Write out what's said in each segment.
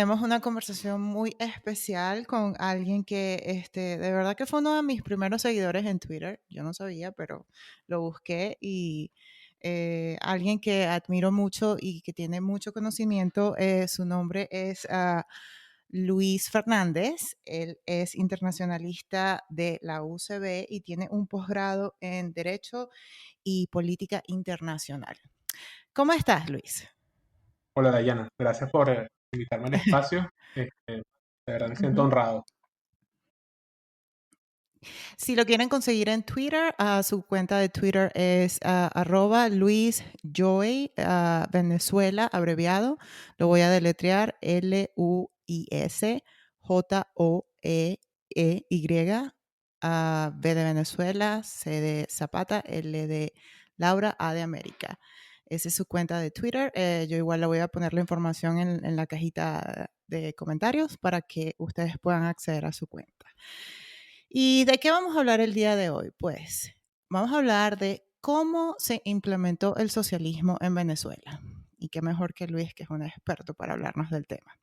tenemos una conversación muy especial con alguien que de verdad que fue uno de mis primeros seguidores en Twitter. Yo no sabía, pero lo busqué y alguien que admiro mucho y que tiene mucho conocimiento, su nombre es Luis Fernández. Él es internacionalista de la UCB y tiene un posgrado en Derecho y Política Internacional. ¿Cómo estás, Luis? Hola Dayana, gracias por invitarme al espacio. De verdad me siento Ujú. honrado. Si lo quieren conseguir en Twitter, su cuenta de Twitter es @LuisJoy, Venezuela, abreviado. Lo voy a deletrear LuisJoeyY, V de Venezuela, C de Zapata, L de Laura, A de América. Esa es su cuenta de Twitter. Yo igual le voy a poner la información en la cajita de comentarios para que ustedes puedan acceder a su cuenta. ¿Y de qué vamos a hablar el día de hoy? Pues vamos a hablar de cómo se implementó el socialismo en Venezuela. Y qué mejor que Luis, que es un experto para hablarnos del tema.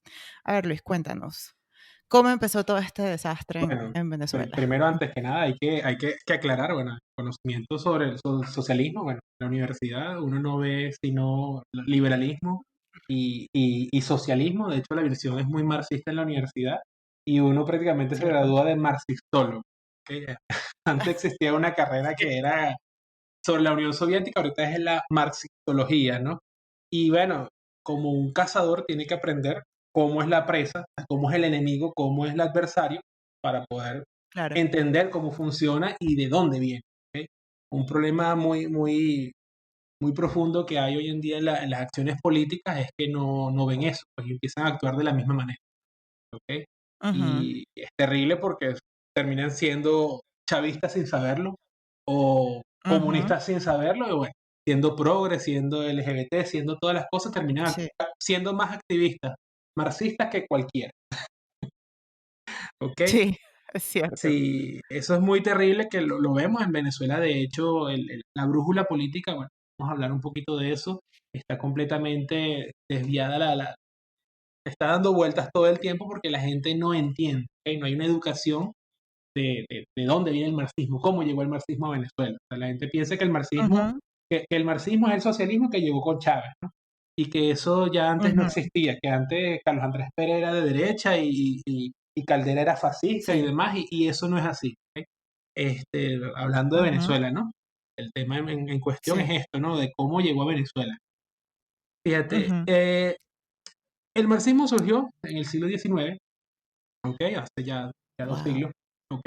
A ver, Luis, cuéntanos, ¿cómo empezó todo este desastre Bueno, en Venezuela? primero, antes que nada, hay que aclarar, bueno, el conocimiento sobre el socialismo. Bueno, en la universidad uno no ve sino liberalismo y socialismo. De hecho, la visión es muy marxista en la universidad y uno prácticamente se ¿Cierto? gradúa de marxistólogo. ¿Ok? Antes existía una carrera Sí. que era sobre la Unión Soviética, ahorita es la marxistología, ¿no? Y bueno, como un cazador tiene que aprender cómo es la presa, cómo es el enemigo, cómo es el adversario, para poder Claro. entender cómo funciona y de dónde viene. ¿Ok? Un problema muy profundo que hay hoy en día en las acciones políticas es que no ven eso, pues empiezan a actuar de la misma manera. ¿Ok? Ujú. Y es terrible porque terminan siendo chavistas sin saberlo o Ujú. comunistas sin saberlo, y bueno, siendo progres, siendo LGBT, siendo todas las cosas, terminan Sí, siendo más activistas, marxistas que cualquiera. ¿Ok? sí, es cierto. Sí, eso es muy terrible que lo vemos en Venezuela. De hecho, la brújula política, bueno, vamos a hablar un poquito de eso, está completamente desviada, está dando vueltas todo el tiempo porque la gente no entiende, ¿ok? No hay una educación de dónde viene el marxismo, cómo llegó el marxismo a Venezuela. O sea, la gente piensa que Ujú, el marxismo es el socialismo que llegó con Chávez, ¿no? Y que eso ya antes no ujú. existía, que antes Carlos Andrés Pérez era de derecha y Caldera era fascista y Sí. demás, y eso no es así. ¿Ok? Hablando de Ujú. Venezuela, ¿no? El tema en cuestión Sí. es esto, ¿no? De cómo llegó a Venezuela. Fíjate, Ujú. el marxismo surgió en el siglo XIX, ¿ok? Hace ya dos Wow. siglos, ¿ok?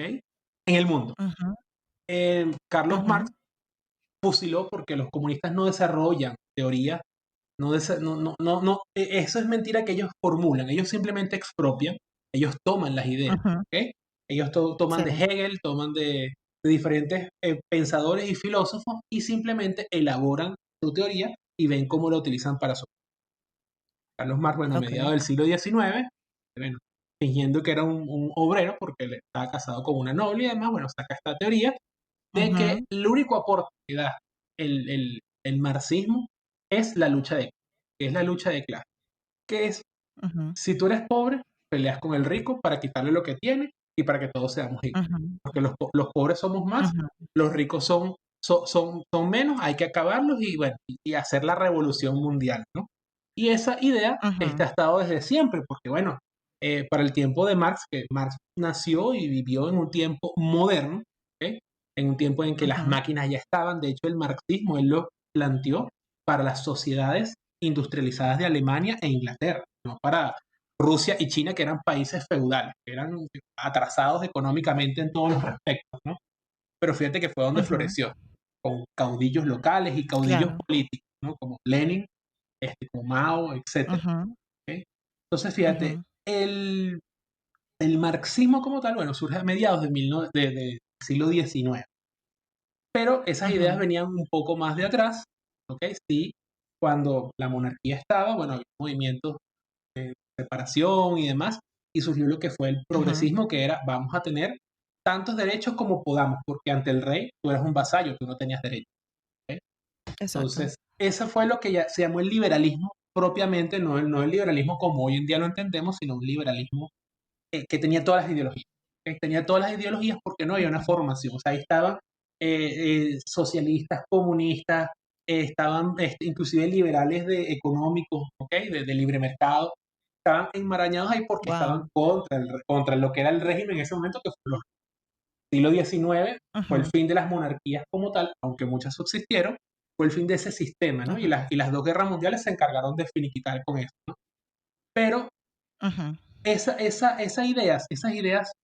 En el mundo. Ujú, Carlos Marx ujú, fusiló porque los comunistas no desarrollan teoría, eso es mentira que ellos formulan, ellos simplemente expropian, ellos toman las ideas, ujú. ¿ok? Ellos toman Sí. de Hegel, toman de diferentes pensadores y filósofos y simplemente elaboran su teoría y ven cómo la utilizan para su. Carlos Marx, bueno, a mediados Okey. del siglo XIX, bueno, fingiendo que era un obrero porque le estaba casado con una noble y demás, bueno, saca esta teoría de que Ujú, el único aporte que da el marxismo es la lucha que es la lucha de clase, que es, ujú, si tú eres pobre, peleas con el rico para quitarle lo que tiene y para que todos seamos iguales. ujú, Porque los pobres somos más, ujú, los ricos son menos, hay que acabarlos y, bueno, y hacer la revolución mundial, ¿no? Y esa idea ujú, ha estado desde siempre, porque bueno, para el tiempo de Marx, que Marx nació y vivió en un tiempo moderno, ¿ok? En un tiempo en que las ujú, máquinas ya estaban. De hecho, el marxismo él lo planteó para las sociedades industrializadas de Alemania e Inglaterra, no para Rusia y China, que eran países feudales, que eran atrasados económicamente en todos los aspectos, ¿no? Pero fíjate que fue donde ujú. floreció, con caudillos locales y caudillos Claro. políticos, ¿no? Como Lenin, como Mao, etcétera. Ujú, ¿Ok? Entonces, fíjate, ujú, el marxismo como tal, bueno, surge a mediados del siglo XIX, pero esas ideas ujú, venían un poco más de atrás, ¿ok? Sí, cuando la monarquía estaba, bueno, había movimientos de separación y demás, y surgió lo que fue el ujú. progresismo, que era, vamos a tener tantos derechos como podamos, porque ante el rey tú eras un vasallo, tú no tenías derechos. ¿Ok? Exacto. Entonces, eso fue lo que ya se llamó el liberalismo propiamente, no el liberalismo como hoy en día lo entendemos, sino un liberalismo que tenía todas las ideologías. Tenía todas las ideologías porque no había una Ujú. formación. O sea, ahí estaban socialistas, comunistas, estaban inclusive liberales económicos, ¿ok? De libre mercado. Estaban enmarañados ahí porque estaban Wow. contra lo que era el régimen en ese momento, que fue el siglo XIX, fue el Ujú, fin de las monarquías como tal, aunque muchas subsistieron, fue el fin de ese sistema, ¿no? Y ujú, las dos guerras mundiales se encargaron de finiquitar con eso, ¿no? Pero ujú. esas ideas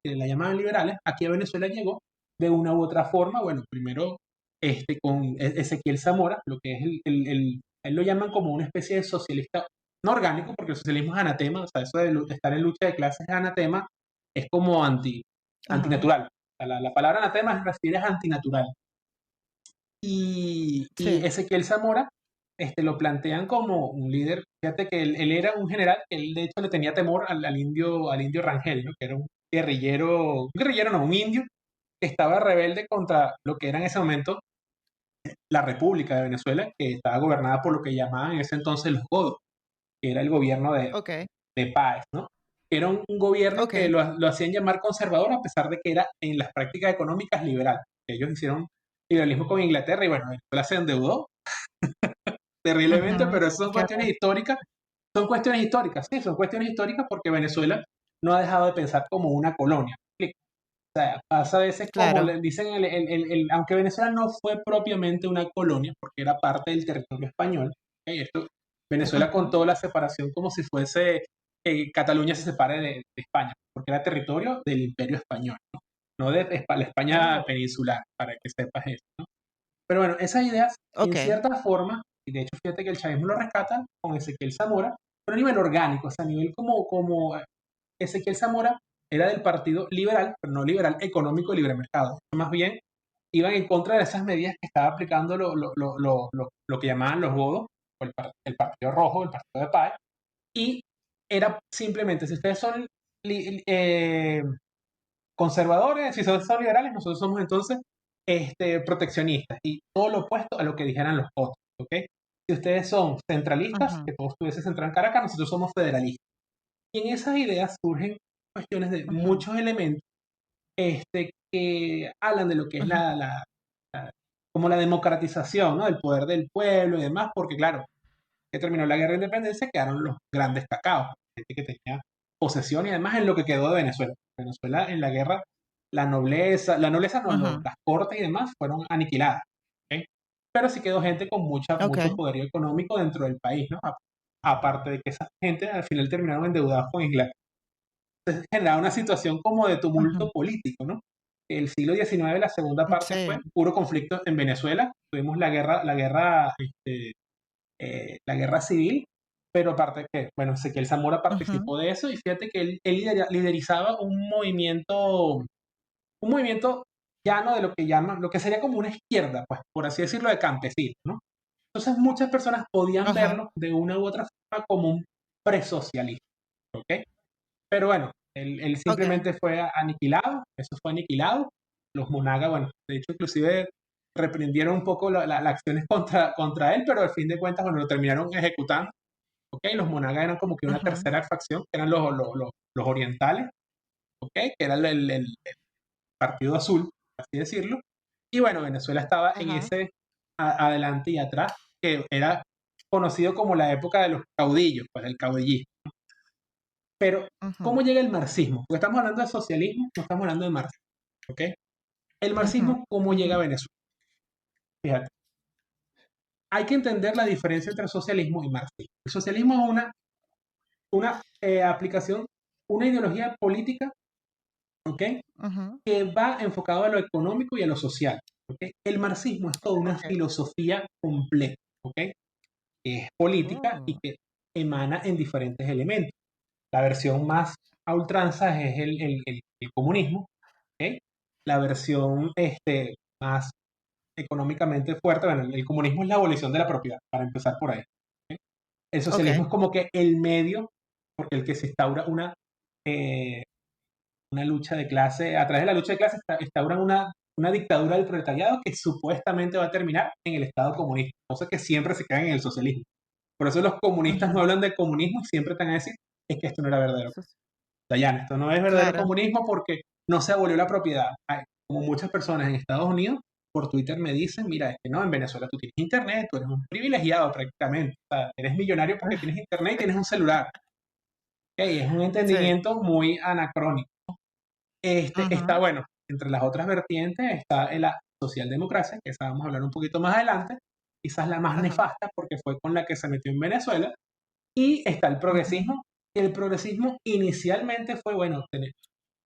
que la llamaban liberales, aquí a Venezuela llegó de una u otra forma. Bueno, primero con Ezequiel Zamora, lo que es él lo llaman como una especie de socialista, no orgánico, porque el socialismo es anatema. O sea, eso de estar en lucha de clases es anatema, es como Ajá. antinatural. O sea, la palabra anatema se refiere a antinatural. Y Sí. Ezequiel Zamora lo plantean como un líder. Fíjate que él era un general, él de hecho le tenía temor al indio Rangel, ¿no? Que era un guerrillero no, un indio que estaba rebelde contra lo que era en ese momento la República de Venezuela, que estaba gobernada por lo que llamaban en ese entonces los godos, que era el gobierno Ok. de Páez, ¿no? Era un gobierno que Ok. lo hacían llamar conservador a pesar de que era en las prácticas económicas liberal. Ellos hicieron liberalismo con Inglaterra y bueno, Venezuela se endeudó terriblemente, Ujú. pero eso Qué bueno. son cuestiones históricas, sí, son cuestiones históricas porque Venezuela no ha dejado de pensar como una colonia. O sea, pasa a veces como Claro. le dicen, aunque Venezuela no fue propiamente una colonia, porque era parte del territorio español, ¿ok? Venezuela Ujú, contó la separación como si fuese Cataluña se separe de España, porque era territorio del Imperio Español, no de la España Oh, peninsular, para que sepas eso, ¿no? Pero bueno, esas ideas, en ok. cierta forma, y de hecho fíjate que el chavismo lo rescata con Ezequiel Zamora, pero a nivel orgánico, o sea, a nivel como Ezequiel Zamora era del Partido Liberal, pero no liberal económico y libre mercado. Más bien, iban en contra de esas medidas que estaba aplicando lo que llamaban los godos, o el Partido Rojo, el Partido de Páez, y era simplemente, si ustedes son conservadores, si son liberales, nosotros somos entonces proteccionistas y todo lo opuesto a lo que dijeran los otros, ¿ok? Si ustedes son centralistas, Ujú, que todo estuviese centrado en Caracas, nosotros somos federalistas. Y en esas ideas surgen cuestiones de ujú, muchos elementos que hablan de lo que es ujú, la- como la democratización, ¿no? Del poder del pueblo y demás, porque claro, que terminó la guerra de independencia, quedaron los grandes cacaos, gente que tenía posesión y además en lo que quedó de Venezuela. Venezuela en la guerra, la nobleza no, ujú. las cortes y demás fueron aniquiladas, ¿ok? Pero sí quedó gente con Ok. mucho poderío económico dentro del país, ¿no? Aparte de que esa gente al final terminaron endeudados con Inglaterra. Generaba una situación como de Ujú. tumulto político, ¿no? El siglo XIX, la segunda parte fue Sí. puro conflicto en Venezuela. Tuvimos la guerra civil, pero aparte que, bueno, Ezequiel Zamora Ujú, participó de eso y fíjate que él liderizaba un movimiento llano de lo que llaman, lo que sería como una izquierda, pues, por así decirlo, de campesinos, ¿no? Entonces muchas personas podían ajá, verlo de una u otra forma como un presocialista, ¿ok? Pero bueno, él ok. simplemente fue aniquilado, eso fue aniquilado. Los Monagas, bueno, de hecho inclusive reprendieron un poco las acciones contra él, pero al fin de cuentas, bueno, lo terminaron ejecutando. ¿Ok? Los Monagas eran como que una Ujú, tercera facción, que eran los orientales, ¿ok? Que era el Partido Azul, por así decirlo. Y bueno, Venezuela estaba en ajá, ese adelante y atrás, que era conocido como la época de los caudillos, pues del caudillismo. Pero, ujú, ¿cómo llega el marxismo? Porque estamos hablando de socialismo, no estamos hablando de marxismo, ¿ok? El ujú, marxismo, ¿cómo ujú, llega a Venezuela? Fíjate, hay que entender la diferencia entre socialismo y marxismo. El socialismo es una aplicación, una ideología política, ¿ok? ujú. Que va enfocado a lo económico y a lo social, ¿ok? El marxismo es toda una Ok. filosofía completa, ¿ok? Que es política y Oh, que emana en diferentes elementos. La versión más a ultranza es el comunismo, ¿ok? La versión más económicamente fuerte, bueno, el comunismo es la abolición de la propiedad, para empezar por ahí. ¿Ok? El socialismo ok. es como que el medio por el que se instaura eh, una lucha de clase, a través de la lucha de clase instauran una dictadura del proletariado que supuestamente va a terminar en el Estado comunista, cosa que siempre se cae en el socialismo. Por eso los comunistas no Ujú. hablan de comunismo y siempre te van a decir, es que esto no era verdadero. Eso es Dayan, esto no es verdadero claro. comunismo porque no se abolió la propiedad. Ay, como muchas personas en Estados Unidos, por Twitter me dicen, mira, es que no, en Venezuela tú tienes internet, tú eres un privilegiado prácticamente. O sea, eres millonario porque tienes internet y tienes un celular. Ok, es un Sí. entendimiento muy anacrónico. Está, Ujú. bueno, entre las otras vertientes está la socialdemocracia, que esa vamos a hablar un poquito más adelante, quizás la más Ajá. nefasta porque fue con la que se metió en Venezuela, y está el Ujú. progresismo. El progresismo inicialmente fue, bueno,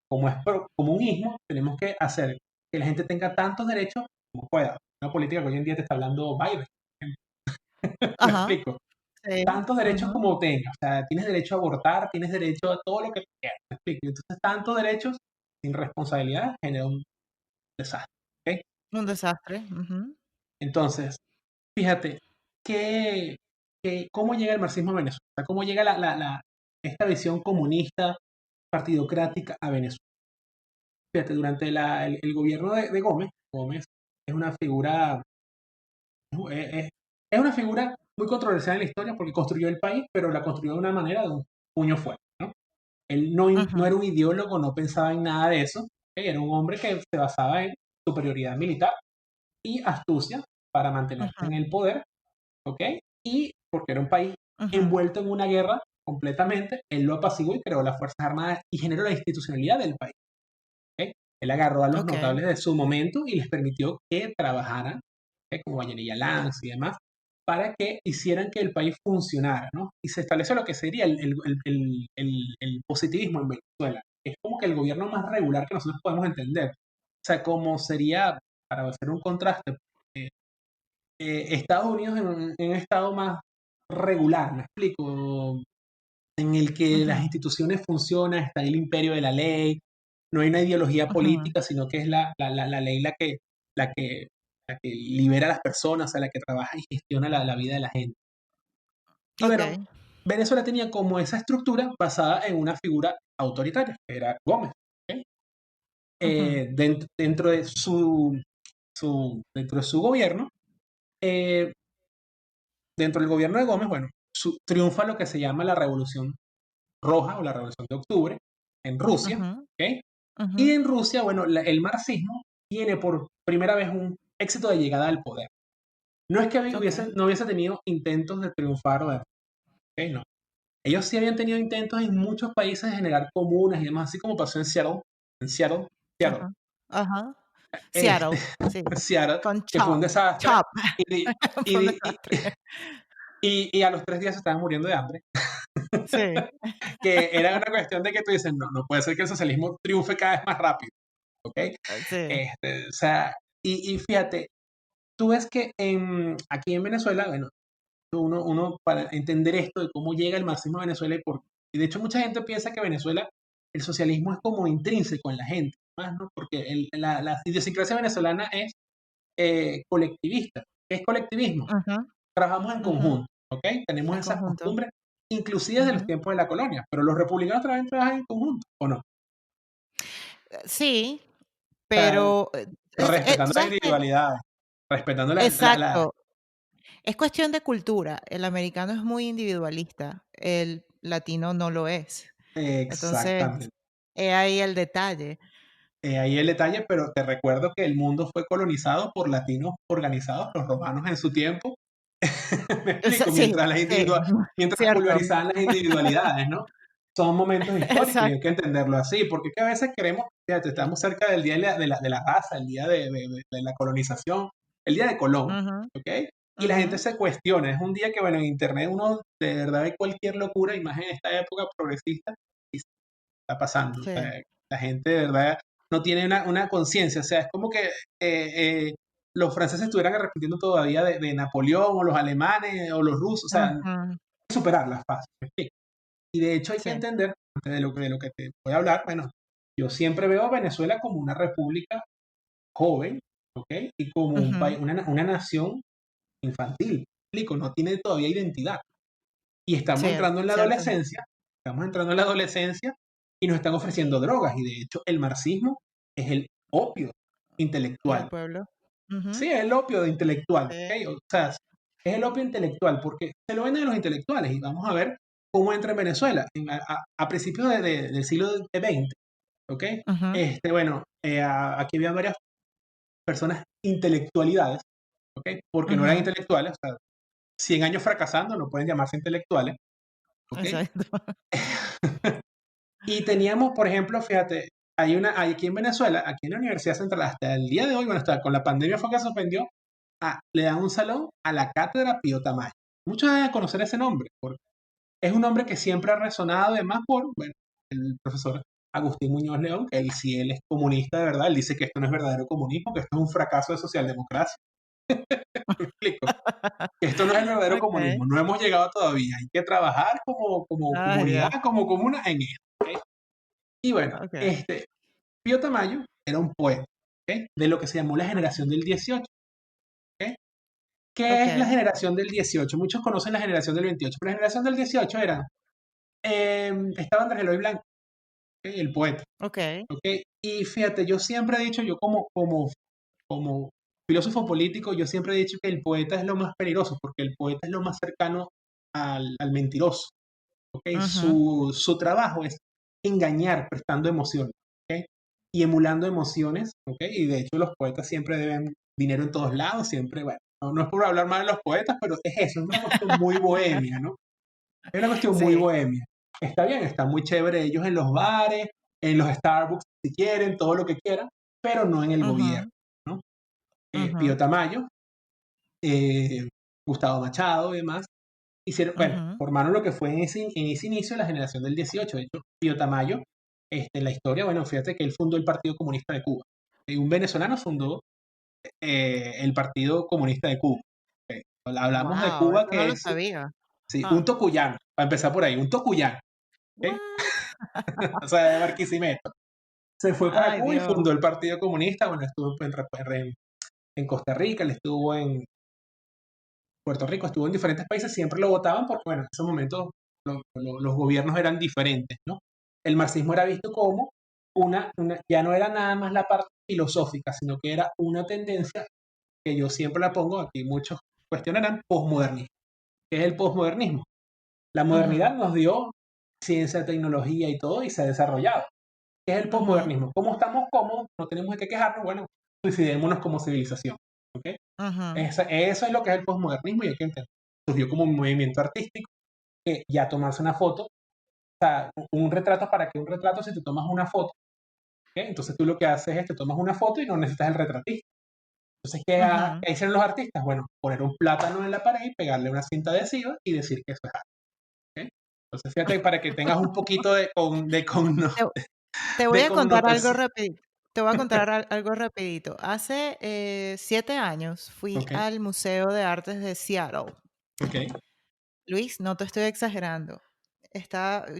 como es comunismo, tenemos que hacer que la gente tenga tantos derechos como pueda. Una política que hoy en día te está hablando Biden. Me Ajá. explico. Sí. Tantos derechos Ujú. como tengas. O sea, tienes derecho a abortar, tienes derecho a todo lo que quieras. Me explico. Entonces, tantos derechos sin responsabilidad genera un desastre. ¿Ok? Un desastre. Ujú. Entonces, fíjate, que, ¿cómo llega el marxismo a Venezuela? O sea, ¿cómo llega esta visión comunista, partidocrática a Venezuela? Fíjate, durante el gobierno de Gómez, Gómez es una figura, es, es una figura muy controversial en la historia porque construyó el país, pero la construyó de una manera de un puño fuerte, ¿no? Él no Ujú. era un ideólogo, no pensaba en nada de eso, ¿ok? Era un hombre que se basaba en superioridad militar y astucia para mantenerse Ujú. en el poder, ¿ok? Y porque era un país Ujú. envuelto en una guerra completamente, él lo apaciguó y creó las Fuerzas Armadas y generó la institucionalidad del país. ¿Ok? Él agarró a los Okey. notables de su momento y les permitió que trabajaran, ¿ok? Como Guayanilla Lanz y demás, para que hicieran que el país funcionara, ¿no? Y se establece lo que sería el positivismo en Venezuela. Es como que el gobierno más regular que nosotros podemos entender. O sea, como sería, para hacer un contraste, eh, Estados Unidos en un estado más regular, me explico, en el que las Ujú. instituciones funcionan, está el imperio de la ley, no hay una ideología Ujú. política, sino que es la ley la, que, la que libera a las personas, o sea, la que trabaja y gestiona la vida de la gente. Y bueno, Okey. Venezuela tenía como esa estructura basada en una figura autoritaria, que era Gómez. ¿Ok? Ujú. Dentro de dentro de su gobierno, eh, dentro del gobierno de Gómez, bueno, triunfa lo que se llama la Revolución Roja o la Revolución de Octubre en Rusia, Ujú. ¿ok? Ujú. Y en Rusia, bueno, el marxismo tiene por primera vez un éxito de llegada al poder. No es que Okey. no hubiese tenido intentos de triunfar o de... ¿ok? No. Ellos sí habían tenido intentos en muchos países de generar comunas y demás, así como pasó en Seattle, Seattle, Ajá. Ajá. este, Seattle, sí, Seattle, con que fue un Chop. desastre, Chop, y, fue un y, y, desastre. y a los 3 días se estaban muriendo de hambre, Sí, que era una cuestión de que tú dices, no, no puede ser que el socialismo triunfe cada vez más rápido, ¿ok? sí. O sea, y fíjate, tú ves que aquí en Venezuela, bueno, uno para entender esto de cómo llega el marxismo a Venezuela y de hecho mucha gente piensa que Venezuela, el socialismo es como intrínseco en la gente, más, ¿no? Porque la idiosincrasia venezolana es colectivista. ¿Qué es colectivismo? Ujú, Trabajamos en ujú. conjunto, ¿ok? Tenemos En esas conjunto. costumbres, inclusive desde los Ujú. tiempos de la colonia, pero los republicanos también trabajan en conjunto, ¿o no? O Sí, sea, pero, ¿tú respetando las sabes qué? individualidades, respetando Exacto, es cuestión de cultura. El americano es muy individualista, el latino no lo es. Entonces, exactamente. he ahí el detalle. Ahí el detalle, pero te recuerdo que el mundo fue colonizado por latinos organizados, los romanos en su tiempo. Me explico, Sí, sí, mientras cierto. pulverizaban las individualidades, ¿no? Son momentos históricos y hay que Exacto. entenderlo así, porque es que a veces queremos, fíjate, estamos cerca del día de la raza, el día de la colonización, el día de Colón, Ujú, ¿ok? Y la ujú. gente se cuestiona, es un día que, bueno, en internet uno de verdad ve cualquier locura, y más en esta época progresista, y está pasando. O Sí. sea, la gente de verdad no tiene una conciencia. O sea, es como que los franceses estuvieran repitiendo todavía de Napoleón o los alemanes o los rusos. O sea, hay Ujú. que superar las fases. ¿Me explico? Y de hecho hay que Sí. entender, antes de lo que te voy a hablar, bueno, yo siempre veo a Venezuela como una república joven, ¿ok? Y como un país, Ujú. una nación infantil. ¿Me explico? No tiene todavía identidad. Y estamos entrando en la Cierto. adolescencia, y nos están ofreciendo drogas. Y de hecho, el marxismo es el opio Del intelectual. pueblo. Ujú. Sí, es el opio de intelectual. Sí. ¿Ok? O sea, Es el opio intelectual, porque se lo venden a los intelectuales. Y vamos a ver cómo entra en Venezuela. A principios del siglo XX, ¿ok? Ujú, Bueno, aquí había varias personas intelectualidades, ¿ok? Porque no eran ujú, intelectuales, o sea, 100 años fracasando no pueden llamarse intelectuales, ¿ok? exacto. Y teníamos, por ejemplo, fíjate, hay aquí en Venezuela, aquí en la Universidad Central, hasta el día de hoy, bueno, hasta con la pandemia fue que se suspendió, le dan un salón a la Cátedra Pío Tamayo. Muchos deben conocer ese nombre, porque es un nombre que siempre ha resonado, además, por, bueno, el profesor Agustín Muñoz León, que él, si él es comunista de verdad, él dice que esto no es verdadero comunismo, que esto es un fracaso de socialdemocracia. ¿Me explico? Que esto no es el verdadero Okay. comunismo, no hemos llegado todavía, hay que trabajar como Ay, comunidad, Dios. como comuna en esto. ¿Ok? Y bueno, Okay. Pío Tamayo era un poeta, ¿ok? De lo que se llamó la generación del 18. ¿Ok? ¿Qué es la Okay. generación del 18? Muchos conocen la generación del 28, pero la generación del 18 era, estaba Andrés Eloy Blanco, ¿ok? El poeta. Okay. ¿Ok? Y fíjate, yo siempre he dicho, yo como filósofo político, yo siempre he dicho que el poeta es lo más peligroso, porque el poeta es lo más cercano al mentiroso. ¿Ok? Ujú, Su trabajo es engañar prestando emociones, ¿ok? Y emulando emociones, ¿ok? Y de hecho los poetas siempre deben dinero en todos lados, siempre, bueno, no es por hablar mal de los poetas, pero es eso, es una cuestión muy bohemia, ¿no? Es una cuestión muy sí. bohemia. Está bien, está muy chévere ellos en los bares, en los Starbucks, si quieren, todo lo que quieran, pero no en el gobierno, Ujú, ¿no? Pío ujú, Tamayo, eh, Gustavo Machado y demás, hicieron, bueno, ujú. formaron lo que fue en ese inicio la generación del 18. De hecho, Pío Tamayo, en la historia, bueno, fíjate que él fundó el Partido Comunista de Cuba. Un venezolano fundó el Partido Comunista de Cuba. Ok. Hablamos de Wow, Cuba eso no que lo es, sabía. sí, un Ah, tocuyano, para empezar por ahí, un tocuyano, ¿ok? what? O sea, de Barquisimeto. Se fue para Ay, Cuba y Dios. fundó el Partido Comunista. Bueno, estuvo en Costa Rica, él estuvo en Puerto Rico, estuvo en diferentes países, siempre lo votaban porque, bueno, en ese momento los gobiernos eran diferentes, ¿no? El marxismo era visto como ya no era nada más la parte filosófica, sino que era una tendencia que yo siempre la pongo, aquí muchos cuestionarán, posmodernismo. ¿Qué es el posmodernismo? La Ujú, modernidad nos dio ciencia, tecnología y todo y se ha desarrollado. ¿Qué es el ujú, posmodernismo? ¿Cómo estamos cómodos? No tenemos de qué quejarnos, bueno, suicidémonos como civilización. ¿Ok? ujú, Eso es lo que es el posmodernismo y hay que entender. Surgió como un movimiento artístico que ya tomarse una foto, o sea, un retrato, para que un retrato, si te tomas una foto, ¿ok? Entonces tú lo que haces es te tomas una foto y no necesitas el retratista. Entonces, ujú. ¿qué hicieron los artistas? Bueno, poner un plátano en la pared y pegarle una cinta adhesiva y decir que eso es arte. ¿Ok? Entonces, fíjate, para que tengas un poquito Te te voy de a contar algo connotación. rapidito. Te voy a contar algo rapidito. Hace 7 años fui Ok, al Museo de Artes de Seattle. ok. Luis, no te estoy exagerando.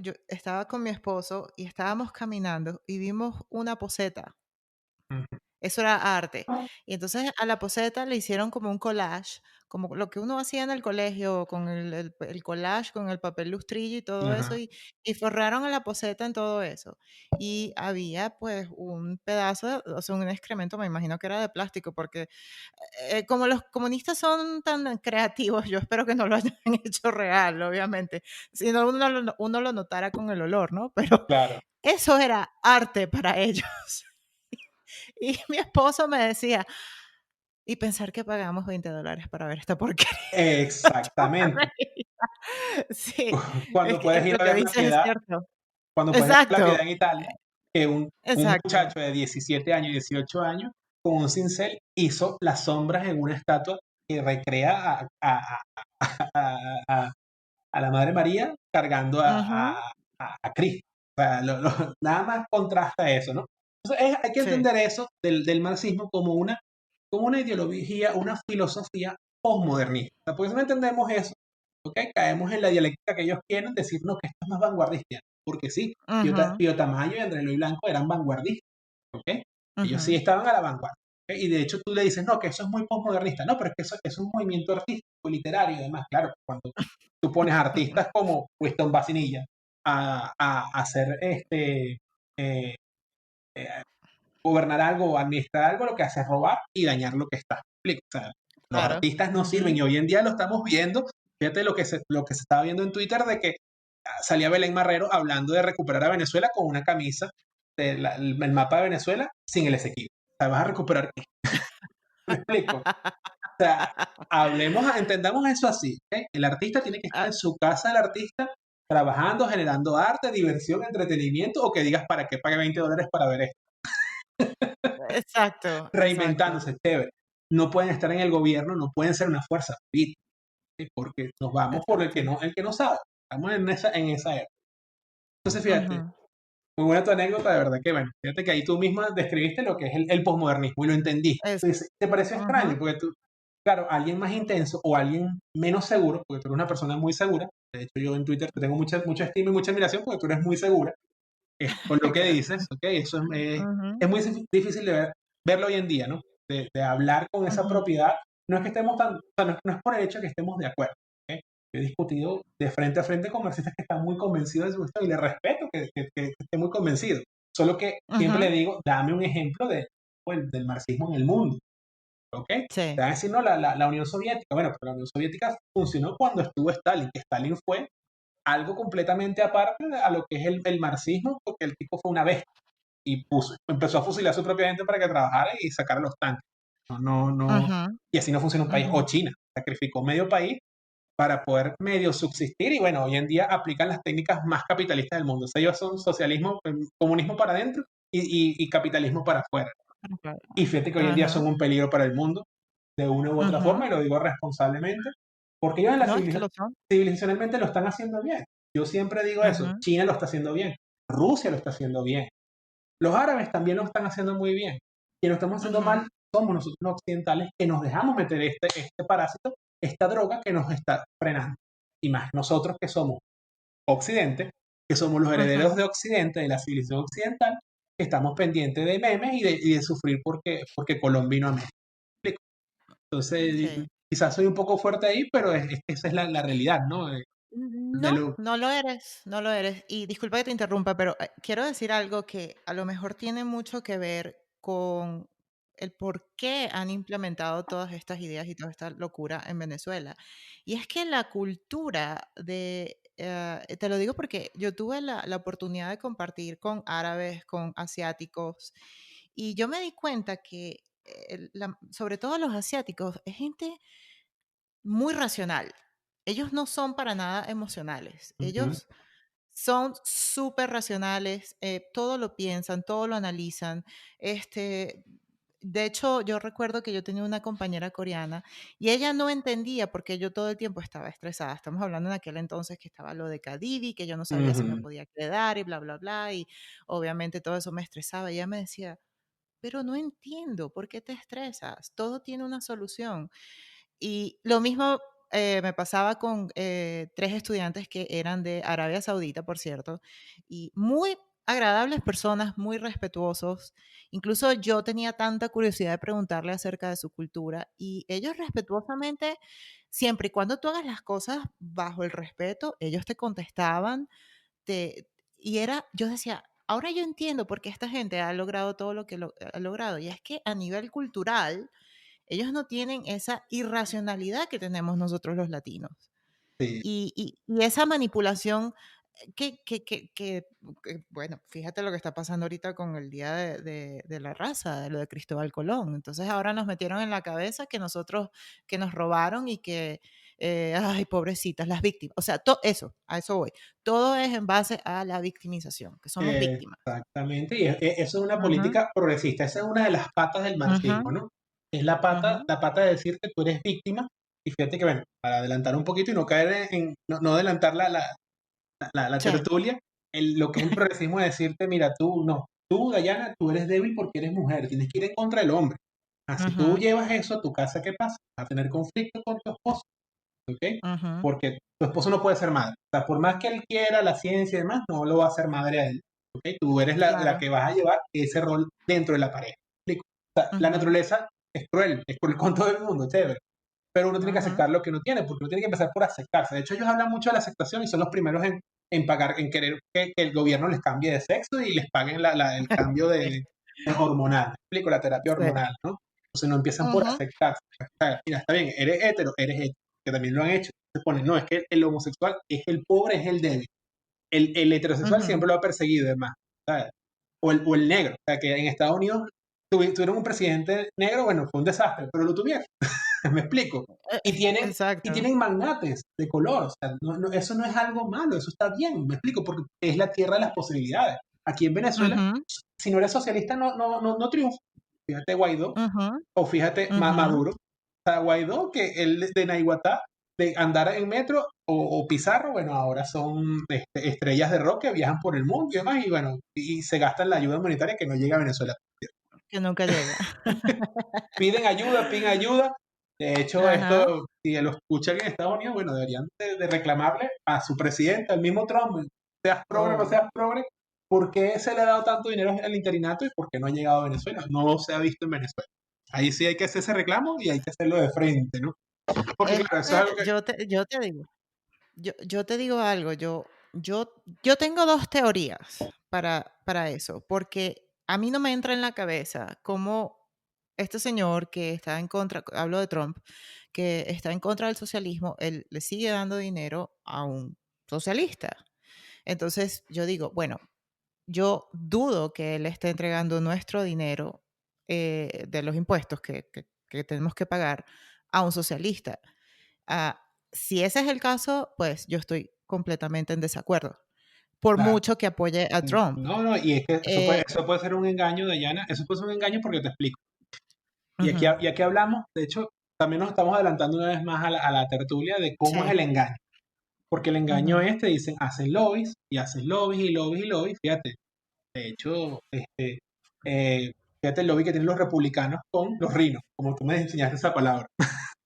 Yo estaba con mi esposo y estábamos caminando y vimos una poseta. Ujú, Eso era arte. Y entonces a la poseta le hicieron como un collage, como lo que uno hacía en el colegio con el collage, con el papel lustrillo y todo eso, ajá, y forraron a la poseta en todo eso. Y había pues un pedazo, o sea, un excremento, me imagino que era de plástico, porque como los comunistas son tan creativos, yo espero que no lo hayan hecho real, obviamente. Si no, uno lo notara con el olor, ¿no? Pero claro. eso era arte para ellos. Y mi esposo me decía, y pensar que pagamos $20 para ver esta porquería. Yo me Exactamente. reía. Sí, es Cuando que puedes ir lo a que ver La dices es Piedad, cierto. cuando puedes ir a La Piedad Exacto, en Italia, que un exacto. muchacho de 17 años, 18 años, con un cincel hizo las sombras en una estatua que recrea a- a la Madre María cargando Ujú, a Cristo. O sea, nada más contrasta eso, ¿no? Entonces, hay que sí. entender eso del marxismo como una ideología, una filosofía postmodernista. Porque si no entendemos eso, ¿ok? Caemos en la dialéctica que ellos quieren decirnos que esto es más vanguardista. Porque sí, Ujú, Pío Tamayo y Andrés Luis Blanco eran vanguardistas, ¿ok? Ellos sí ujú. estaban a la vanguardia. ¿Ok? Y de hecho tú le dices, no, que eso es muy postmodernista. No, pero es que eso es un movimiento artístico, literario y demás. Claro, cuando tú pones artistas como Winston Basinilla a hacer eh, eh, gobernar algo o administrar algo, lo que hace es robar y dañar lo que está. ¿Me explico? O sea, Los Claro. artistas no sirven Ujú. y hoy en día lo estamos viendo. Fíjate lo que se estaba viendo en Twitter de que salía Belén Marrero hablando de recuperar a Venezuela con una camisa el mapa de Venezuela sin el Esequibo. O sea, vas a recuperar, ¿qué? ¿Me explico? O sea, entendamos eso así, ¿ok? El artista tiene que estar Ah, en su casa, el artista, trabajando, generando arte, diversión, entretenimiento, o que digas, ¿para qué pague $20 para ver esto? exacto, exacto. Reinventándose, chévere. No pueden estar en el gobierno, no pueden ser una fuerza política, ¿sí? Porque nos vamos por Exacto. el que no sabe. Estamos en esa época. Entonces, fíjate, Ujú. muy buena tu anécdota, de verdad que bueno, fíjate que ahí tú misma describiste lo que es el posmodernismo y lo entendí. Es ¿Te pareció extraño? ujú, Porque tú, claro, alguien más intenso o alguien menos seguro, porque tú eres una persona muy segura, de hecho yo en Twitter te tengo mucha estima y mucha admiración porque tú eres muy segura con lo que dices, gracias. ¿ok? Eso Ujú, es muy difícil de verlo hoy en día, ¿no? De hablar con esa ujú, propiedad. No es que estemos tan, o sea, no es por el hecho de que estemos de acuerdo, ¿ok? He discutido de frente a frente con marxistas que están muy convencidos de su cuestión y le respeto que esté muy convencido. Solo que siempre le ujú. digo, dame un ejemplo pues, del marxismo en el mundo, ¿ok? Te Sí. van a decir, no, la Unión Soviética. Bueno, pero la Unión Soviética funcionó cuando estuvo Stalin, que Stalin fue algo completamente aparte a lo que es el marxismo, porque el tipo fue una bestia y empezó a fusilar a su propia gente para que trabajara y sacara los tanques. No, no, no. Ujú, Y así no funciona un país. ujú. O China, sacrificó medio país para poder medio subsistir y bueno, hoy en día aplican las técnicas más capitalistas del mundo. O sea, ellos son socialismo, comunismo para adentro y capitalismo para afuera. Okey. Y fíjate que hoy en día Ajá. son un peligro para el mundo, de una u otra forma, Ujú. y lo digo responsablemente, porque ellos en la No, es que lo son. civilizacionalmente lo están haciendo bien. Yo siempre digo eso, Ujú, China lo está haciendo bien, Rusia lo está haciendo bien, los árabes también lo están haciendo muy bien. Y lo estamos haciendo ujú, mal somos nosotros los occidentales que nos dejamos meter este parásito, esta droga que nos está frenando. Y más nosotros que somos Occidente, que somos los herederos ujú. de Occidente, de la civilización occidental, que estamos pendientes de memes y de sufrir porque Colón vino a México. Entonces, Sí. quizás soy un poco fuerte ahí, pero esa es la realidad, ¿no? De No, lo, no lo eres, no lo eres. Y disculpa que te interrumpa, pero, quiero decir algo que a lo mejor tiene mucho que ver con el por qué han implementado todas estas ideas y toda esta locura en Venezuela. Y es que la cultura te lo digo porque yo tuve la oportunidad de compartir con árabes, con asiáticos, y yo me di cuenta que, sobre todo los asiáticos, es gente muy racional. Ellos no son para nada emocionales. Ujú, Ellos son súper racionales, todo lo piensan, todo lo analizan. Este, de hecho, yo recuerdo que yo tenía una compañera coreana y ella no entendía por qué yo todo el tiempo estaba estresada. Estamos hablando en aquel entonces que estaba lo de Cadivi, que yo no sabía si me ujú. podía quedar y bla, bla, bla. Y obviamente todo eso me estresaba. Y ella me decía, pero no entiendo por qué te estresas. Todo tiene una solución. Y lo mismo me pasaba con 3 estudiantes que eran de Arabia Saudita, por cierto, y muy agradables personas, muy respetuosos. Incluso yo tenía tanta curiosidad de preguntarle acerca de su cultura y ellos respetuosamente, siempre y cuando tú hagas las cosas bajo el respeto, ellos te contestaban, te y era yo decía: "Ahora yo entiendo por qué esta gente ha logrado todo lo que ha logrado", y es que a nivel cultural ellos no tienen esa irracionalidad que tenemos nosotros los latinos. Sí, Y esa manipulación bueno, fíjate lo que está pasando ahorita con el Día de la Raza, de lo de Cristóbal Colón. Entonces ahora nos metieron en la cabeza que nosotros, que nos robaron y que, ay, pobrecitas, las víctimas. O sea, eso, a eso voy. Todo es en base a la victimización, que somos víctimas. exactamente. Y eso es una Ujú, política progresista. Esa es una de las patas del marxismo, ujú, ¿no? Es ujú. la pata de decir que tú eres víctima. Y fíjate que, bueno, para adelantar un poquito y no caer no adelantar la Sí. tertulia, lo que es el progresismo es decirte, mira, tú no, tú, Dayana, tú eres débil porque eres mujer, tienes que ir en contra del hombre. Si tú Ujú, llevas eso a tu casa, ¿qué pasa? Vas a tener conflicto con tu esposo, ¿ok? ujú. Porque tu esposo no puede ser madre. O sea, por más que él quiera la ciencia y demás, no lo va a hacer madre a él, ¿ok? Tú eres la Claro. que vas a llevar ese rol dentro de la pareja. ¿Me explico? O sea, la Ujú, naturaleza es cruel con todo el mundo, chévere, pero uno tiene que ujú. aceptar lo que uno tiene, porque uno tiene que empezar por aceptarse. De hecho, ellos hablan mucho de la aceptación y son los primeros en pagar, en querer que el gobierno les cambie de sexo y les paguen el cambio Sí, de hormonal. ¿Me explico? La terapia sí. hormonal, ¿no? Entonces no empiezan por Ujú, aceptar. O sea, mira, está bien, eres hetero, que también lo han hecho. Se ponen, no, es que el homosexual es el pobre, es el débil. El heterosexual ujú. siempre lo ha perseguido, además. ¿Sabes? O el negro. O sea, que en Estados Unidos tuvieron un presidente negro, bueno, fue un desastre, pero lo tuvieron. ¿Me explico? Eh, Y tienen, y exacto. tienen magnates de color. O sea, eso no es algo malo, eso está bien. Me explico, porque es la tierra de las posibilidades. Aquí en Venezuela, Ujú, si no eres socialista, no triunfa. Fíjate Guaidó, ujú, o fíjate ujú. Maduro. O sea, Guaidó, que el de Naiguatá, de andar en metro, o Pizarro, bueno, ahora son estrellas de rock que viajan por el mundo y demás, y bueno, y se gastan la ayuda humanitaria que no llega a Venezuela. Que nunca llega. Piden ayuda. De hecho, Ajá. esto, si lo escuchan en Estados Unidos, bueno, deberían de reclamarle a su presidente, al mismo Trump, seas progre o no Oh, seas progre, ¿por qué se le ha dado tanto dinero al interinato y por qué no ha llegado a Venezuela? No se ha visto en Venezuela. Ahí sí hay que hacer ese reclamo y hay que hacerlo de frente, ¿no? Porque claro, eso es algo que... yo te digo, yo te digo algo, yo tengo 2 teorías para eso, porque a mí no me entra en la cabeza cómo este señor que está en contra, hablo de Trump, que está en contra del socialismo, él le sigue dando dinero a un socialista. Entonces, yo digo, bueno, yo dudo que él esté entregando nuestro dinero, de los impuestos que tenemos que pagar a un socialista. Ah, si ese es el caso, pues yo estoy completamente en desacuerdo, por Ah, mucho que apoye a Trump. no, no, y es que Eh, eso puede ser un engaño, Dayana, eso puede ser un engaño porque te explico. Ujú, Y aquí hablamos, de hecho, también nos estamos adelantando una vez más a a la tertulia de cómo es sí, el engaño. Porque el engaño ujú, es, te dicen, hacen lobbies y hacen lobbies y lobbies y lobbies. Fíjate, de hecho, fíjate el lobby que tienen los republicanos con los rinos, como tú me enseñaste esa palabra.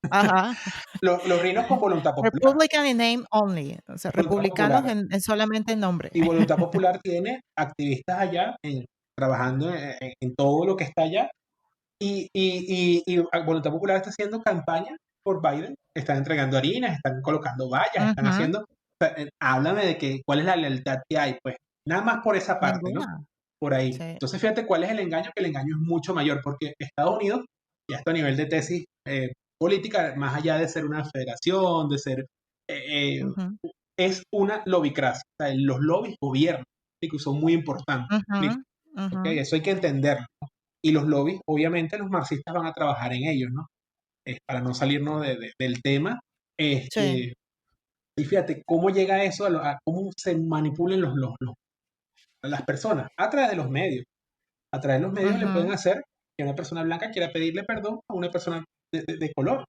ajá. Los rinos con voluntad popular. Republican in name only, o sea, Voluntad republicanos popular. en solamente en nombre. Y voluntad popular tiene activistas allá trabajando en todo lo que está allá. Y Voluntad Popular está haciendo campaña por Biden. Están entregando harinas, están colocando vallas, están Ujú, haciendo... O sea, háblame de que cuál es la lealtad que hay, pues. Nada más por esa parte, ¿no? ninguna, Por ahí. sí, Entonces, fíjate cuál es el engaño, que el engaño es mucho mayor, porque Estados Unidos, ya esto a nivel de tesis política, más allá de ser una federación, de ser, ujú, es una lobbycracia. O sea, los lobbies gobiernan, y que son muy importantes. ujú, ¿Ok? ujú, Eso hay que entenderlo. Y los lobbies, obviamente, los marxistas van a trabajar en ellos, ¿no? Para no salirnos del tema. sí, Este, y fíjate, ¿cómo llega eso a cómo se manipulan las personas? A través de los medios. A través de los medios le pueden ujú, hacer que una persona blanca quiera pedirle perdón a una persona de color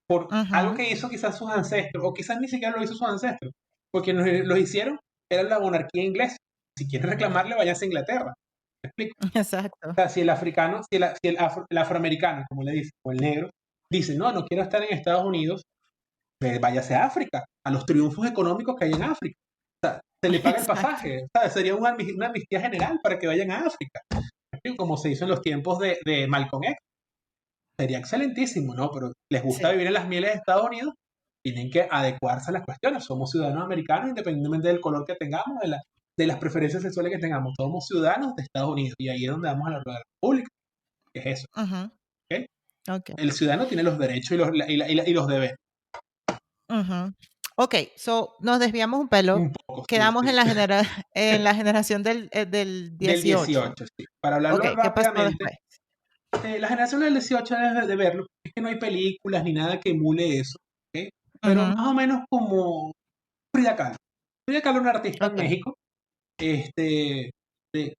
por algo ujú, que hizo quizás sus ancestros, o quizás ni siquiera lo hizo sus ancestros, porque los hicieron, era la monarquía inglesa. Si quieren reclamarle, váyanse a Inglaterra. ¿Me explico? O exacto, sea, si el africano, el afroamericano, como le dicen, o el negro, dice, no, no quiero estar en Estados Unidos, pues váyase a África, a los triunfos económicos que hay en África. Se le paga el exacto, pasaje, ¿sabes? Sería una amnistía general para que vayan a África, como se hizo en los tiempos de Malcolm X. Sería excelentísimo, ¿no? Pero les gusta sí, vivir en las mieles de Estados Unidos, tienen que adecuarse a las cuestiones. Somos ciudadanos americanos, independientemente del color que tengamos, de las preferencias sexuales que tengamos. Somos ciudadanos de Estados Unidos y ahí es donde vamos a la rueda de la República, que es eso. ujú, ¿Ok? okey, El ciudadano tiene los derechos y los deberes. ujú. Okey, so, nos desviamos un pelo, Un poco, sí, quedamos sí. en en la generación del Del 18. 18, sí. Para hablarlo Okey, ¿qué pasó rápidamente, después? la generación del 18 debe de verlo. Es que no hay películas ni nada que emule eso. ¿Ok? Pero Ujú, más o menos como Frida Kahlo. Frida Kahlo era una artista en okey, México,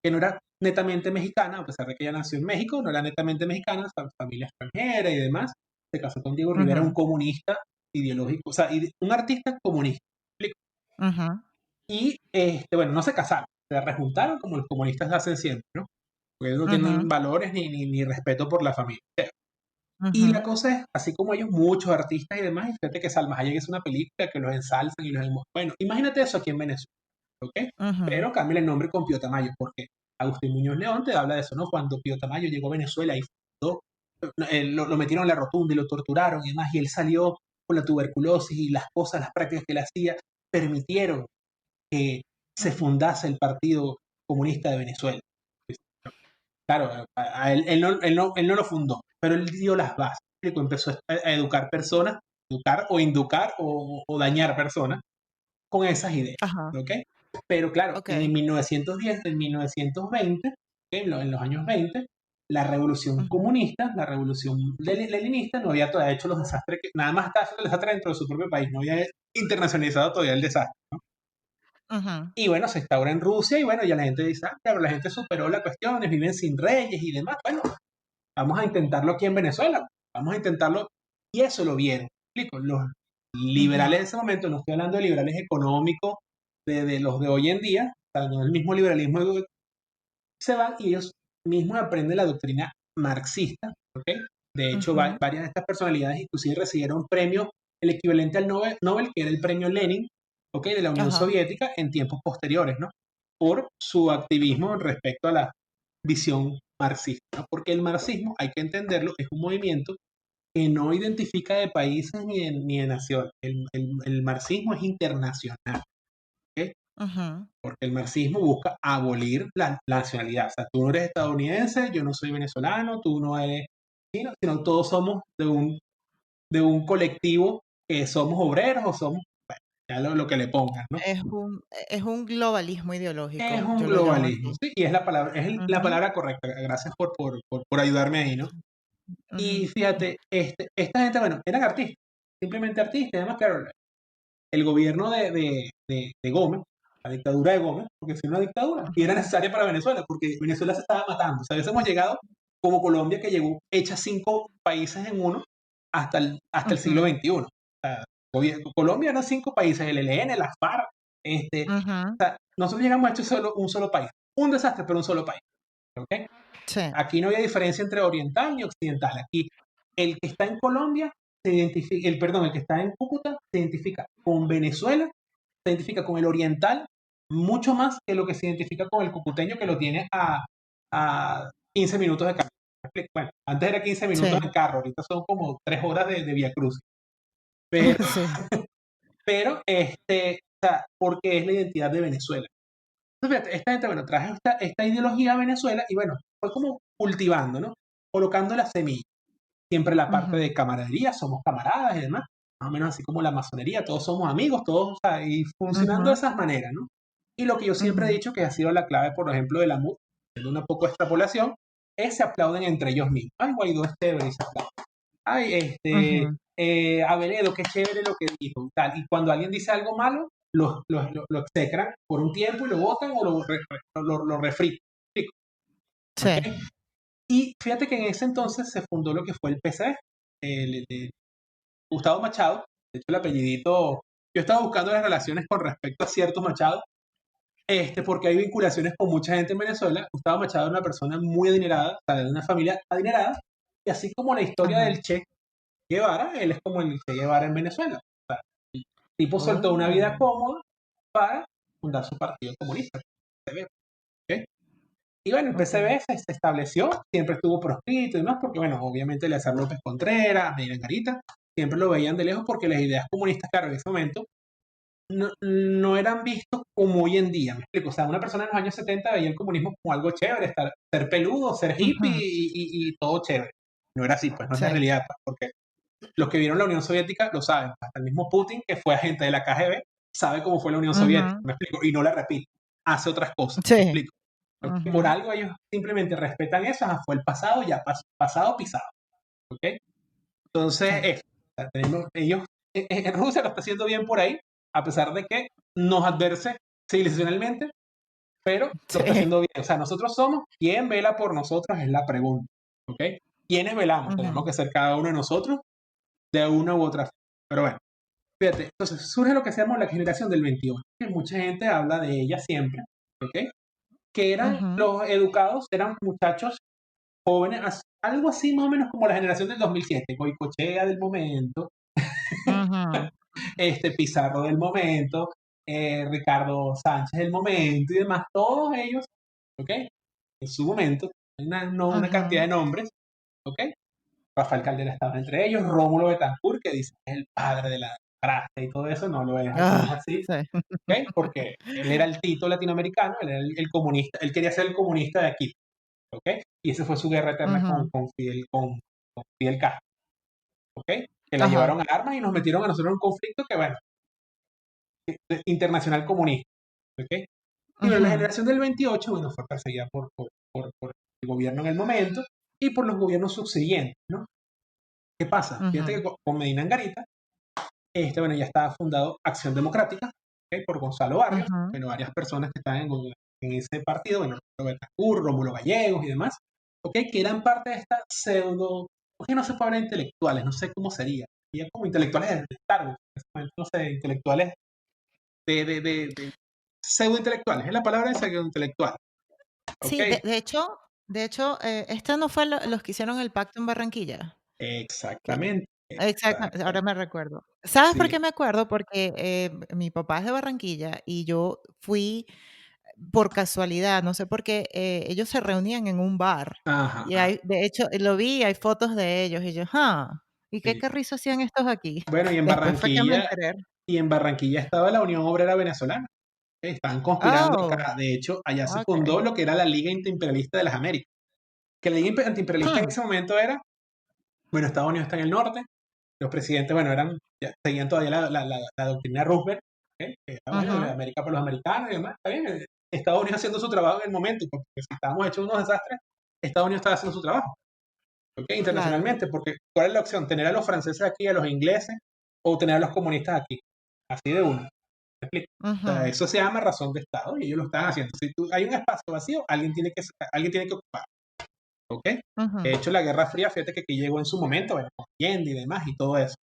que no era netamente mexicana, a pesar de que ella nació en México, no era netamente mexicana, familia extranjera y demás. Se casó con Diego Rivera, un ujú, comunista ideológico, o sea, un artista comunista. ujú, Y, bueno, no se casaron, se rejuntaron como los comunistas hacen siempre, ¿no? Porque ellos no tienen ujú, valores ni respeto por la familia. Y la ujú, cosa es, así como ellos, muchos artistas y demás, y fíjate que Salma Hayek es una película que los ensalzan y los... Bueno, imagínate eso aquí en Venezuela, ¿ok? ujú, Pero cambia el nombre con Pío Tamayo, porque Agustín Muñoz León te habla de eso, ¿no? Cuando Pío Tamayo llegó a Venezuela y fundó, lo metieron en la rotunda y lo torturaron y demás, y él salió con la tuberculosis y las cosas, las prácticas que él hacía, permitieron que se fundase el Partido Comunista de Venezuela. Claro, él no lo fundó, pero él dio las bases. Empezó a educar personas, educar o inducar o dañar personas con esas ideas, Ajá. ¿ok? Pero claro, en Ok. 1910, en 1920, ¿ok? En los años 20, la revolución Ujú, comunista, la revolución leninista no había todavía hecho los desastres, que nada más estaba haciendo el desastre dentro de su propio país, no había internacionalizado todavía el desastre. ujú, Y bueno, se instaura en Rusia y bueno, ya la gente dice, ah, claro, la gente superó la cuestión, viven sin reyes y demás. Bueno, vamos a intentarlo aquí en Venezuela, vamos a intentarlo. Y eso lo vieron. Explico, los liberales ujú. de ese momento, no estoy hablando de liberales económicos, de los de hoy en día, o sea, no el mismo liberalismo, se van y ellos mismos aprenden la doctrina marxista, ¿ok? De hecho, Ujú. varias de estas personalidades inclusive recibieron premios, el equivalente al Nobel, que era el premio Lenin, ¿ok? De la Unión Ajá. Soviética en tiempos posteriores, ¿no? Por su activismo respecto a la visión marxista, ¿no? Porque el marxismo, hay que entenderlo, es un movimiento que no identifica de países ni de naciones. El marxismo es internacional, ¿ok? Ujú. Porque el marxismo busca abolir la nacionalidad. O sea, tú no eres estadounidense, yo no soy venezolano, tú no eres chino, sino todos somos de un colectivo que somos obreros o somos, bueno, ya lo que le pongan, ¿no? Es un globalismo Es ideológico, un yo lo llamo globalismo, así. ¿sí? Y es la palabra, la Ujú, palabra correcta. Gracias por ayudarme ahí, ¿no? Y ujú, fíjate, esta gente, bueno, eran artistas, simplemente artistas. Además, claro, el gobierno de Gómez, la dictadura de Gómez, porque fue una dictadura, y era ujú, necesaria para Venezuela, porque Venezuela se estaba matando. O sea, hubiésemos llegado como Colombia, que llegó hecha 5 países en uno hasta el siglo ujú, XXI. O sea, Colombia eran 5 países, el ELN, la FARC, ujú. o sea, nosotros llegamos a hecho un solo país. Un desastre, pero un solo país. ¿Ok? Sí. Aquí no había diferencia entre oriental ni occidental. Aquí el que está en Colombia se identifica, el que está en Cúcuta se identifica con Venezuela, se identifica con el oriental mucho más que lo que se identifica con el cucuteño, que lo tiene a 15 minutos de camino. Bueno, antes era 15 minutos Sí. en carro, ahorita son como 3 horas de Vía Cruz. Pero, Sí. pero o sea, porque es la identidad de Venezuela. Entonces, fíjate, esta gente, bueno, trajo esta ideología a Venezuela y bueno, fue como cultivando, ¿no? Colocando la semilla. Siempre la parte Ujú, de camaradería, somos camaradas y demás, más o menos así como la masonería, todos somos amigos, todos, o sea, y funcionando de ujú, esas maneras, ¿no? Y lo que yo siempre he ujú, dicho que ha sido la clave, por ejemplo, del amor, haciendo una poco de extrapolación, es se aplauden entre ellos mismos. Ay, Guaidó es chévere y se aplauden. Ay, ujú. Aveledo, qué chévere lo que dijo, tal. Y cuando alguien dice algo malo, lo execran por un tiempo y lo votan o lo refritan. ¿Ok? Sí. Y fíjate que en ese entonces se fundó lo que fue el PCB, de Gustavo Machado. De hecho, el apellidito, yo estaba buscando las relaciones con respecto a ciertos Machado, porque hay vinculaciones con mucha gente en Venezuela. Gustavo Machado era una persona muy adinerada, o sea, de una familia adinerada, y así como la historia Ajá. del Che Guevara, él es como el Che Guevara en Venezuela. O sea, el tipo soltó una vida Oh. cómoda para fundar su partido comunista, PCB, ¿ok? Y bueno, el Okay. PCB se estableció, siempre estuvo proscrito y demás, porque bueno, obviamente Eleazar López Contreras, Medina Garita, siempre lo veían de lejos porque las ideas comunistas, claro, en ese momento no eran vistos como hoy en día, me explico. O sea, una persona en los años 70 veía el comunismo como algo chévere, ser peludo, ser hippie Ujú. y todo chévere. No era así, pues no es la Sí. realidad, pues, porque los que vieron la Unión Soviética lo saben. Hasta el mismo Putin, que fue agente de la KGB, sabe cómo fue la Unión Soviética, Ujú. me explico, y no la repite, hace otras cosas, me Sí. explico. Por Ujú. algo ellos simplemente respetan eso, fue el pasado, ya pasado, pisado, ¿ok? Entonces, Sí. o sea, ellos, en Rusia lo está haciendo bien por ahí, a pesar de que nos adverse civilizacionalmente, pero lo está Sí. haciendo bien. O sea, nosotros somos, ¿quién vela por nosotros? Es la pregunta, ¿ok? ¿Quiénes velamos? Tenemos Ujú. que ser cada uno de nosotros de una u otra forma. Pero bueno, fíjate, entonces surge lo que se llama la generación del 21, que mucha gente habla de ella siempre, ¿ok? Que eran Ujú. los educados, eran muchachos jóvenes, algo así más o menos como la generación del 2007, Goicochea del momento, Ujú. Pizarro del momento, Ricardo Sánchez del momento y demás, todos ellos, ¿ok? En su momento, no una cantidad Ujú. de nombres, ¿ok? Rafael Caldera estaba entre ellos, Rómulo Betancourt, que dice que es el padre de la democracia y todo eso, no es Ah, así, sí. ¿ok? Porque él era el Tito latinoamericano, él era el comunista, él quería ser el comunista de aquí, ¿ok? Y esa fue su guerra eterna con, Ujú. con Fidel, con Fidel Castro, ¿ok? Que la Ajá. llevaron a armas y nos metieron a nosotros en un conflicto que, bueno, internacional comunista, ¿ok? Y bueno, la Ujú, generación del 28, bueno, fue perseguida por el gobierno en el momento y por los gobiernos subsiguientes, ¿no? ¿Qué pasa? Fíjate que ujú, con Medina Angarita, bueno, ya estaba fundado Acción Democrática, ¿ok? Por Gonzalo Vargas, ujú. bueno, varias personas que estaban en ese partido, bueno, Roberto Ascur, Rómulo Gallegos y demás, ¿ok? Que eran parte de esta pseudo, porque no se puede hablar de intelectuales, no sé cómo sería, sería como intelectuales de Star Wars, no sé, intelectuales de pseudo intelectuales, es la palabra de pseudo intelectual, ¿ok? Sí, de hecho, ¿esta no fue los que hicieron el pacto en Barranquilla? Que Exactamente, exacto, ahora exactamente. me recuerdo. ¿Sabes por Sí, qué me acuerdo? Porque, mi papá es de Barranquilla y yo fui por casualidad, no sé por qué, ellos se reunían en un bar ajá, y ajá, hay de hecho, lo vi, hay fotos de ellos y yo: "Ah, ¿y qué sí. carrizo hacían estos aquí?". Bueno, Después fue que me enteré. Y en Barranquilla estaba la Unión Obrera Venezolana. Estaban conspirando Oh, acá. De hecho, allá se okey. fundó lo que era la Liga Antiimperialista de las Américas. Que la Liga Antiimperialista en Hmm, ese momento era, bueno, Estados Unidos está en el norte, los presidentes, bueno, seguían todavía la doctrina Roosevelt, ¿ok? Que era, bueno, de ujú, América para los americanos y demás. Está bien, Estados Unidos haciendo su trabajo en el momento, porque si estábamos hechos unos desastres, Estados Unidos estaba haciendo su trabajo. ¿Ok? claro. Internacionalmente, porque ¿cuál es la opción? ¿Tener a los franceses aquí, a los ingleses, o tener a los comunistas aquí? Así de uno. ¿Me explico? O sea, Ujú, eso se llama razón de Estado y ellos lo están haciendo. Si hay un espacio vacío, alguien tiene que ocupar. ¿Ok? De ujú, hecho, la Guerra Fría, fíjate que aquí llegó en su momento, bueno, con Allende y demás y todo eso.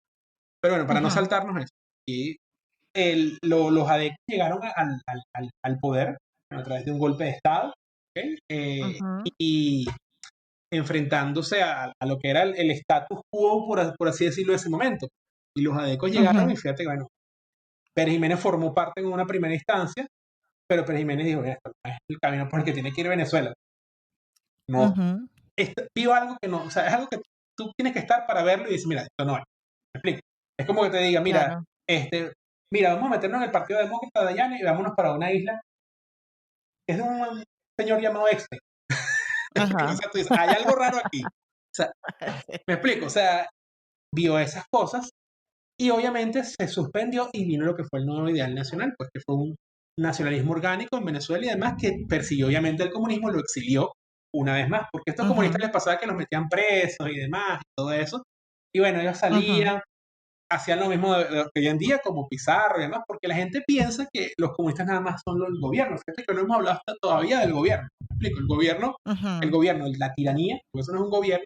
Pero bueno, para no ujú, saltarnos eso, y los ADEC llegaron al poder, bueno, a través de un golpe de Estado, ¿ok? ujú, Y enfrentándose a lo que era el status quo, por así decirlo, de ese momento. Y los adecos llegaron y ujú, fíjate, bueno, Pérez Jiménez formó parte en una primera instancia, pero Pérez Jiménez dijo, "Mira, esto no es el camino por el que tiene que ir Venezuela. No, ujú, vio algo que no, o sea, es algo que tú tienes que estar para verlo y decir, mira, esto no es. ¿Me explico? Es como que te diga, mira, claro. mira, vamos a meternos en el Partido Demócrata de Allá y vámonos para una isla que es de un señor llamado Epstein. O Ajá. sea, tú dices, hay algo raro aquí. O sea, me explico, o sea, vio esas cosas. Y obviamente se suspendió y vino lo que fue el nuevo ideal nacional, pues que fue un nacionalismo orgánico en Venezuela y además que persiguió obviamente el comunismo, lo exilió una vez más, porque a estos comunistas Ujú, les pasaba que los metían presos y demás y todo eso. Y bueno, ellos ujú, salían, hacían lo mismo de hoy en día como Pizarro y demás, porque la gente piensa que los comunistas nada más son los gobiernos. Fíjate que no hemos hablado hasta todavía del gobierno. ¿Me explico? El ujú. gobierno, la tiranía, porque eso no es un gobierno,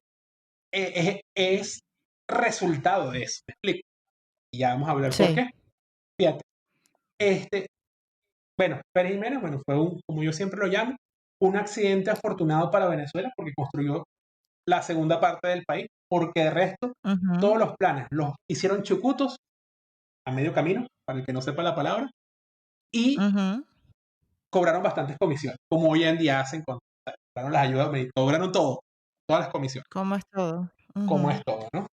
es resultado de eso. ¿Me explico? Y ya vamos a hablar por Sí. qué. Fíjate, este, bueno, Pérez Jiménez, bueno, fue como yo siempre lo llamo, un accidente afortunado para Venezuela porque construyó la segunda parte del país, porque de resto Ujú, todos los planes los hicieron chucutos a medio camino, para el que no sepa la palabra, y ujú. cobraron bastantes comisiones, como hoy en día hacen con cobraron las ayudas médicas, cobraron todo, todas las comisiones, ¿Cómo es todo? como Ujú. es todo, ¿no?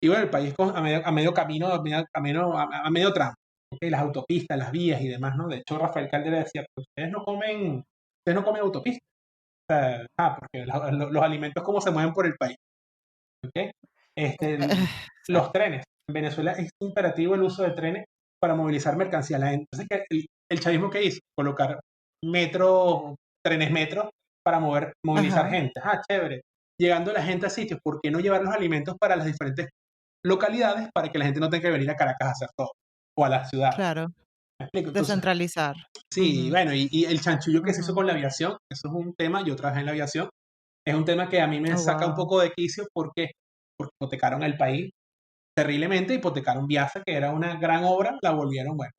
Y bueno, el país a medio camino, a medio tramo. ¿Ok? Las autopistas, las vías y demás, ¿no? De hecho, Rafael Caldera decía, "Pero ustedes no comen autopistas, porque los alimentos cómo se mueven por el país, ¿ok? Los Exacto. trenes. En Venezuela es imperativo el uso de trenes para movilizar mercancía. Entonces, el chavismo que hizo, colocar metro, trenes metro para movilizar Ajá, gente. Ah, chévere. Llegando la gente a sitios, ¿por qué no llevar los alimentos para las diferentes localidades para que la gente no tenga que venir a Caracas a hacer todo? O a las ciudades. claro. ¿Me explico? Entonces, Descentralizar. sí, Ujú, bueno, y el chanchullo que se hizo ujú. con la aviación, eso es un tema, yo trabajé en la aviación, es un tema que a mí me Oh, saca un guau. poco de quicio porque hipotecaron el país terriblemente, hipotecaron Viasa, que era una gran obra, la volvieron, bueno,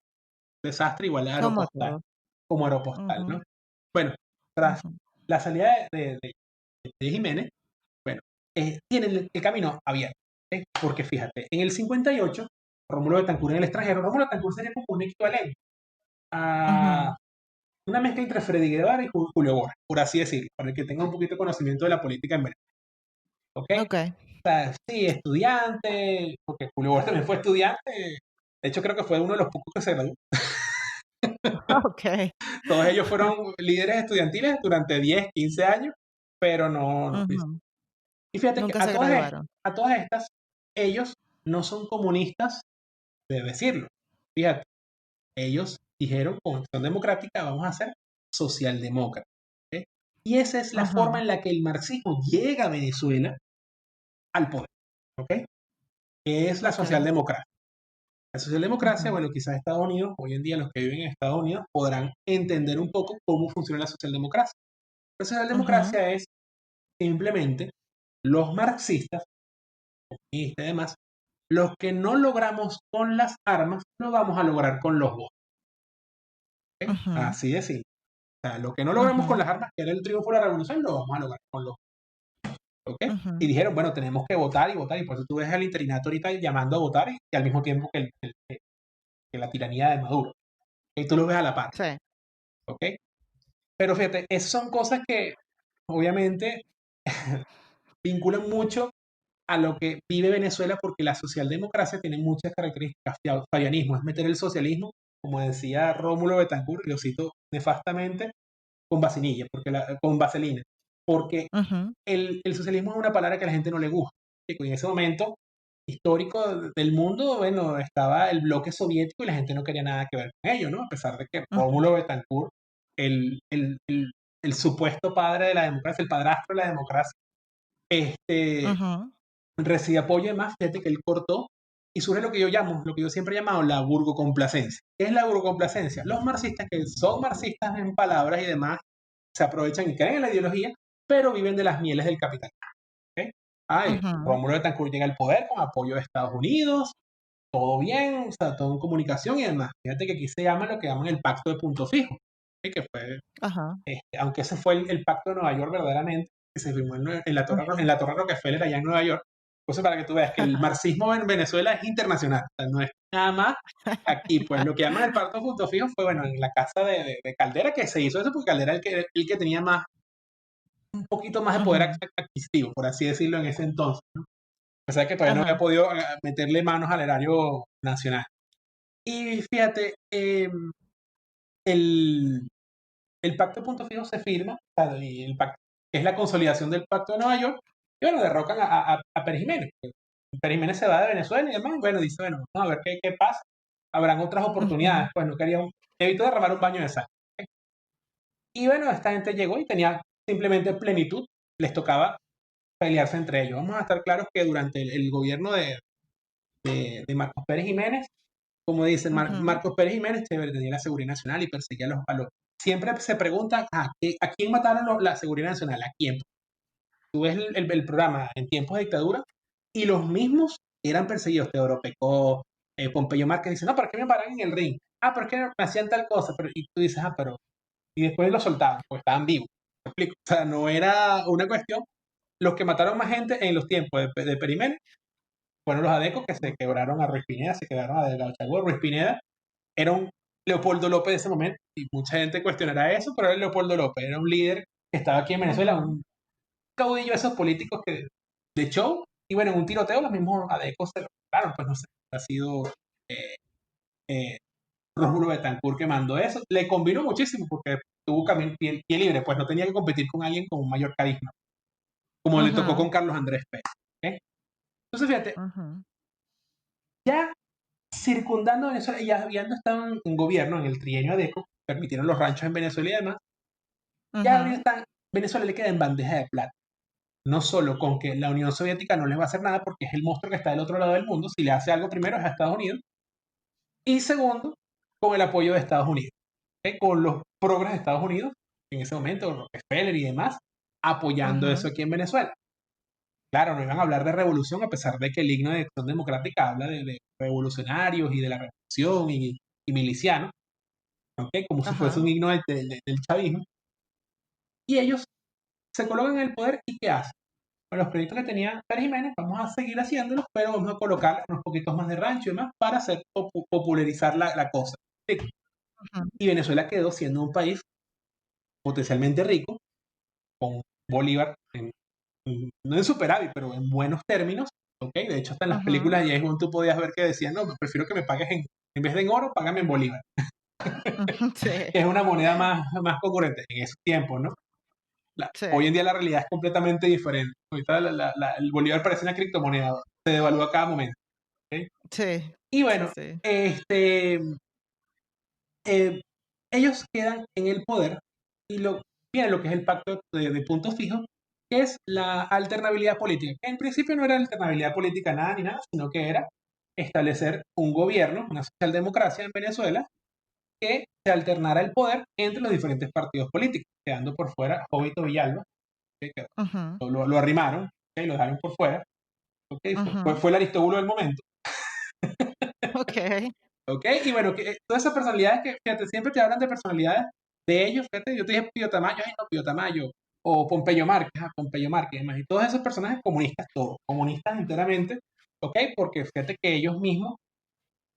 un desastre igual a Como Aeropostal, todo. como Aeropostal, Ujú, ¿no? Bueno, tras ujú, la salida de Jiménez, bueno, tienen el camino abierto, ¿ok? Porque fíjate, en el 58, Rómulo Betancourt en el extranjero, Rómulo Betancourt sería como un equivalente ujú. a una mezcla entre Freddy Guevara y Julio Borges, por así decirlo, para el que tenga un poquito de conocimiento de la política en Venezuela, ¿ok? Okey. O sea, sí, estudiante, porque Julio Borges también fue estudiante, de hecho creo que fue uno de los pocos que se graduó. Okey. Todos ellos fueron líderes estudiantiles durante 10, 15 años, pero no. Ujú. Y fíjate que Nunca se graduaron. a todas estas, ellos no son comunistas de decirlo. Fíjate, ellos dijeron con Acción Democrática vamos a ser socialdemócratas. ¿Ok? Y esa es la forma Ujú, en la que el marxismo llega a Venezuela al poder. ¿Ok? Que es la ok, socialdemocracia. La socialdemocracia, ujú, bueno, quizás Estados Unidos, hoy en día los que viven en Estados Unidos podrán entender un poco cómo funciona la socialdemocracia. La ujú, socialdemocracia es simplemente los marxistas y demás, los que no logramos con las armas, lo vamos a lograr con los votos. ¿Ok? ujú, Así de simple. O sea, lo que no logramos con ujú, las armas, que era el triunfo de la revolución, lo vamos a lograr con los votos. ¿Ok? Y ujú, dijeron, bueno, tenemos que votar y votar, y por eso tú ves al interinato ahorita llamando a votar y al mismo tiempo que la tiranía de Maduro. Y tú lo ves a la par. sí, ¿Ok? Pero fíjate, esas son cosas que obviamente vinculan mucho a lo que vive Venezuela porque la socialdemocracia tiene muchas características. Fabianismo es meter el socialismo, como decía Rómulo Betancourt, y lo cito nefastamente, con vacinilla, con vaselina, porque ujú, el socialismo es una palabra que a la gente no le gusta. En ese momento histórico del mundo, bueno, estaba el bloque soviético y la gente no quería nada que ver con ello, ¿no? A pesar de que ujú, Rómulo Betancourt, el, el, el, el supuesto padre de la democracia, el padrastro de la democracia, este, ujú, recibe apoyo y demás, fíjate que él cortó y surge lo que yo llamo, lo que yo siempre he llamado la burgocomplacencia. ¿Qué es la burgocomplacencia? Los marxistas que son marxistas en palabras y demás se aprovechan y creen en la ideología, pero viven de las mieles del capital. ¿Okay? ujú, Rómulo Betancourt llega al poder con apoyo de Estados Unidos, todo bien, o sea, todo en comunicación y demás. Fíjate que aquí se llama lo que llaman el pacto de punto fijo, ¿okay? Que fue, ajá, aunque ese fue el pacto de Nueva York verdaderamente, que se firmó en ujú, la Torre Rockefeller allá en Nueva York. Entonces, para que tú veas que el marxismo en Venezuela es internacional, o sea, no es nada más aquí. Pues lo que llaman el pacto de punto fijo fue, bueno, en la casa de Caldera que se hizo eso, porque Caldera era el que tenía más, un poquito más de poder ujú, adquisitivo, por así decirlo, en ese entonces. O sea que todavía no había ajá, podido meterle manos al erario nacional. Y fíjate, el, el pacto de punto fijo se firma, o sea, y el pacto, es la consolidación del pacto de Nueva York, y bueno, derrocan a Pérez Jiménez. Pérez Jiménez se va de Venezuela y demás, bueno, dice, bueno, vamos a ver qué pasa. Habrán otras oportunidades, ujú, pues no quería evito derramar un baño de sangre. Y bueno, esta gente llegó y tenía simplemente plenitud, les tocaba pelearse entre ellos. Vamos a estar claros que durante el gobierno de Marcos Pérez Jiménez, como dicen, ujú, Marcos Pérez Jiménez tenía la seguridad nacional y perseguía a los. Siempre se pregunta, ¿a quién mataron la seguridad nacional? ¿A quién? Tú ves el programa en tiempos de dictadura y los mismos eran perseguidos. Teodoro Pecó, Pompeyo Márquez dicen, no, ¿para qué me paran en el ring? ¿Por qué me hacían tal cosa? Y tú dices, pero. Y después los soltaban, porque estaban vivos. ¿Me explico? O sea, no era una cuestión. Los que mataron más gente en los tiempos de Periménez fueron los adecos que se quebraron a Ruiz Pineda, se quedaron a Delgado Chagüe. Ruiz Pineda era un Leopoldo López de ese momento, y mucha gente cuestionará eso, pero era Leopoldo López, era un líder que estaba aquí en Venezuela, ujú, un caudillo de esos políticos de show, y bueno, en un tiroteo los mismos adecos se lo claro, pues no sé, ha sido eh, eh, Rómulo Betancourt que mandó eso, le combinó muchísimo porque tuvo pie libre, pues no tenía que competir con alguien con un mayor carisma, como le tocó ujú, con Carlos Andrés Pérez. ¿Okay? Entonces, fíjate, ujú, ya circundando Venezuela, ya habiendo estado en gobierno en el trienio ADECO, permitieron los ranchos en Venezuela y demás, ya ujú, Venezuela le queda en bandeja de plata. No solo con que la Unión Soviética no les va a hacer nada porque es el monstruo que está del otro lado del mundo, si le hace algo primero es a Estados Unidos, y segundo, con el apoyo de Estados Unidos, ¿okay? Con los progres de Estados Unidos, en ese momento, Rockefeller y demás, apoyando eso ujú, aquí en Venezuela. Claro, no iban a hablar de revolución a pesar de que el himno de Acción Democrática habla de revolucionarios y de la revolución y milicianos, ¿okay? Como si fuese ajá, un himno del chavismo. Y ellos se colocan en el poder y ¿qué hacen? Con los proyectos que tenía Pérez Jiménez, vamos a seguir haciéndolos, pero vamos a colocar unos poquitos más de rancho y demás para hacer popularizar la cosa. ujú, Y Venezuela quedó siendo un país potencialmente rico, con Bolívar, no en superávit, pero en buenos términos. ¿Okay? De hecho, hasta en las ujú, películas de James Bond tú podías ver que decían, no, prefiero que me pagues en vez de en oro, págame en Bolívar, ujú, sí, que es una moneda más concurrente en esos tiempos, ¿no? Hoy Sí, en día la realidad es completamente diferente. Ahorita el bolívar parece una criptomoneda, se devalúa cada momento. ¿Ok? sí, Y sí, bueno, sí. eh, ellos quedan en el poder y viene lo que es el pacto de puntos fijos, que es la alternabilidad política, que en principio no era alternabilidad política nada ni nada, sino que era establecer un gobierno, una socialdemocracia en Venezuela, que se alternara el poder entre los diferentes partidos políticos, quedando por fuera Jovito Villalba, que Ujú, lo arrimaron, ¿ok? Lo dejaron por fuera, ¿ok? ujú. Fue el Aristóbulo del momento. Ok. ¿Ok? Y bueno, todas esas personalidades que, fíjate, siempre te hablan de personalidades de ellos, fíjate, yo te dije Pío Tamayo, ay no, Pío Tamayo, o Pompeyo Márquez, Pompeyo Márquez, y todos esos personajes comunistas, todos, comunistas enteramente, ¿ok? Porque fíjate que ellos mismos,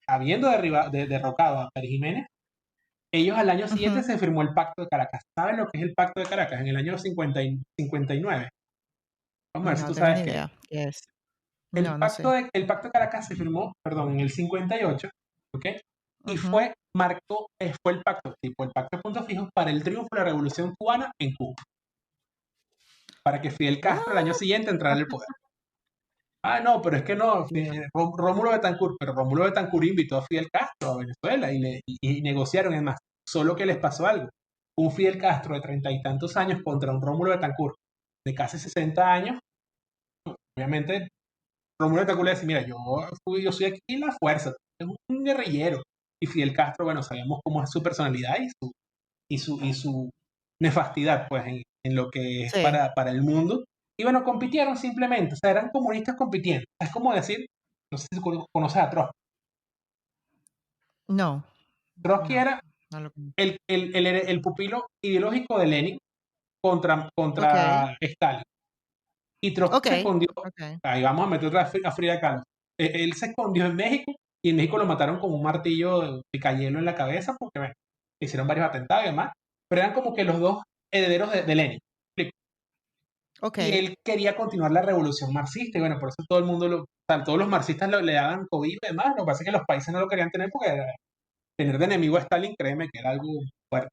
habiendo derrocado a Pérez Jiménez, ellos al año siguiente Ujú. se firmó el Pacto de Caracas. ¿Saben lo que es el Pacto de Caracas? En el año 59. Vamos a ver si No tú tengo sabes ni qué es. idea qué es. No, no sé. El Pacto de Caracas se firmó, perdón, en el 58, ¿ok? Y Ujú. fue el pacto, tipo el pacto de puntos fijos para el triunfo de la Revolución Cubana en Cuba, para que Fidel Castro el año What? siguiente entrara al poder. Ah, no, pero es que no, Ya. Rómulo Betancourt, pero Rómulo Betancourt invitó a Fidel Castro a Venezuela y negociaron, es más, solo que les pasó algo. Un Fidel Castro de 30 y tantos años contra un Rómulo Betancourt de casi 60 años, obviamente Rómulo Betancourt le decía, mira, yo soy aquí la fuerza, es un guerrillero. Y Fidel Castro, bueno, sabemos cómo es su personalidad y su nefastidad, pues, en lo que es Sí, para el mundo. Y bueno, compitieron simplemente, o sea, eran comunistas compitiendo. Es como decir, no sé si conoces a Trotsky. no, Trotsky no, era no lo. el pupilo ideológico de Lenin Ok, contra Stalin. Y Trotsky ok, se escondió, ok. ahí vamos a meter a Frida Kahlo. Él se escondió en México y en México lo mataron con un martillo de picayelo en la cabeza porque, bueno, hicieron varios atentados y demás, pero eran como que los dos herederos de Lenin. Ok. Y él quería continuar la revolución marxista y bueno, por eso todo el mundo, o sea, todos los marxistas le daban cobijo y demás, lo que pasa es que los países no lo querían tener porque tener de enemigo a Stalin, créeme que era algo fuerte.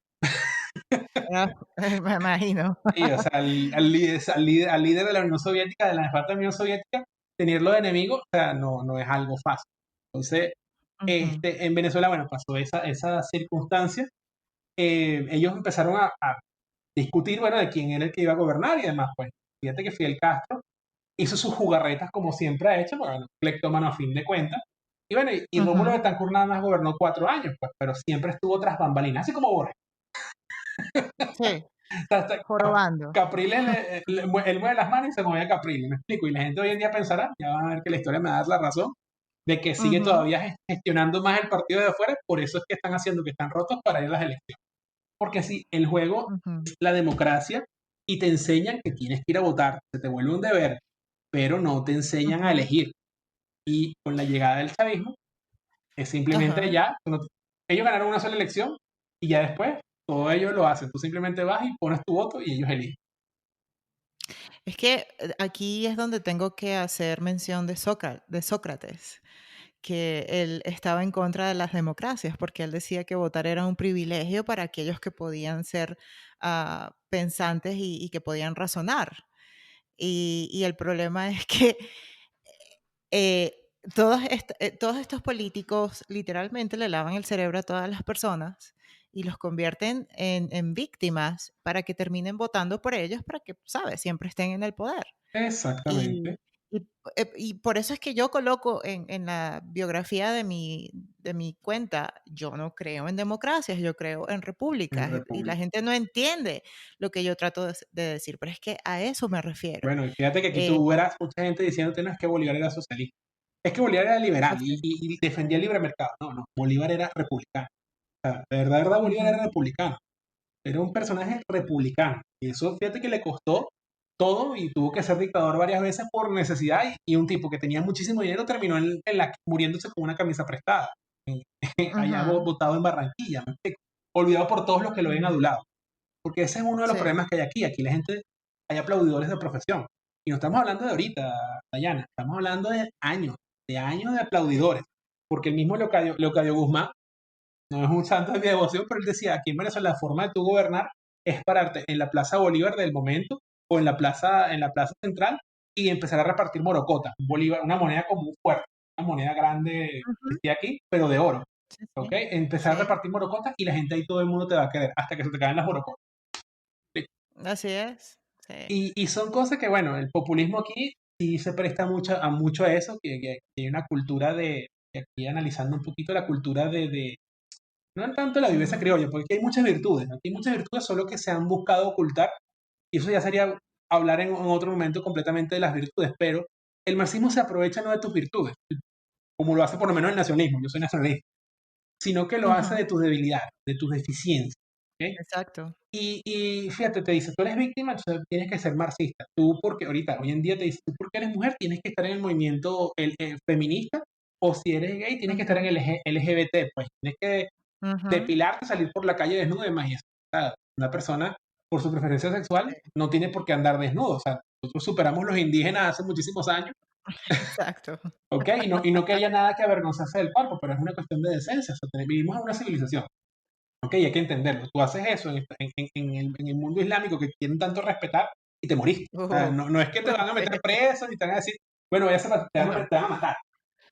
Ah, me imagino. Y, o sea, al líder de la Unión Soviética, de la nefasta Unión Soviética, tenerlo de enemigo, o sea, no es algo fácil. Entonces, Ujú, en Venezuela, bueno, pasó esa circunstancia. Ellos empezaron a discutir, bueno, de quién era el que iba a gobernar y demás, pues. Fíjate que Fidel Castro hizo sus jugarretas como siempre ha hecho, bueno, cleptómano a fin de cuentas. Y bueno, y Rómulo ujú. Betancourt nada más gobernó 4 años, pues, pero siempre estuvo tras bambalinas, así como Borges. Sí, Hasta jorobando. Capriles, él mueve las manos y se mueve a Capriles, me explico. Y la gente hoy en día pensará, ya van a ver que la historia me va a dar la razón, de que sigue Ujú, todavía gestionando más el partido de afuera, por eso es que están haciendo que están rotos para ir a las elecciones. Porque si el juego ujú, es la democracia y te enseñan que tienes que ir a votar, se te vuelve un deber, pero no te enseñan a ujú. elegir. Y con la llegada del chavismo, es simplemente Ajá. ya, ellos ganaron una sola elección y ya después todo ellos lo hacen. Tú simplemente vas y pones tu voto y ellos eligen. Es que aquí es donde tengo que hacer mención de Sócrates, que él estaba en contra de las democracias, porque él decía que votar era un privilegio para aquellos que podían ser pensantes y que podían razonar. Y el problema es que eh, todos estos políticos literalmente le lavan el cerebro a todas las personas y los convierten en víctimas para que terminen votando por ellos, para que, ¿sabes?, siempre estén en el poder. Y, Exactamente, y por eso es que yo coloco en la biografía de mi cuenta, yo no creo en democracias, yo creo en en repúblicas. Y la República. gente no entiende lo que yo trato de decir, pero es que a eso me refiero. Bueno, y fíjate que aquí Eh, tú verás mucha gente diciéndote, no, es que Bolívar era socialista. Es que Bolívar era liberal ok. y defendía el libre mercado. No, no, Bolívar era republicano. O sea, de verdad, Bolívar Ujú, era republicano. Era un personaje republicano. Y eso, fíjate que le costó todo y tuvo que ser dictador varias veces por necesidad. Y un tipo que tenía muchísimo dinero terminó muriéndose con una camisa prestada. Allá ujú, botado en Barranquilla, ¿me explico? Olvidado por todos los que lo ven ujú. adulado. Porque ese es uno de los Sí. problemas que hay aquí. Aquí la gente, hay aplaudidores de profesión. Y no estamos hablando de ahorita, Dayana. Estamos hablando de años de aplaudidores. Porque el mismo Leocadio Guzmán no es un santo de mi devoción, pero él decía, aquí en Venezuela la forma de tu gobernar es pararte en la Plaza Bolívar del momento o en la plaza central y empezar a repartir morocota, Bolívar, una moneda como un fuerte, una moneda grande que Ujú. esté aquí, pero de oro. Sí, ¿Ok? sí. Empezar a Sí, repartir morocotas y la gente ahí todo el mundo te va a querer hasta que se te caen las morocotas. ¿Sí? así es. Sí. Y son cosas que, bueno, el populismo aquí sí se presta mucho a eso, que hay una cultura que aquí analizando un poquito la cultura no tanto la viveza Ujú. criolla, porque aquí hay muchas virtudes, ¿no? Aquí hay muchas virtudes solo que se han buscado ocultar, y eso ya sería hablar en otro momento completamente de las virtudes, pero el marxismo se aprovecha no de tus virtudes, como lo hace por lo menos el nacionalismo, yo soy nacionalista, sino que lo hace Ujú. de tus debilidades, de tus deficiencias. ¿Ok? Exacto. Y fíjate, te dice, tú eres víctima, entonces tienes que ser marxista. Tú, porque ahorita, hoy en día te dice, tú porque eres mujer, tienes que estar en el movimiento feminista, o si eres gay, tienes que estar en Ujú. el LGBT, pues tienes que Ujú. depilarte, salir por la calle desnudo y demás. Y eso, o sea, una persona, por su preferencia sexual, Sí, no tiene por qué andar desnudo. O sea, nosotros superamos los indígenas hace muchísimos años, exacto. ¿ok? Y no que haya nada que avergonzarse del cuerpo, pero es una cuestión de decencia. O sea, vivimos en una civilización. Ok, hay que entenderlo. Tú haces eso en el mundo islámico que quieren tanto respetar y te moriste. O sea, Uh, no es que te van a sí. meter preso ni te van a decir, bueno, No. te van a matar.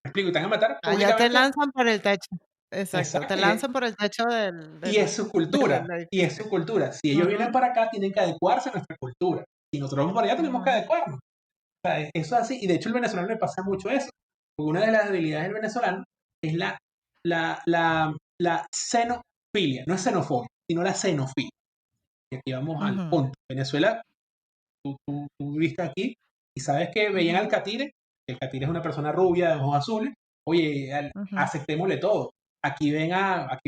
Me explico, te van a matar Allá te públicamente. lanzan por el techo. Exacto, te Exacto. lanzan por el techo del Y es del su del cultura. Y es edificio. su cultura. Si ellos vienen Ujú, para acá, tienen que adecuarse a nuestra cultura. Si nosotros vamos para allá, tenemos que ujú, adecuarnos. O sea, eso es así. Y de hecho, el venezolano le pasa mucho eso. Porque una de las debilidades del venezolano es la xenofilia. No es xenofobia, sino la xenofilia. Y aquí vamos al ujú, punto. Venezuela, tú viviste aquí y sabes que veían al ujú, Catire, que el Catire es una persona rubia de ojos azules, oye, ujú. aceptémosle todo. Aquí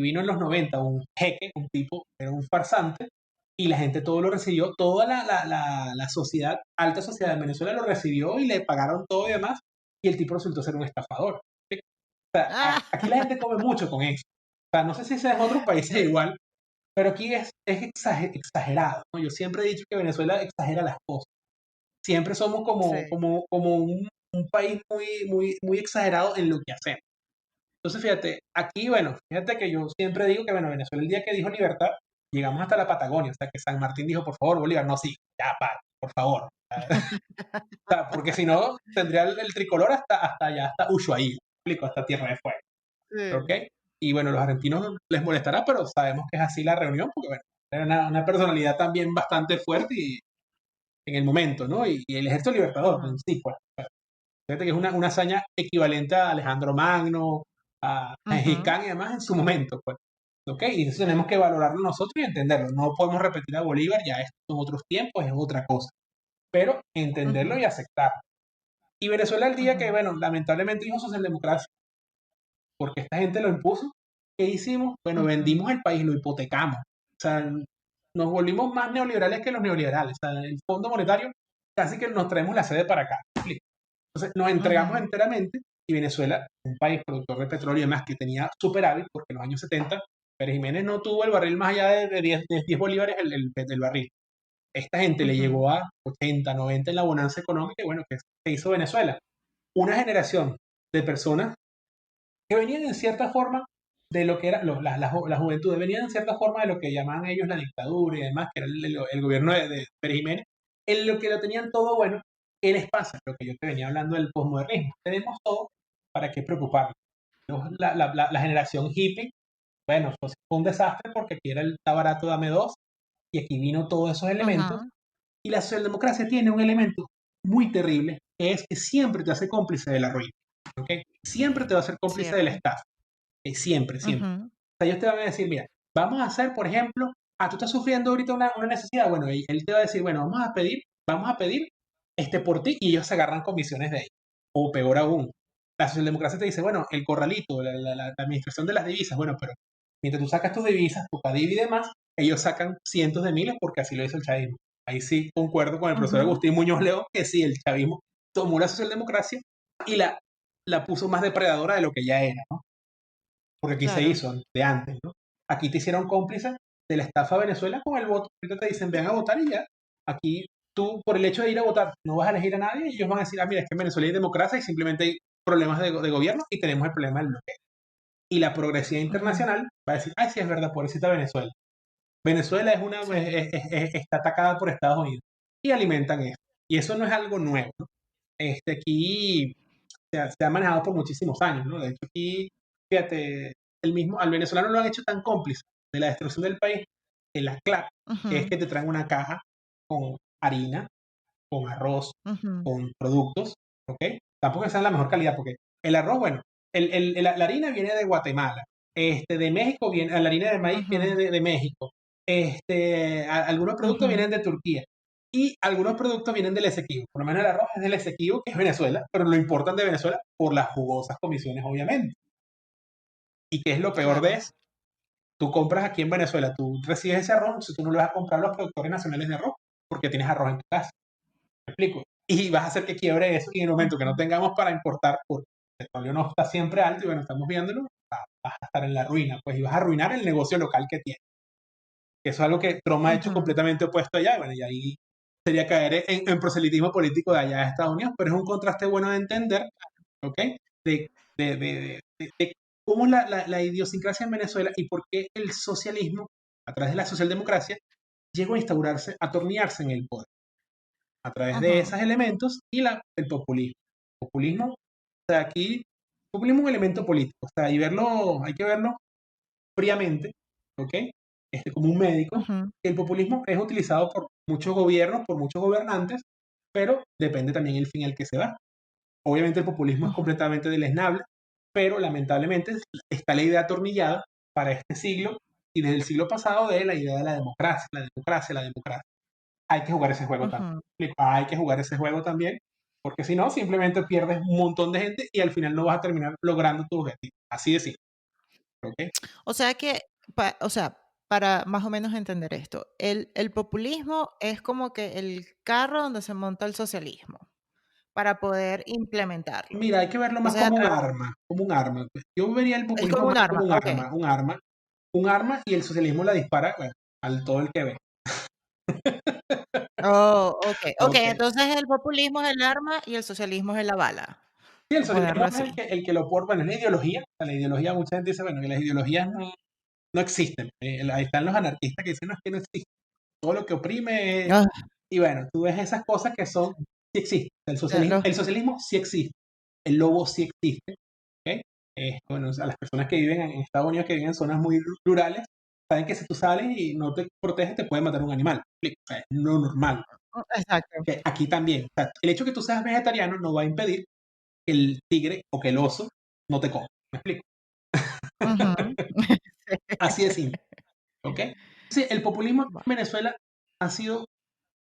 vino en los 90 un jeque, un tipo, era un farsante, y la gente todo lo recibió, toda la sociedad, alta sociedad de Venezuela lo recibió y le pagaron todo y demás, y el tipo resultó ser un estafador. ¿Sí? O sea, Ah, aquí la gente come mucho con eso. O sea, no sé si sea en otros países sí. igual, pero aquí es exagerado, ¿no? Yo siempre he dicho que Venezuela exagera las cosas. Siempre somos como, Sí. como, como un país muy, muy, muy exagerado en lo que hacemos. Entonces, fíjate, aquí, bueno, fíjate que yo siempre digo que, bueno, Venezuela el día que dijo libertad, llegamos hasta la Patagonia, o sea, que San Martín dijo, por favor, Bolívar, no, sí, ya, para, por favor. O sea, porque si no, tendría el tricolor hasta allá, hasta Ushuaia, explico, hasta Tierra de Fuego, ¿ok? Sí. Y bueno, los argentinos les molestará, pero sabemos que es así la reunión, porque bueno, era una personalidad también bastante fuerte y en el momento, ¿no? Y el ejército libertador, en Ujú, sí, pues. Fíjate que es una hazaña equivalente a Alejandro Magno, a Gengis ujú. Khan y demás en su momento, pues. ¿Ok? Y eso tenemos Sí. que valorarlo nosotros y entenderlo. No podemos repetir a Bolívar, ya estos son otros tiempos, es otra cosa. Pero entenderlo Ujú, y aceptarlo. Y Venezuela el día que, ujú, bueno, lamentablemente dijo socialdemocracia, porque esta gente lo impuso, ¿qué hicimos? Bueno, ujú. vendimos el país, lo hipotecamos. O sea, nos volvimos más neoliberales que los neoliberales. O sea, el Fondo Monetario casi que nos traemos la sede para acá. Entonces nos entregamos Ujú, enteramente y Venezuela, un país productor de petróleo y demás que tenía superávit, porque en los años 70 Pérez Jiménez no tuvo el barril más allá de 10 bolívares el barril. Esta gente le ujú, llegó a 80, 90 en la bonanza económica y bueno, ¿qué hizo Venezuela? Una generación de personas que venían en cierta forma de lo que era la juventud, venían en cierta forma de lo que llamaban ellos la dictadura y demás, que era el gobierno de Pérez Jiménez, en lo que lo tenían todo bueno. ¿Qué les pasa? Lo que yo te venía hablando del posmodernismo. Tenemos todo, ¿para qué preocuparnos? La generación hippie, bueno, pues fue un desastre porque aquí era el está barato, dame dos, y aquí vino todos esos elementos. ujú. Y la socialdemocracia tiene un elemento muy terrible, que es que siempre te hace cómplice de la ruina. ¿Ok? Siempre te va a ser cómplice del Cierto. estafa. Siempre, siempre. Ujú, O sea, ellos te van a decir, mira, vamos a hacer, por ejemplo, tú estás sufriendo ahorita una necesidad, bueno, él te va a decir, bueno, vamos a pedir por ti y ellos se agarran comisiones de ahí. O peor aún, la socialdemocracia te dice, bueno, el corralito, la administración de las divisas, bueno, pero mientras tú sacas tus divisas, tu PADIV y demás, ellos sacan cientos de miles porque así lo hizo el chavismo. Ahí sí concuerdo con el profesor ujú. Agustín Muñoz León que sí, el chavismo tomó la socialdemocracia y la puso más depredadora de lo que ya era, ¿no? Porque aquí se Claro. hizo de antes, ¿no? Aquí te hicieron cómplice de la estafa a Venezuela con el voto. Ahorita te dicen, ven a votar y ya. Aquí tú, por el hecho de ir a votar, no vas a elegir a nadie y ellos van a decir, mira, es que en Venezuela hay democracia y simplemente hay problemas de gobierno y tenemos el problema del bloqueo. Y la progresividad Ujú. internacional va a decir, ay, sí, es verdad, pobrecita Venezuela. Venezuela Sí. está atacada por Estados Unidos y alimentan eso. Y eso no es algo nuevo, ¿no? Aquí se ha manejado por muchísimos años, ¿no? De hecho, aquí, fíjate, al venezolano lo han hecho tan cómplice de la destrucción del país que la CLAP es Ujú, que te traen una caja con harina, con arroz, ujú, con productos, ¿ok? Tampoco que sean la mejor calidad, porque el arroz, bueno, la harina viene de Guatemala, de México viene, la harina de maíz viene ujú, de México, algunos productos ujú. vienen de Turquía y algunos productos vienen del Esequibo. Por lo menos el arroz es del Esequibo, que es Venezuela, pero lo importan de Venezuela por las jugosas comisiones, obviamente. ¿Y qué es lo peor de Claro. eso? Tú compras aquí en Venezuela, tú recibes ese arroz, si tú no lo vas a comprar a los productores nacionales de arroz, porque tienes arroz en tu casa. ¿Me explico? Y vas a hacer que quiebre eso y en el momento que no Ujú, tengamos para importar, porque el petróleo no está siempre alto y bueno, estamos viéndolo, vas a estar en la ruina, pues y vas a arruinar el negocio local que tienes. Eso es algo que Trump ha hecho ujú, completamente opuesto allá, y bueno, y ahí sería caer en proselitismo político de allá de Estados Unidos, pero es un contraste bueno de entender, ¿ok? De, de cómo es la idiosincrasia en Venezuela y por qué el socialismo, a través de la socialdemocracia, llegó a instaurarse, a atornillarse en el poder a través de ujú, esos elementos y el populismo. Populismo, o sea, aquí, populismo es un elemento político, o sea, y verlo, hay que verlo fríamente, ¿ok? Como un médico, ujú, el populismo es utilizado por muchos gobiernos, por muchos gobernantes, pero depende también el fin al que se va. Obviamente el populismo es ujú, completamente deleznable, pero lamentablemente está la idea atornillada para este siglo y desde el siglo pasado de la idea de la democracia, la democracia, la democracia hay que jugar ese juego también. ujú. Hay que jugar ese juego también, porque si no, simplemente pierdes un montón de gente y al final no vas a terminar logrando tu objetivo. Así de simple, ¿ok? O sea que, o sea, para más o menos entender esto, el populismo es como que el carro donde se monta el socialismo para poder implementarlo. Mira, hay que verlo más Entonces, a como un través arma, como un arma. Yo vería el es populismo como un más arma, como okey. un arma y el socialismo la dispara, bueno, al todo el que ve, Oh, okey, okey, ¿ok? entonces el populismo es el arma y el socialismo es la bala, Y el por ponerlo socialismo es así. el que lo por, bueno, es la ideología, o sea, la ideología, mucha gente dice, bueno, que las ideologías no existen. Ahí están los anarquistas que dicen, no, es que no existe. Todo lo que oprime Ah, y bueno, tú ves esas cosas que son, sí existen. ya los El socialismo sí existe. El lobo sí existe. ¿Ok? Bueno, a las personas que viven en Estados Unidos, que viven en zonas muy rurales, saben que si tú sales y no te proteges, te puede matar un animal. O sea, es lo normal. exacto. ¿Ok? Aquí también. O sea, el hecho de que tú seas vegetariano no va a impedir que el tigre o que el oso no te coma. ¿Me explico? Ujú. Así de simple. ¿Ok? Sí, el populismo Va. en Venezuela ha sido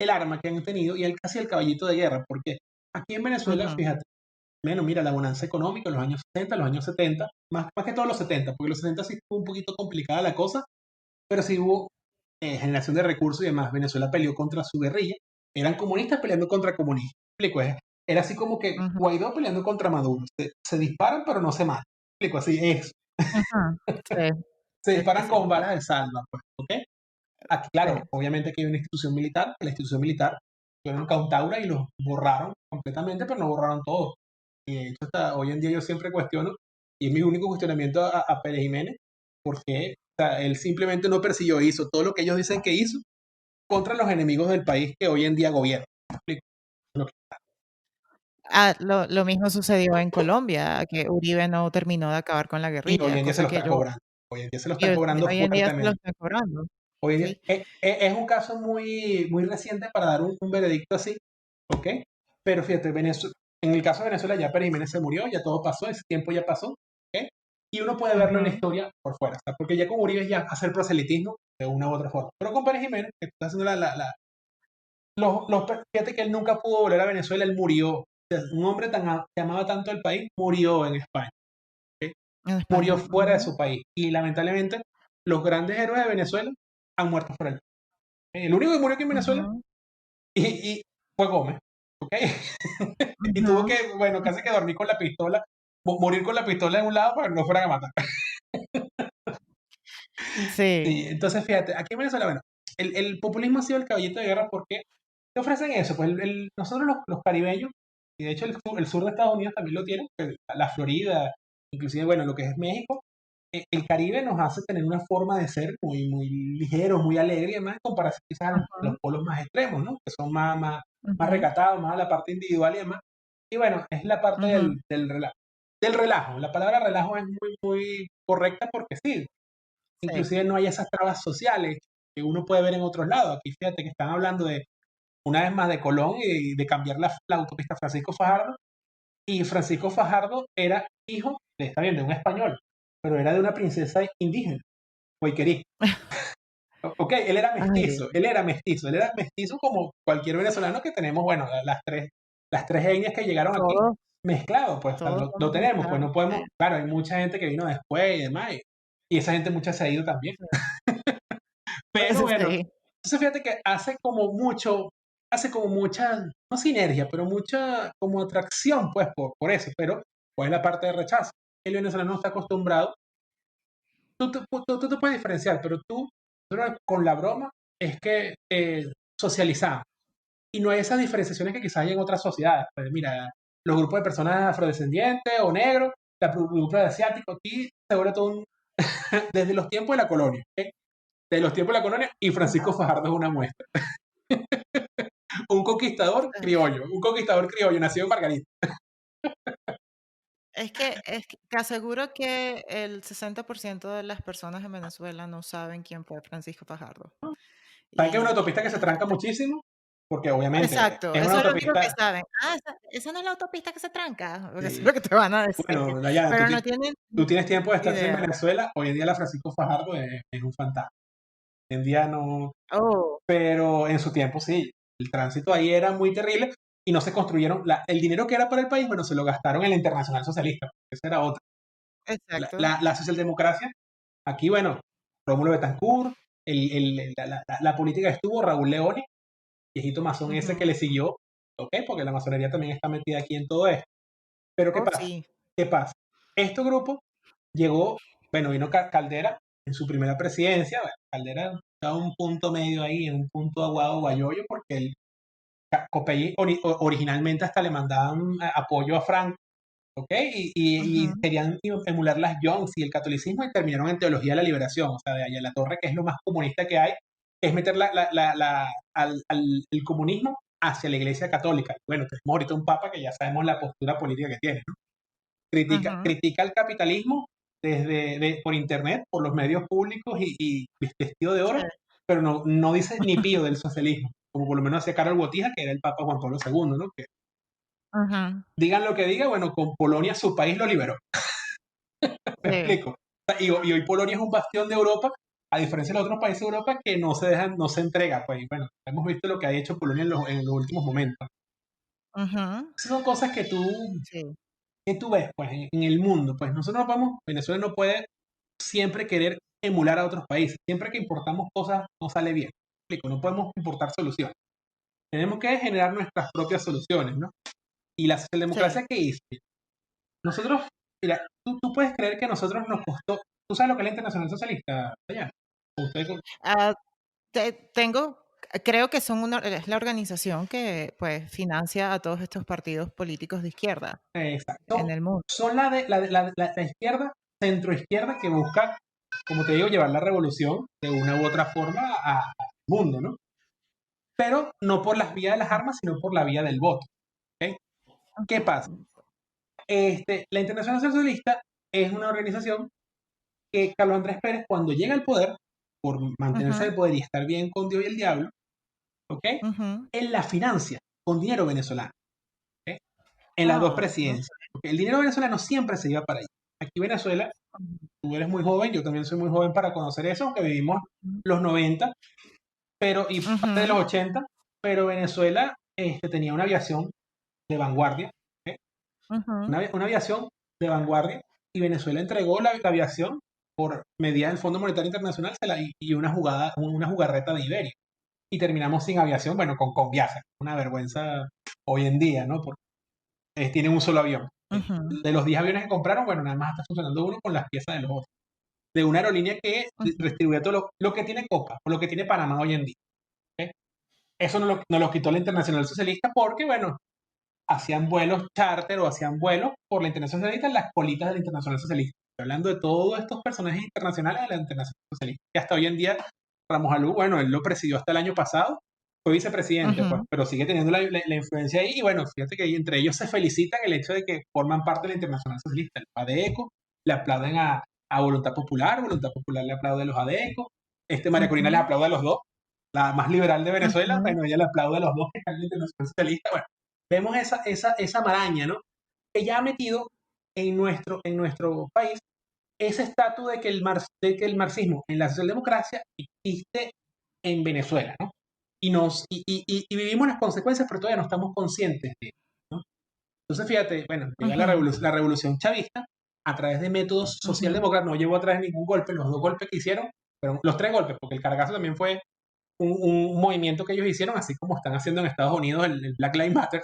el arma que han tenido y casi el caballito de guerra, porque aquí en Venezuela, Ujú, fíjate, bueno, mira, la bonanza económica en los años 60, los años 70, más que todos los 70, porque los 70 sí estuvo un poquito complicada la cosa, pero sí hubo generación de recursos y demás. Venezuela peleó contra su guerrilla, eran comunistas peleando contra comunistas. ¿Me explico? Era así como que ujú, Guaidó peleando contra Maduro. Se disparan, pero no se matan. ¿Me explico? Así es. ujú. Sí, Se sí, sí, disparan sí, con balas de salva, pues, ¿ok? Aquí, sí. claro, obviamente que hay una institución militar, que la institución militar fueron Cautaura y los borraron completamente, pero no borraron todo. Y de hecho, hasta hoy en día yo siempre cuestiono, y es mi único cuestionamiento a Pérez Jiménez, porque o sea, él simplemente no persiguió, hizo todo lo que ellos dicen que hizo contra los enemigos del país que hoy en día gobierna. ¿Me explico? Lo que- Ah, lo mismo sucedió en Colombia, que Uribe no terminó de acabar con la Y hoy guerrilla, en día se cosa lo que está yo cobrando. Hoy en día se lo y están cobrando hoy en día se lo fuertemente. están cobrando. Hoy en día, Sí. es un caso muy reciente para dar un veredicto así, ¿ok? Pero fíjate, en el caso de Venezuela ya Pérez Jiménez se murió, ya todo pasó, ese tiempo ya pasó, ¿ok? Y uno puede verlo en la Ujú, historia por fuera, ¿sabes? Porque ya con Uribe ya hacer proselitismo de una u otra forma. Pero con Pérez Jiménez, que está haciendo fíjate que él nunca pudo volver a Venezuela, él murió. O sea, un hombre que amaba tanto el país murió en España, ¿ok? en Murió España. fuera de Ujú, su país. Y lamentablemente, los grandes héroes de Venezuela han muerto fuera del país. El único que murió aquí en Venezuela ujú, y fue Gómez, ¿ok? Y tuvo ujú. que, bueno, casi que dormir con la pistola, morir con la pistola de un lado para que no fueran a matar. Sí. Sí, entonces fíjate, aquí en Venezuela, bueno, el populismo ha sido el caballito de guerra porque te ofrecen eso, pues nosotros los caribeños, y de hecho el sur de Estados Unidos también lo tienen, pues, la Florida, inclusive, bueno, lo que es México, el Caribe nos hace tener una forma de ser muy, muy ligeros, muy alegre y demás, en comparación quizás a los Ujú, polos más extremos, ¿no? Que son más ujú, recatados, más a la parte individual y demás. Y bueno, es la parte ujú. del relajo. Del relajo. La palabra relajo es muy, muy correcta porque sí, Sí. inclusive no hay esas trabas sociales que uno puede ver en otros lados. Aquí fíjate que están hablando de, una vez más, de Colón y de cambiar la autopista Francisco Fajardo. Y Francisco Fajardo era hijo, está bien, de un español, pero era de una princesa indígena, Coiquerí. Ok, Ay, Dios. él era mestizo como cualquier venezolano que tenemos, bueno, las tres etnias que llegaron aquí, Todos, mezclado, pues, o sea, todos lo somos tenemos, pues mezclados. no Sí, podemos, claro, hay mucha gente que vino después y demás, y esa gente mucha se ha ido también, sí. pero bueno, Sí. entonces fíjate que hace como mucha, no sinergia, pero mucha como atracción, pues, por eso, pero pues la parte de rechazo. El venezolano no está acostumbrado, tú te puedes diferenciar, pero tú con la broma es que socializamos. Y no hay esas diferenciaciones que quizás hay en otras sociedades. Pues mira, los grupos de personas afrodescendientes o negros, los grupos de asiáticos, aquí se vuelve todo desde los tiempos de la colonia. ¿Ok? Desde los tiempos de la colonia, y Francisco Fajardo es una muestra. Un conquistador criollo, nacido en Margarita. Es que te aseguro que el 60% de las personas en Venezuela no saben quién fue Francisco Fajardo. ¿Saben que es una Y autopista que se tranca muchísimo? Porque obviamente exacto, es una eso es lo único que autopista, saben. Ah, esa no es la autopista que se tranca, porque eso es eh, lo que te van a decir, bueno, Dayana, pero no tienen tú tienes tiempo de estar en idea. Venezuela, hoy en día la Francisco Fajardo es un fantasma. Hoy en día no, Oh, pero en su tiempo sí, el tránsito ahí era muy terrible y no se construyeron, el dinero que era para el país, bueno, se lo gastaron en la Internacional Socialista, esa era otra. exacto. La socialdemocracia, aquí, bueno, Rómulo Betancourt, la política estuvo, Raúl Leoni, viejito masón ese que Ujú. le siguió, ¿ok? Porque la masonería también está metida aquí en todo esto. Pero ¿qué Oh, pasa? sí. ¿Qué pasa? Este grupo llegó, bueno, vino Caldera en su primera presidencia, bueno, Caldera estaba en un punto medio ahí, en un punto aguado guayoyo, porque el Copey originalmente hasta le mandaban apoyo a Franco, ¿ok? Y Ujú, querían emular las Jones y el catolicismo y terminaron en teología de la liberación, o sea, de allá la torre, que es lo más comunista que hay, es meter el comunismo hacia la iglesia católica. Bueno, tenemos ahorita un papa que ya sabemos la postura política que tiene, ¿no? ujú, Critica el capitalismo por internet, por los medios públicos y vestido de sí. oro, pero no dice ni pío del socialismo, como por lo menos hacía Karol Botija, que era el Papa Juan Pablo II, ¿no? Que Ujú, digan lo que diga, bueno, con Polonia su país lo liberó. ¿Me sí. explico? Y hoy Polonia es un bastión de Europa, a diferencia de los otros países de Europa que no se dejan, no se entrega. Pues bueno, hemos visto lo que ha hecho Polonia en los últimos momentos. Ujú, Esas son cosas sí, que tú ves pues, en el mundo. Pues nosotros no podemos, Venezuela no puede siempre querer emular a otros países. Siempre que importamos cosas no sale bien. ¿Me explico? No podemos importar soluciones. Tenemos que generar nuestras propias soluciones, ¿no? Y la sí. socialdemocracia, ¿qué hizo? Nosotros, mira, tú puedes creer que a nosotros nos costó, ¿tú sabes lo que es la Internacional Socialista? Allá. Usted, Ah, tengo creo que es la organización que, pues, financia a todos estos partidos políticos de izquierda en exacto. el mundo. Son la izquierda, centroizquierda, que busca, como te digo, llevar la revolución de una u otra forma al mundo, ¿no? Pero no por las vías de las armas, sino por la vía del voto. ¿Ok? ¿Qué pasa? La Internacional Socialista es una organización que Carlos Andrés Pérez, cuando llega al poder, por mantenerse en Ujú, el poder y estar bien con Dios y el diablo, ¿ok? ujú. Él la financia con dinero venezolano, ¿ok? En las dos Oh, no presidencias. sé. Porque el dinero venezolano siempre se iba para allá. Aquí Venezuela, tú eres muy joven, yo también soy muy joven para conocer eso, aunque vivimos los 90, pero, y parte de Ujú, los 80, pero Venezuela tenía una aviación de vanguardia, ¿ok? ujú, Una aviación de vanguardia, y Venezuela entregó la aviación por medida del Fondo Monetario Internacional y una jugarreta de Iberia. Y terminamos sin aviación, bueno, con Viasa. Una vergüenza hoy en día, ¿no? Porque tienen un solo avión. ujú, De los 10 aviones que compraron, bueno, nada más está funcionando uno con las piezas de los otros. De una aerolínea que ujú. distribuye todo lo que tiene Copa o lo que tiene Panamá hoy en día. ¿Ok? Eso nos lo quitó la Internacional Socialista porque, bueno, hacían vuelos charter o hacían vuelos por la Internacional Socialista en las colitas de la Internacional Socialista. hablando de todos estos personajes internacionales de la Internacional Socialista, que hasta hoy en día Ramos Alú, bueno, él lo presidió hasta el año pasado, fue vicepresidente, pues, Ujú, pero sigue teniendo la influencia ahí, y bueno, fíjate que entre ellos se felicitan el hecho de que forman parte de la Internacional Socialista. El ADECO le aplauden a Voluntad Popular le aplaude a los ADECO, María Corina les ujú, aplaude a los dos, la más liberal de Venezuela, ujú, bueno, ella le aplaude a los dos que están en la Internacional Socialista. Bueno, vemos esa maraña, ¿no? Que ya ha metido en nuestro país ese estatus de que el marxismo en la socialdemocracia existe en Venezuela, ¿no? Y vivimos las consecuencias, pero todavía no estamos conscientes de eso, ¿no? Entonces, fíjate, bueno, llega la ujú, revolución, la revolución chavista a través de métodos ujú. socialdemócratas, no llevó a través de ningún golpe, los dos golpes que hicieron, fueron los tres golpes, porque el Caracazo también fue un movimiento que ellos hicieron, así como están haciendo en Estados Unidos el Black Lives Matter,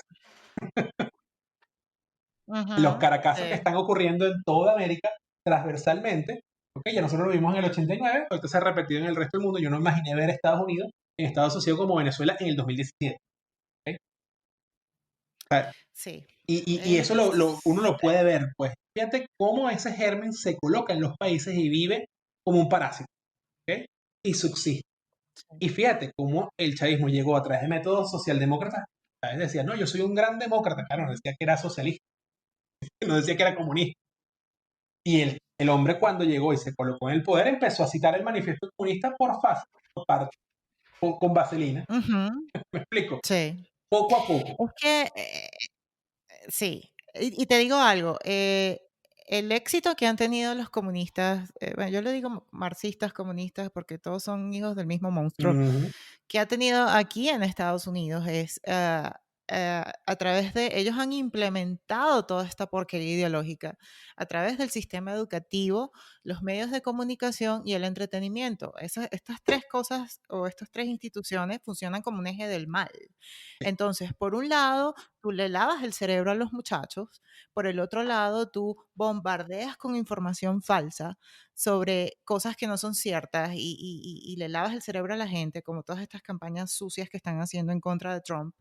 los Ujú, caracazos que sí, están ocurriendo en toda América transversalmente. Ok, ya nosotros lo vimos en el 89, ahorita se ha repetido en el resto del mundo. Yo no imaginé ver Estados Unidos en estado asociado como Venezuela en el 2017. ¿Ok? O sea, sí. y eso uno Es, lo puede ver, pues. Fíjate cómo ese germen se coloca en los países y vive como un parásito, ¿ok? Y subsiste. sí. Y fíjate cómo el chavismo llegó a través de métodos socialdemócratas. ¿Sabes? Decía, no, yo soy un gran demócrata. Claro, no Ujú. decía que era socialista, no decía que era comunista. Y el hombre cuando llegó y se colocó en el poder empezó a citar el manifiesto comunista por fácil, con vaselina. Ujú, ¿Me explico? sí. Poco a poco. Es que, sí, y te digo algo, el éxito que han tenido los comunistas, bueno, yo le digo marxistas, comunistas, porque todos son hijos del mismo monstruo, Ujú. que ha tenido aquí en Estados Unidos es, a través de, ellos han implementado toda esta porquería ideológica a través del sistema educativo, los medios de comunicación y el entretenimiento. Estas tres cosas o estas tres instituciones funcionan como un eje del mal. Entonces, por un lado, tú le lavas el cerebro a los muchachos, por el otro lado, tú bombardeas con información falsa sobre cosas que no son ciertas y le lavas el cerebro a la gente, como todas estas campañas sucias que están haciendo en contra de Trump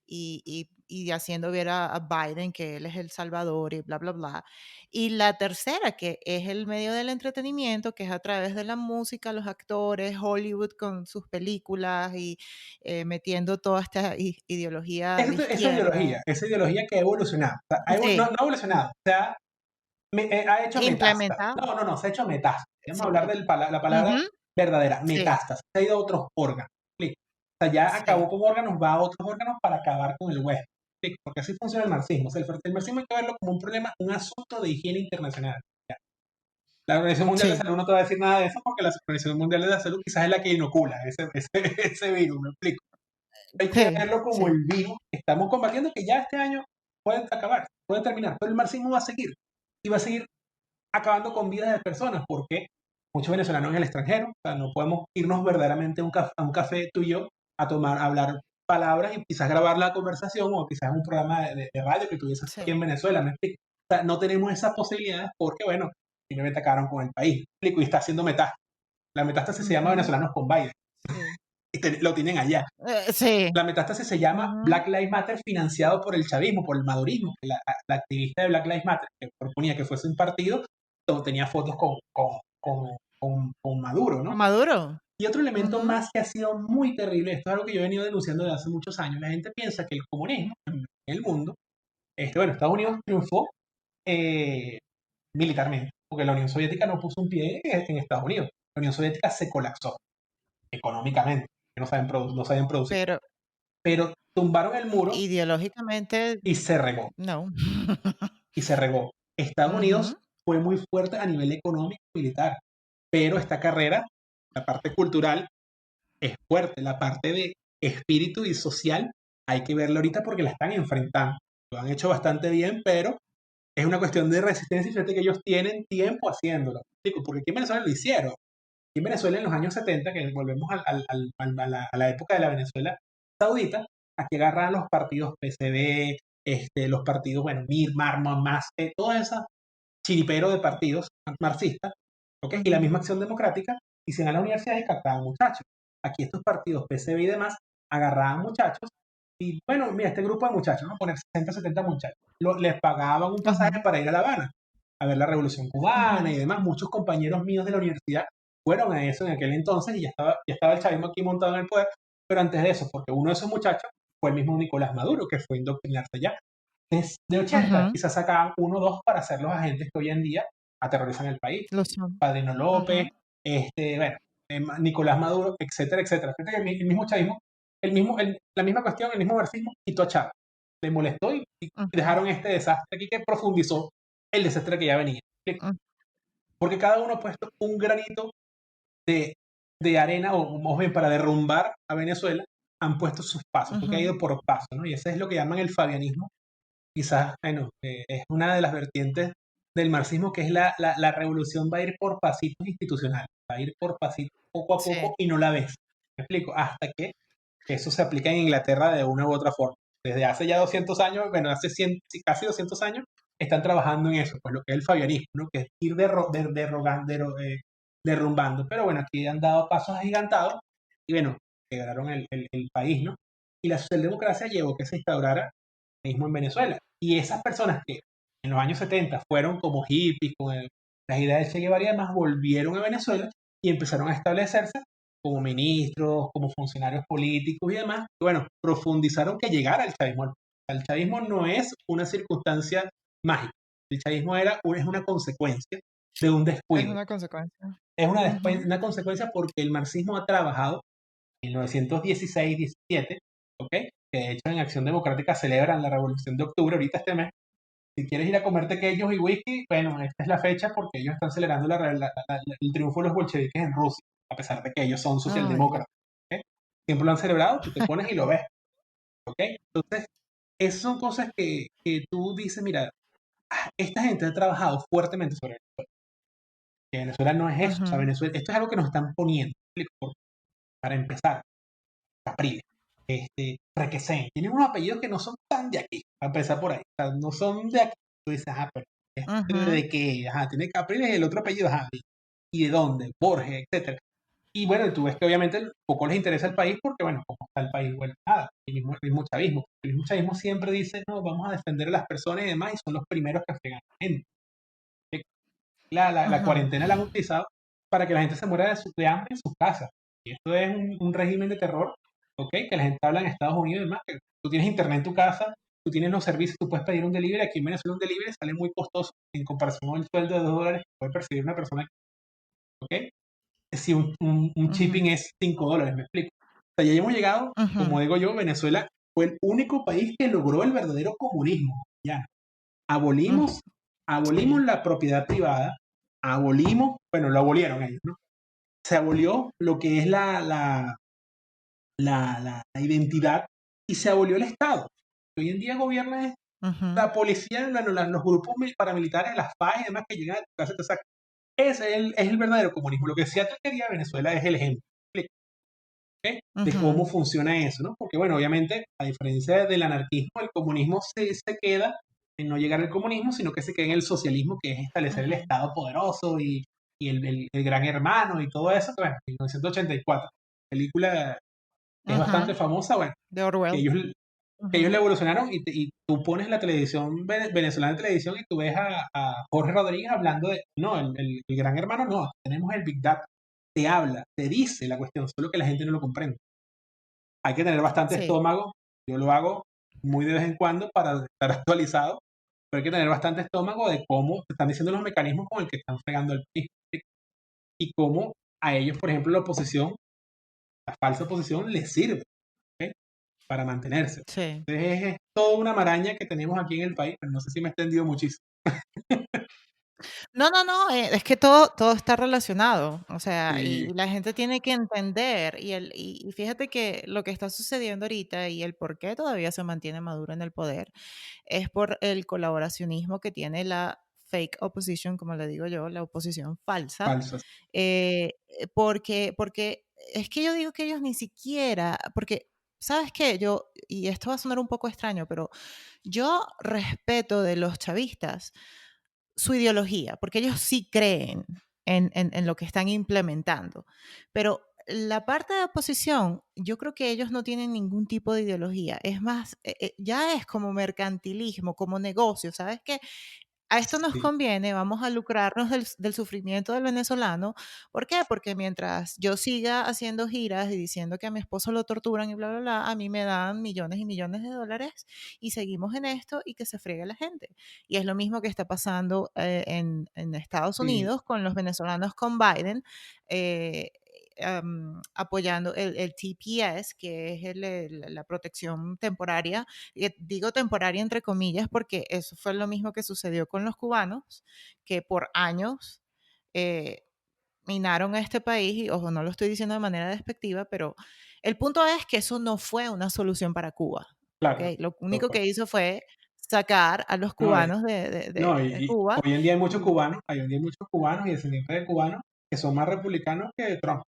y haciendo ver a Biden que él es el salvador y bla, bla, bla. Y la tercera, que es el medio del entretenimiento, que es a través de la música, los actores, Hollywood con sus películas y metiendo toda esta ideología de izquierda. Esa ideología que ha evolucionado. O sea, no, Sí, no ha evolucionado, o sea, ha hecho metástasis. implementado. No, no, no, se ha hecho metástasis. Vamos a Sí. hablar de la palabra Ujú, verdadera, sí, metástasis. Se ha ido a otros órganos. ¿Me explico? O sea, ya acabó sí, con órganos, va a otros órganos para acabar con el hueso. ¿Me explico? Porque así funciona el marxismo. O sea, el marxismo hay que verlo como un problema, un asunto de higiene internacional. Ya. La Organización Mundial de sí, Salud no te va a decir nada de eso porque la Organización Mundial de la Salud quizás es la que inocula ese virus, ¿me explico? Hay que sí, verlo como sí, el virus que estamos combatiendo, que ya este año puede acabar, puede terminar, pero el marxismo va a seguir y va a seguir acabando con vidas de personas, porque muchos venezolanos en el extranjero, o sea, no podemos irnos verdaderamente a un café tú y yo a tomar, a hablar palabras y quizás grabar la conversación o quizás un programa de radio que tuviese aquí en sí. Venezuela, ¿me explico? O sea, no tenemos esas posibilidades porque, bueno, simplemente acabaron con el país, ¿me explico? Y está haciendo metástasis. La metástasis se llama Ujú, venezolanos con Biden sí, y lo tienen allá. sí, La metástasis se llama ujú, Black Lives Matter financiado por el chavismo, por el madurismo. La activista de Black Lives Matter, que proponía que fuese un partido, tenía fotos con Maduro, ¿no? Maduro. Y otro elemento Ujú, más que ha sido muy terrible, esto es algo que yo he venido denunciando desde hace muchos años, la gente piensa que el comunismo en el mundo, bueno, Estados Unidos triunfó eh, militarmente, porque la Unión Soviética no puso un pie en Estados Unidos. La Unión Soviética se colapsó económicamente, que no sabían producir. pero Pero tumbaron el muro ideológicamente, y se regó, no. y se regó. Estados Unidos Ujú, fue muy fuerte a nivel económico y militar, pero esta carrera, la parte cultural, es fuerte, la parte de espíritu y social, hay que verla ahorita porque la están enfrentando. Lo han hecho bastante bien, pero es una cuestión de resistencia y fíjate que ellos tienen tiempo haciéndolo. Digo, porque aquí en Venezuela lo hicieron. Aquí en Venezuela en los años 70, que volvemos a la época de la Venezuela saudita, aquí agarraban los partidos PCB, los partidos, bueno, MIR, Marma, MAS, todo ese chiripero de partidos marxistas, ¿ok? Y la ujú, misma Acción Democrática, y se iban a la universidad y captaban muchachos. Aquí estos partidos PCB y demás agarraban muchachos y, bueno, mira, este grupo de muchachos, vamos a poner 60, 70 muchachos, les pagaban un pasaje ujú, para ir a La Habana. a ver la Revolución Cubana y Ujú, demás. Muchos compañeros míos de la universidad fueron a eso en aquel entonces y ya estaba el chavismo aquí montado en el poder, pero antes de eso, porque uno de esos muchachos fue el mismo Nicolás Maduro, que fue a indoctrinarse allá. De 80, ujú. quizás sacaban uno o dos para ser los agentes que hoy en día aterrorizan el país. Lo son. Padrino López, Ujú, bueno, Nicolás Maduro, etcétera, etcétera. Fíjate que el mismo chavismo, la misma cuestión, el mismo marxismo, quitó a Chávez. Le molestó y ujú, dejaron este desastre aquí que profundizó el desastre que ya venía. ujú, Porque cada uno ha puesto un granito de, de arena, o más bien para derrumbar a Venezuela, han puesto sus pasos, porque ha ujú. ido por pasos, ¿no? Y ese es lo que llaman el fabianismo. Quizás, bueno, es una de las vertientes del marxismo, que es la revolución va a ir por pasitos institucionales, va a ir por pasitos poco a poco Sí. y no la ves. ¿Me explico? Hasta que eso se aplica en Inglaterra de una u otra forma. Desde hace ya 200 años, bueno, hace 100, sí, casi 200 años, están trabajando en eso, pues lo que es el fabianismo, ¿no? Que es ir derrumbando. Pero bueno, aquí han dado pasos agigantados y bueno, quebraron el país, ¿no? Y la socialdemocracia llevó que se instaurara mismo en Venezuela. Y esas personas que en los años 70 fueron como hippies, con las ideas de Che Guevara y demás, volvieron a Venezuela y empezaron a establecerse como ministros, como funcionarios políticos y demás. Y bueno, profundizaron que llegara el chavismo. El chavismo no es una circunstancia mágica. El chavismo es una consecuencia de un Es descuido. una consecuencia. Es Ujú. una consecuencia porque el marxismo ha trabajado en 1916-17, ¿ok? Que de hecho en Acción Democrática celebran la Revolución de Octubre ahorita este mes. Si quieres ir a comerte tequeños y whisky, bueno, esta es la fecha porque ellos están celebrando el triunfo de los bolcheviques en Rusia, a pesar de que ellos son Ay, socialdemócratas. ¿Ok? Siempre lo han celebrado, tú te pones y lo ves. ¿Ok? Entonces, esas son cosas que tú dices, mira, esta gente ha trabajado fuertemente sobre esto. Que Venezuela no es eso. O sea, ujú, Venezuela, esto es algo que nos están poniendo. Para empezar, Capriles, Requesén, tienen unos apellidos que no son tan de aquí, a empezar por ahí, o sea, no son de aquí. Tú dices, pero ujú, de qué, tiene Capriles y el otro apellido, y de dónde, Borges, etcétera. Y bueno, tú ves que obviamente poco les interesa el país porque, bueno, como está el país, bueno, nada, el mismo chavismo. El mismo chavismo siempre dice, no, vamos a defender a las personas y demás, y son los primeros que fregan a la gente. La ujú, cuarentena la han utilizado para que la gente se muera de hambre en sus casas. Y esto es un régimen de terror, ¿ok? Que la gente habla en Estados Unidos y demás, que tú tienes internet en tu casa, tú tienes los servicios, tú puedes pedir un delivery. Aquí en Venezuela un delivery sale muy costoso en comparación con el sueldo de $2 que puede percibir una persona, ¿ok? Si un ujú, shipping es $5, me explico. O sea, ya hemos llegado, ujú, como digo yo, Venezuela fue el único país que logró el verdadero comunismo. Ya, ujú. abolimos, abolimos Sí. la propiedad privada, abolimos, bueno, lo abolieron ellos, ¿no? Se abolió lo que es la identidad y se abolió el Estado. Hoy en día gobierna Ujú, la policía, los grupos paramilitares, las FARC y demás que llegan a tu casa y te sacan. Ese es el verdadero comunismo. Lo que sí quería Venezuela es el ejemplo, ¿ok? De cómo ujú, funciona eso, ¿no? Porque, bueno, obviamente, a diferencia del anarquismo, el comunismo se queda en no llegar al comunismo, sino que se queda en el socialismo, que es establecer el ujú. Estado poderoso y el gran hermano y todo eso, que, bueno, 1984, película que es bastante Ujú. famosa, bueno, De que Orwell. ellos, que ellos Ujú, la evolucionaron y tú pones la televisión venezolana de televisión y tú ves a Jorge Rodríguez hablando de, no, el gran hermano no, tenemos el Big Data, te habla, te dice la cuestión, solo que la gente no lo comprende. Hay que tener bastante sí. estómago. Yo lo hago muy de vez en cuando para estar actualizado, pero hay que tener bastante estómago de cómo te están diciendo los mecanismos con el que están fregando el país y cómo a ellos, por ejemplo, la oposición, la falsa oposición, les sirve, ¿ok? Para mantenerse. Sí. Entonces es toda una maraña que tenemos aquí en el país, pero no sé si me he extendido muchísimo. No, no, no, es que todo está relacionado, o sea, Sí, y la gente tiene que entender, y fíjate que lo que está sucediendo ahorita y el por qué todavía se mantiene Maduro en el poder, es por el colaboracionismo que tiene la fake opposition, como le digo yo, la oposición falsa, falsas. porque es que yo digo que ellos ni siquiera, porque, ¿sabes qué? Y esto va a sonar un poco extraño, pero yo respeto de los chavistas su ideología, porque ellos sí creen en lo que están implementando. Pero la parte de oposición, yo creo que ellos no tienen ningún tipo de ideología. Es más, ya es como mercantilismo, como negocio, ¿sabes qué? a esto nos Sí, conviene, vamos a lucrarnos del sufrimiento del venezolano. ¿Por qué? Porque mientras yo siga haciendo giras y diciendo que a mi esposo lo torturan y bla, bla, bla, a mí me dan millones y millones de dólares y seguimos en esto y que se friegue la gente. Y es lo mismo que está pasando en Estados sí, Unidos con los venezolanos con Biden. eh, Apoyando el TPS, que es la protección temporaria, digo temporaria entre comillas porque eso fue lo mismo que sucedió con los cubanos, que por años eh, minaron a este país, y ojo, no lo estoy diciendo de manera despectiva, pero el punto es que eso no fue una solución para Cuba. claro. ¿Okay? Lo único que hizo fue sacar a los No, cubanos no, de y Cuba. hoy en día hay muchos Y, cubanos, hoy en día hay muchos cubanos y descendientes de cubanos que son más republicanos que Trump.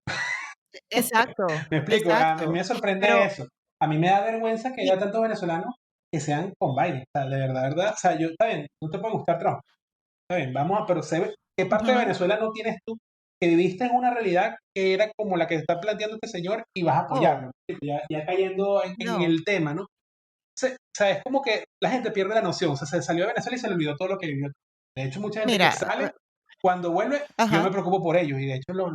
exacto, Me explico, a mí exacto. me sorprende Pero, eso. A mí me da vergüenza que y, haya tantos venezolanos que sean con Biden. O sea, de verdad, verdad. O sea, yo, está bien, no te puede gustar Trump. Está bien, vamos a, pero ¿qué parte de ujú, Venezuela no tienes tú que viviste en una realidad que era como la que está planteando este señor y vas a oh, apoyarlo? Ya, ya cayendo en no, el tema, ¿no? O sea, es como que la gente pierde la noción. O sea, se salió de Venezuela y se le olvidó todo lo que vivió. De hecho, mucha gente que mira, sale, cuando vuelve, yo me ajá, preocupo por ellos y de hecho los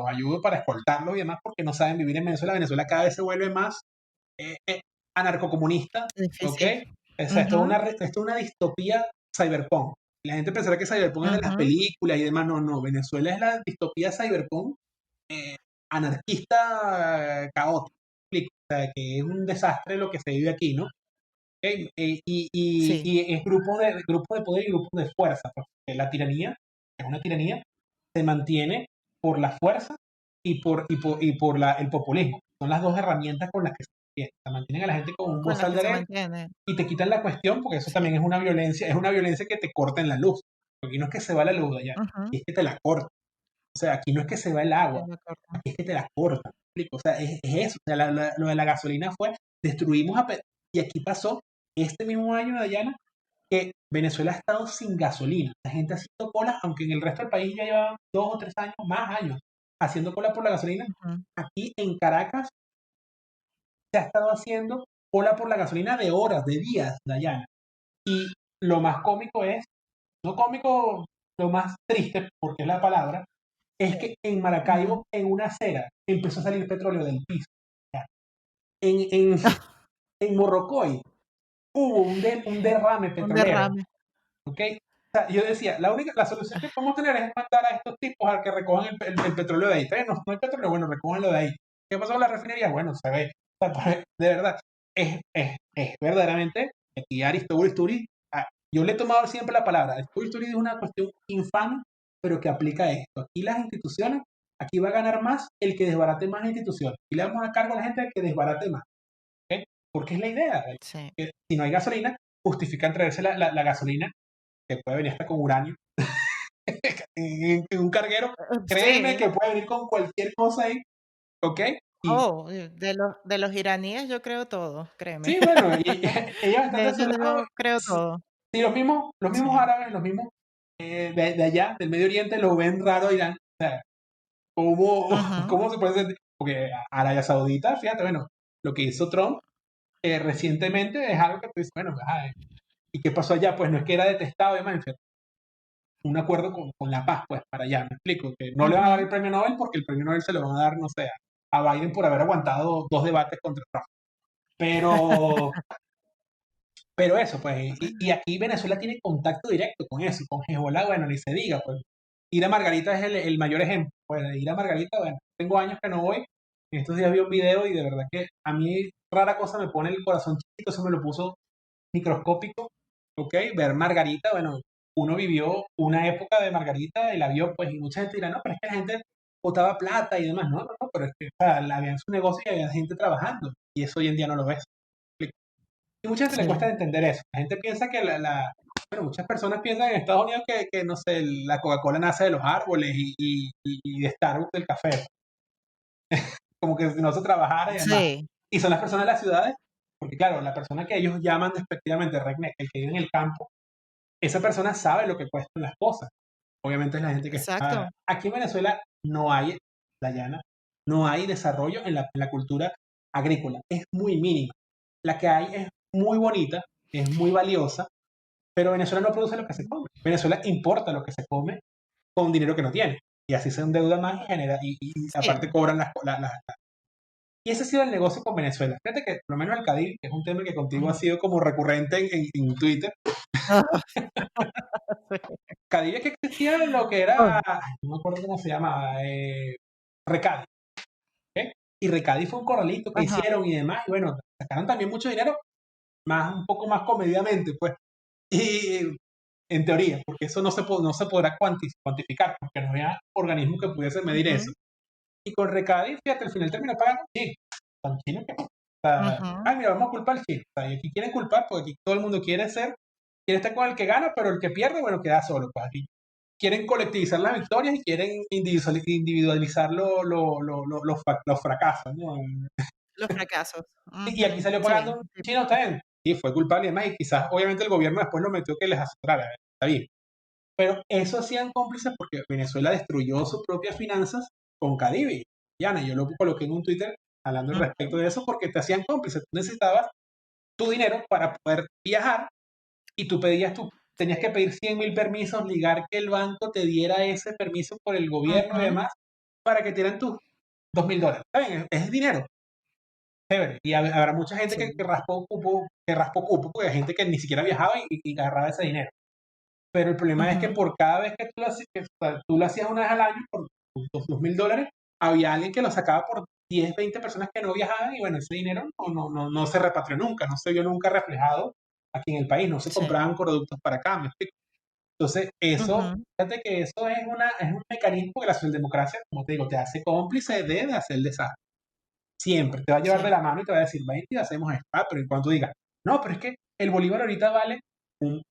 ayudo para escoltarlos y demás porque no saben vivir en Venezuela. Venezuela cada vez se vuelve más eh, eh, anarcocomunista, ¿ok? difícil. O sea, Ujú, esto es una distopía cyberpunk. La gente pensará que cyberpunk es de las ujú, películas y demás. No, no. Venezuela es la distopía cyberpunk eh, anarquista caótica. O sea, que es un desastre lo que se vive aquí, ¿no? ¿Ok? sí, Y es grupos de poder y grupos de fuerza. Pues, la tiranía es una tiranía, se mantiene por la fuerza y por el populismo. Son las dos herramientas con las que se mantiene. Se mantienen a la gente con un con las bozal que de se ley mantiene. y te quitan la cuestión porque eso Sí, también es una violencia que te corta en la luz. Porque aquí no es que se va la luz de allá, ujú, aquí es que te la corta. O sea, aquí no es que se va el es agua, de acuerdo. aquí es que te la corta. ¿Me explico? O sea, es eso. O sea, lo de la gasolina fue, destruimos y aquí pasó este mismo año, Dayana, que Venezuela ha estado sin gasolina. La gente haciendo cola, aunque en el resto del país ya lleva 2 o 3 años, más años, haciendo cola por la gasolina. Ujú, Aquí en Caracas se ha estado haciendo cola por la gasolina de horas, de días, Dayana. Y lo más cómico es, no cómico, lo más triste, porque es la palabra, es que en ujú. Maracaibo, en una acera, empezó a salir petróleo del piso. En, en, en Morrocoy hubo un derrame Un petrolero. derrame. ¿Ok? O sea, yo decía, la solución que podemos tener es mandar a estos tipos a que recojan el petróleo de ahí. Está bien, no, no hay petróleo, bueno, recójanlo de ahí. ¿Qué pasó con la refinería? Bueno, se ve. O sea, de verdad, es verdaderamente, aquí Aristobul Isturi, yo le he tomado siempre la palabra. Aristobul Isturi es una cuestión infame, pero que aplica esto. Aquí las instituciones, aquí va a ganar más el que desbarate más instituciones. Y le damos a cargo a la gente que desbarate más. ¿Ok? Porque es la idea. Sí. Que si no hay gasolina, justifican traerse la gasolina que puede venir hasta con uranio, en un carguero, créeme Sí. que puede venir con cualquier cosa ahí, ¿ok? Y Oh, de los iraníes yo creo todo, créeme. sí, bueno, y ellos están De de su ellos lado, yo creo todo. y los mismos Sí. árabes, los mismos de allá, del Medio Oriente, lo ven raro y dirán, o sea, ¿cómo, Ujú, cómo se puede sentir? Porque Arabia Saudita, fíjate, bueno, lo que hizo Trump recientemente es algo que tú dices, bueno, ajá, ¿y qué pasó allá? Pues no es que era detestado, además, un acuerdo con la paz, pues, para allá, me explico, que no le van a dar ujú. el premio Nobel porque el premio Nobel se lo van a dar, no sé, a Biden por haber aguantado 2 debates contra Trump. Pero, pero eso, pues, y aquí Venezuela tiene contacto directo con eso, con Hezbollah, bueno, ni se diga, pues. Ir a Margarita es el mayor ejemplo, pues, de ir a Margarita, bueno, tengo años que no voy, en estos días vi un video y de verdad que a mí rara cosa me pone el corazón chiquito, eso me lo puso microscópico, ¿ok? Ver Margarita, bueno, uno vivió una época de Margarita y la vio, pues, y mucha gente dirá, no, pero es que la gente botaba plata y demás, no, no, no, pero es que, o sea, había en su negocio y había gente trabajando, y eso hoy en día no lo ves. Y mucha gente le cuesta Sí, entender eso. La gente piensa que bueno, muchas personas piensan en Estados Unidos que no sé, la Coca-Cola nace de los árboles y de Starbucks del café, como que si no se trabajara y demás. sí, Y son las personas de las ciudades, porque claro, la persona que ellos llaman despectivamente redneck, el que vive en el campo, esa persona sabe lo que cuestan las cosas. Obviamente es la gente que está... exacto. Aquí en Venezuela no hay, Dayana, no hay desarrollo en la cultura agrícola. Es muy mínima. La que hay es muy bonita, es muy valiosa, Pero Venezuela no produce lo que se come. Venezuela importa lo que se come con dinero que no tiene. Y así se endeuda más y genera, y aparte Sí. cobran y ese ha sido el negocio con Venezuela. Fíjate que por lo menos el Cadivi, que es un tema que contigo ha Ujú. sido como recurrente en Twitter, Ah, sí. Cadivi es que existía lo que Oh, era, no me acuerdo cómo se llamaba, Recadi, ¿ok? Y Recadi fue un corralito que ajá, hicieron y demás, y bueno, sacaron también mucho dinero, más un poco más comedidamente, pues. Y en teoría, porque eso no se podrá cuantificar, porque no había organismo que pudiese medir eso. ujú, Y con Recadi, fíjate, al final terminó pagando un chino. Tan chino que, o sea, ujú, ay, mira, vamos a culpar al chino. O sea, y aquí quieren culpar porque aquí todo el mundo quiere estar con el que gana, pero el que pierde, bueno, queda solo. Pues aquí quieren colectivizar las victorias y quieren individualizar los fracasos, ¿no? los fracasos. Y aquí Ujú, salió sí, pagando un sí, chino, está bien. Y fue culpable y demás, y quizás, obviamente, el gobierno después lo metió que les asesorara, está bien. Pero eso hacían cómplices porque Venezuela destruyó sus propias finanzas con Caribe. Yana, yo lo coloqué en un Twitter hablando al respecto ujú, de eso porque te hacían cómplices. Tú necesitabas tu dinero para poder viajar y tenías que pedir 100.000 permisos, ligar que el banco te diera ese permiso por el gobierno y ujú, demás para que te dieran tus $2.000. Está bien, es dinero, chévere. Y habrá mucha gente sí, que raspó cupo, porque hay gente que ni siquiera viajaba y agarraba ese dinero. Pero el problema es que ujú, por cada vez que tú lo hacías una vez al año por $2.000, había alguien que lo sacaba por 10 20 personas que no viajaban y bueno, ese dinero no se repatrió nunca, no se vio nunca reflejado aquí en el país, no se sí, compraban productos para acá, ¿me explico? Entonces, eso, ujú, fíjate que eso es un mecanismo que la socialdemocracia, como te digo, te hace cómplice de hacer el desastre. Siempre te va a llevar de sí, la mano y te va a decir, vente y hacemos esto. Ah, pero en cuanto digas, no, pero es que el bolívar ahorita vale un,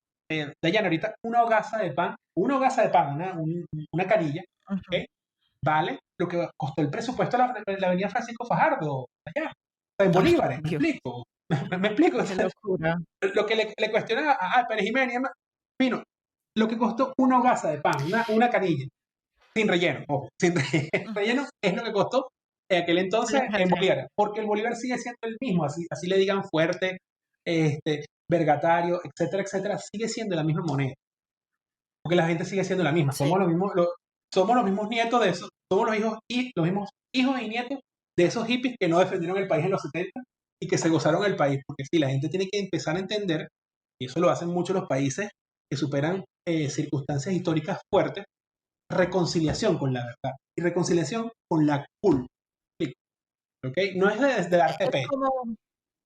Dayana, ahorita una hogaza de pan, una canilla, ujú. ¿ok? Vale lo que costó el presupuesto de la avenida Francisco Fajardo, allá, o sea, en Ay, bolívares, me Dios, explico, me explico. O qué sea, locura. lo que le cuestiona a Pérez Jiménez, fino, lo que costó una hogaza de pan, una canilla, sin relleno, ojo, sin Mm, relleno es lo que costó en aquel sin entonces en relleno. Bolívar, porque el Bolívar sigue siendo el mismo, así le digan fuerte, vergatario, etcétera, etcétera, sigue siendo la misma moneda, porque la gente sigue siendo la misma, Sí, somos los mismos nietos de esos, somos los mismos hijos y nietos de esos hippies que no defendieron el país en los 70 y que se gozaron el país, porque sí, la gente tiene que empezar a entender, y eso lo hacen muchos los países que superan circunstancias históricas fuertes, reconciliación con la verdad y reconciliación con la culpa. ¿Ok? No es de darte es pecho, como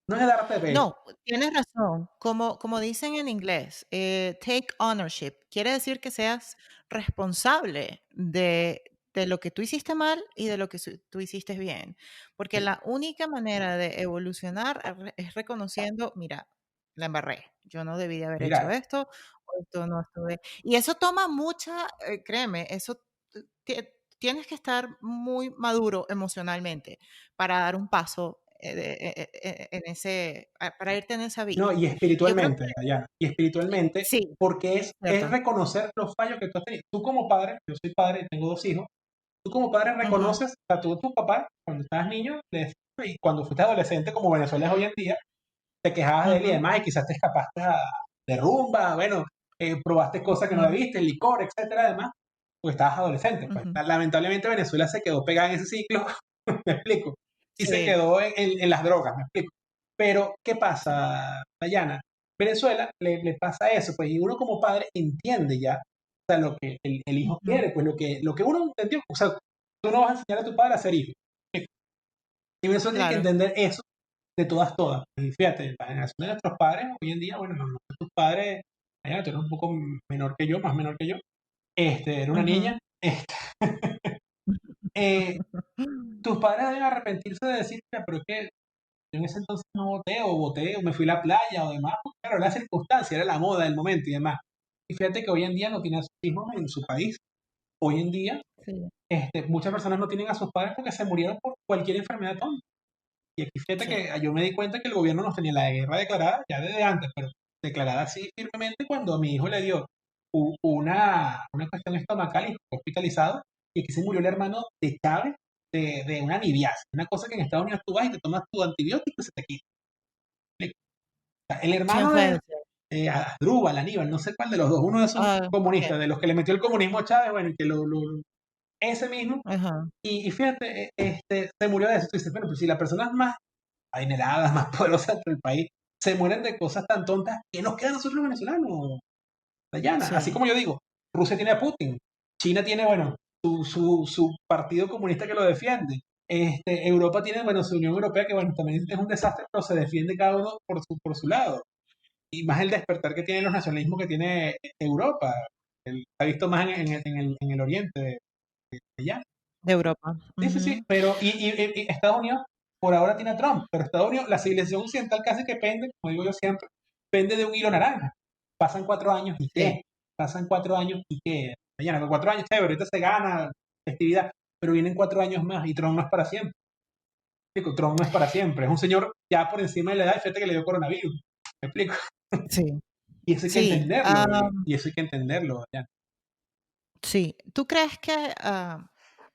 no es de darte pecho. no, tienes razón. Como dicen en inglés, take ownership. Quiere decir que seas responsable de lo que tú hiciste mal y de lo que tú hiciste bien. Porque Sí. la única manera de evolucionar es reconociendo, mira, la embarré. Yo no debí de haber hecho Mira, esto, o esto no estuve. Y eso toma mucha, créeme, eso tienes que estar muy maduro emocionalmente para dar un paso en ese, para irte en esa no, vía. y Y yo creo que espiritualmente, Dayana, y espiritualmente, sí, porque es cierto. reconocer los fallos que tú has tenido. Tú como padre, yo soy padre, tengo 2 hijos, tú como padre Ujú, reconoces, o sea, tú tu papá, cuando estabas niño, y cuando fuiste adolescente, como Venezuela es hoy en día, te quejabas de él y ujú, demás, y quizás te escapaste de rumba, bueno, probaste cosas que no ujú, debiste, licor, etcétera, además, porque estabas adolescente. Pues. ujú. Lamentablemente Venezuela se quedó pegada en ese ciclo, me explico, y se Sí, quedó en las drogas, me explico. Pero, ¿qué sí. pasa, Dayana? Venezuela le pasa eso, pues, y uno como padre entiende ya, o sea, lo que el hijo Ujú, quiere, pues lo que uno entendió, o sea, tú no vas a enseñar a tu padre a ser hijo. Y Venezuela tiene que claro. entender eso de todas, todas. Y fíjate, la generación de nuestros padres, hoy en día, bueno, no, tus padres, allá, tú eres un poco menor que yo, más menor que yo, era una Ujú. niña, eh, tus padres deben arrepentirse de decir, "Mira, pero es que yo en ese entonces no voté, o me fui a la playa, o demás, porque claro, era la circunstancia, era la moda del momento y demás. Y fíjate que hoy en día no tiene a sus hijos en su país. Hoy en día, Sí, muchas personas no tienen a sus padres porque se murieron por cualquier enfermedad tonta. Y aquí fíjate sí. que yo me di cuenta que el gobierno nos tenía la guerra declarada ya desde antes, pero declarada así firmemente cuando a mi hijo le dio una cuestión estomacal y fue hospitalizado, y aquí se murió el hermano de Chávez de una amibiasis, una cosa que en Estados Unidos tú vas y te tomas tu antibiótico y se te quita. O sea, el ¿Quién hermano fue de ese? Asdrúbal, Aníbal, no sé cuál de los dos, uno de esos Ok, comunistas, de los que le metió el comunismo a Chávez, bueno, y que ese mismo, ajá, y fíjate, se murió de eso. Tú dices, bueno, pues si las personas más adineradas, más poderosas del país, se mueren de cosas tan tontas, ¿qué nos queda a nosotros los venezolanos? Dayana, así sí, como yo digo, Rusia tiene a Putin, China tiene, bueno, su partido comunista que lo defiende. Europa tiene, bueno, su Unión Europea, que bueno, también es un desastre, pero se defiende cada uno por su lado. Y más el despertar que tienen los nacionalismos que tiene Europa. Se ha visto más en el oriente de allá. de Europa. Sí, sí, sí, Ujú. pero y Estados Unidos por ahora tiene a Trump, pero Estados Unidos, la civilización occidental casi que pende, como digo yo siempre, pende de un hilo naranja. Pasan 4 años y Sí, qué, pasan 4 años y qué. Mañana, con 4 años, chévere, ahorita se gana festividad, pero vienen 4 años más y Trump no es para siempre. Explico, Trump no es para siempre, es un señor ya por encima de la edad y fíjate que le dio coronavirus. ¿Me explico? sí, Y eso hay que sí. entenderlo, y eso hay que entenderlo. Ya. Sí, ¿tú crees que,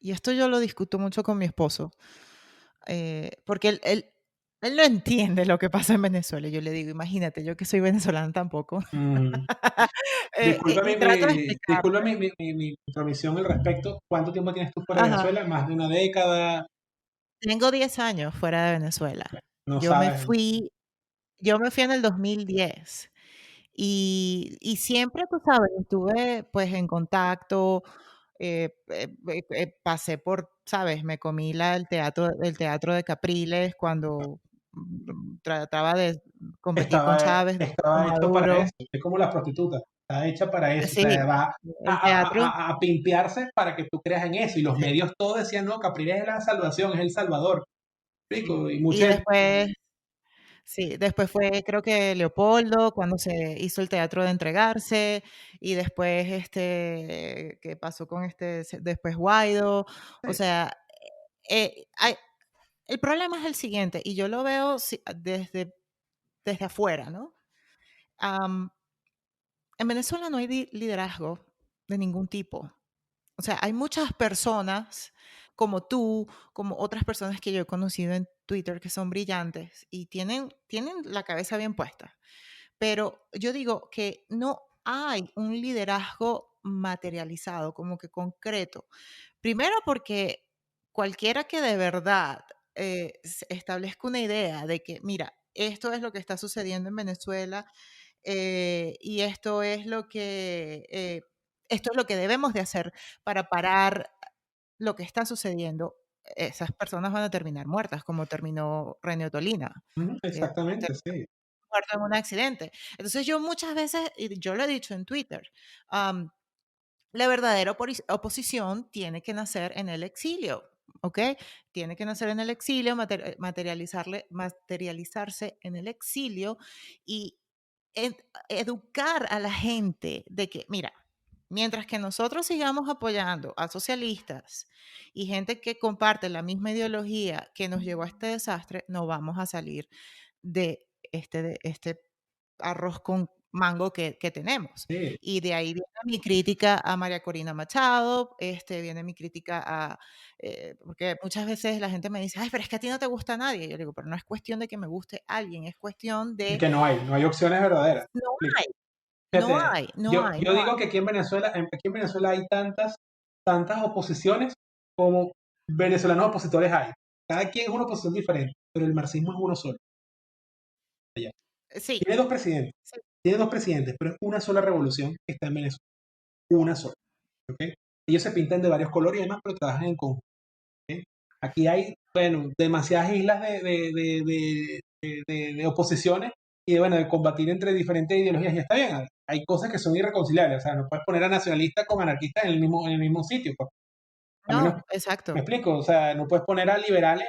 y esto yo lo discuto mucho con mi esposo, porque él no entiende lo que pasa en Venezuela? Yo le digo, imagínate, yo que soy venezolana tampoco, Mm, y, disculpa y trato de disculpa explicarle. mi intromisión al respecto. ¿Cuánto tiempo tienes tú fuera de Ajá, Venezuela? ¿Más de una década? tengo 10 años fuera de Venezuela. No Yo me sabes. fui, yo me fui en el 2010. Y siempre, tú sabes, estuve, pues, en contacto, pasé por, ¿sabes? Me comí el teatro de Capriles cuando, trataba de competir con Estaba, Chávez, después con estaba hecho para Maduro. eso. Es como la prostituta. Está hecha para eso. O Sí, sea, va a, el a, teatro, a, a pimpearse para que tú creas en eso. Y los sí, medios todos decían, no, Capriles es la salvación, es el salvador. sí. ¿Explico? Y Y mucha gente. después sí, después fue, creo que Leopoldo, cuando se hizo el teatro de Entregarse, y después, ¿qué pasó con después Guaido? O Sí. sea, hay el problema es el siguiente, y yo lo veo desde afuera, ¿no? Am, en Venezuela no hay liderazgo de ningún tipo. O sea, hay muchas personas como tú, como otras personas que yo he conocido en Twitter que son brillantes y tienen la cabeza bien puesta. Pero yo digo que no hay un liderazgo materializado, como que concreto. Primero porque cualquiera que de verdad establezca una idea de que, mira, esto es lo que está sucediendo en Venezuela, y esto es lo que debemos de hacer para parar lo que está sucediendo, esas personas van a terminar muertas, como terminó René Tolina, Ujú, que exactamente, terminó sí. muerto en un accidente. Entonces yo muchas veces, y yo lo he dicho en Twitter, am, la verdadera oposición tiene que nacer en el exilio, ¿ok? Tiene que nacer en el exilio, materializarse en el exilio y educar a la gente de que, mira, mientras que nosotros sigamos apoyando a socialistas y gente que comparte la misma ideología que nos llevó a este desastre, no vamos a salir de este arroz con mango que tenemos. Sí. Y de ahí viene mi crítica a María Corina Machado, viene mi crítica porque muchas veces la gente me dice, ay, pero es que a ti no te gusta nadie. Yo digo, pero no es cuestión de que me guste alguien, es cuestión Y de, que no hay opciones verdaderas. no Explico. hay, no Fíjate, hay, no yo, hay, yo no digo hay. que aquí en Venezuela hay tantas oposiciones como venezolanos opositores hay. Cada quien es una oposición diferente, pero el marxismo es uno solo. Ya. Sí, Tiene dos presidentes, sí, tiene dos presidentes, pero es una sola revolución que está en Venezuela. Una sola. ¿Ok? Ellos se pintan de varios colores y demás, pero trabajan en conjunto. ¿Ok? Aquí hay, bueno, demasiadas islas de oposiciones y bueno, de combatir entre diferentes ideologías. Y está bien, hay cosas que son irreconciliables. O sea, no puedes poner a nacionalistas con anarquistas en el mismo sitio. Pues. A menos, no, exacto. me explico, o sea, no puedes poner a liberales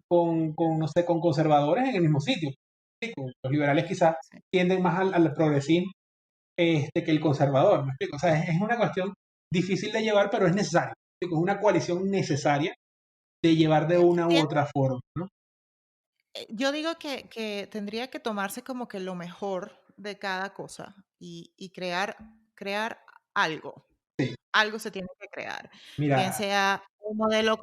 no sé, con conservadores en el mismo sitio. ¿Me explico? Los liberales quizás Sí. tienden más al progresismo que el conservador. ¿Me explico? O sea, es una cuestión difícil de llevar, pero es necesaria. ¿Me explico? Es una coalición necesaria de llevar de una u Tiene- otra forma, ¿no? yo digo que tendría que tomarse como que lo mejor de cada cosa y crear algo. Sí. Algo se tiene que crear, bien Mira, sea un modelo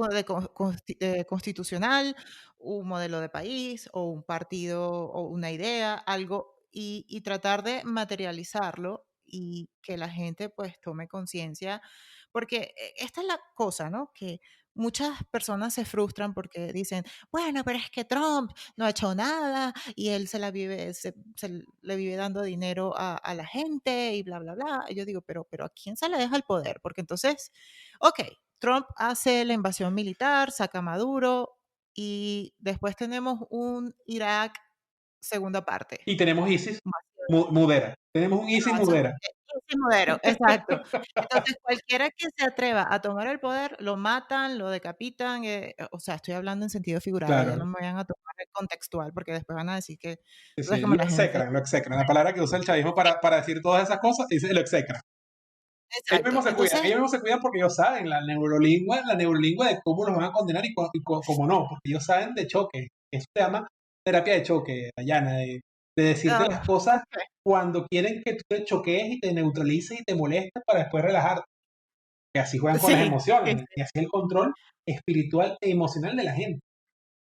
constitucional, un modelo de país o un partido o una idea, algo. y tratar de materializarlo y que la gente pues tome conciencia, porque esta es la cosa, ¿no? Que muchas personas se frustran porque dicen, bueno, pero es que Trump no ha hecho nada y él se la vive, le vive dando dinero a la gente y bla, bla, bla. Y yo digo, pero ¿a quién se le deja el poder? Porque entonces, ok, Trump hace la invasión militar, saca a Maduro y después tenemos un Irak segunda parte. Y tenemos ISIS Demasiado. Mudera. Tenemos un ISIS No, eso Mudera. ese modelo, exacto. Entonces, cualquiera que se atreva a tomar el poder, lo matan, lo decapitan, o sea, estoy hablando en sentido figurado, ya no Claro. me vayan a tomar el contextual, porque después van a decir que Sí, tú sabes sí, cómo la gente lo execran. La palabra que usa el chavismo sí, para decir todas esas cosas dice lo execran. exacto. Entonces, Ellos mismos se cuidan porque ellos saben la neurolingua de cómo los van a condenar cómo no, porque ellos saben de choque. Eso se llama terapia de choque, Dayana, de decirte las cosas okey, cuando quieren que tú te choquees y te neutralices y te molestes para después relajarte. Que así juegan con las sí, sí, emociones y así es el control espiritual e emocional de la gente.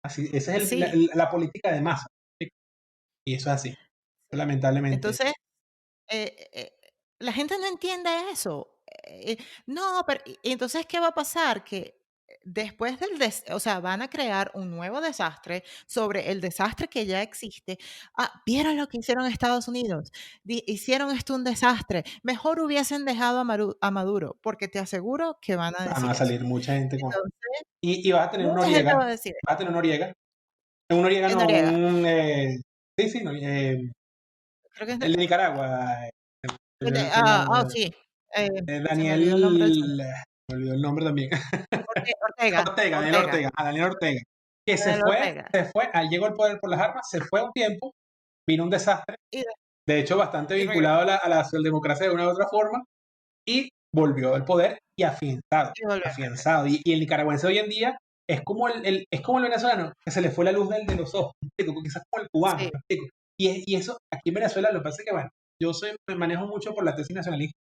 Así, esa es sí, la política de masa. ¿Sí? Y eso es así, sí. lamentablemente. Entonces la gente no entiende eso. No, pero y entonces, ¿qué va a pasar? Que después o sea, van a crear un nuevo desastre sobre el desastre que ya existe. Ah, ¿vieron lo que hicieron Estados Unidos? Hicieron esto un desastre. Mejor hubiesen dejado a Maduro, porque te aseguro que van a Van a decir eso. salir mucha gente con... Entonces, Y vas a tener un mucha gente va Noriega, a decir vas a tener un Noriega en no, Noriega. sí, sí, Creo que es el de Nicaragua, se llama sí, se me olvidó el nombre del señor. Daniel, me olvidó el nombre también, Ortega, Ortega, Daniel Ortega, Ortega, a Daniel Ortega, que Daniel Ortega. llegó al poder por las armas, se fue un tiempo, vino un desastre, Y, de- de hecho bastante y vinculado regresó. a la socialdemocracia de una u otra forma, y volvió al poder y afianzado, Y volvió. afianzado. Y el nicaragüense hoy en día es como es como el venezolano, que se le fue la luz de los ojos, ¿me explico? Quizás como el cubano, Sí. ¿me explico? Y eso, aquí en Venezuela, lo que pasa es que, bueno, me manejo mucho por la tesis nacionalista,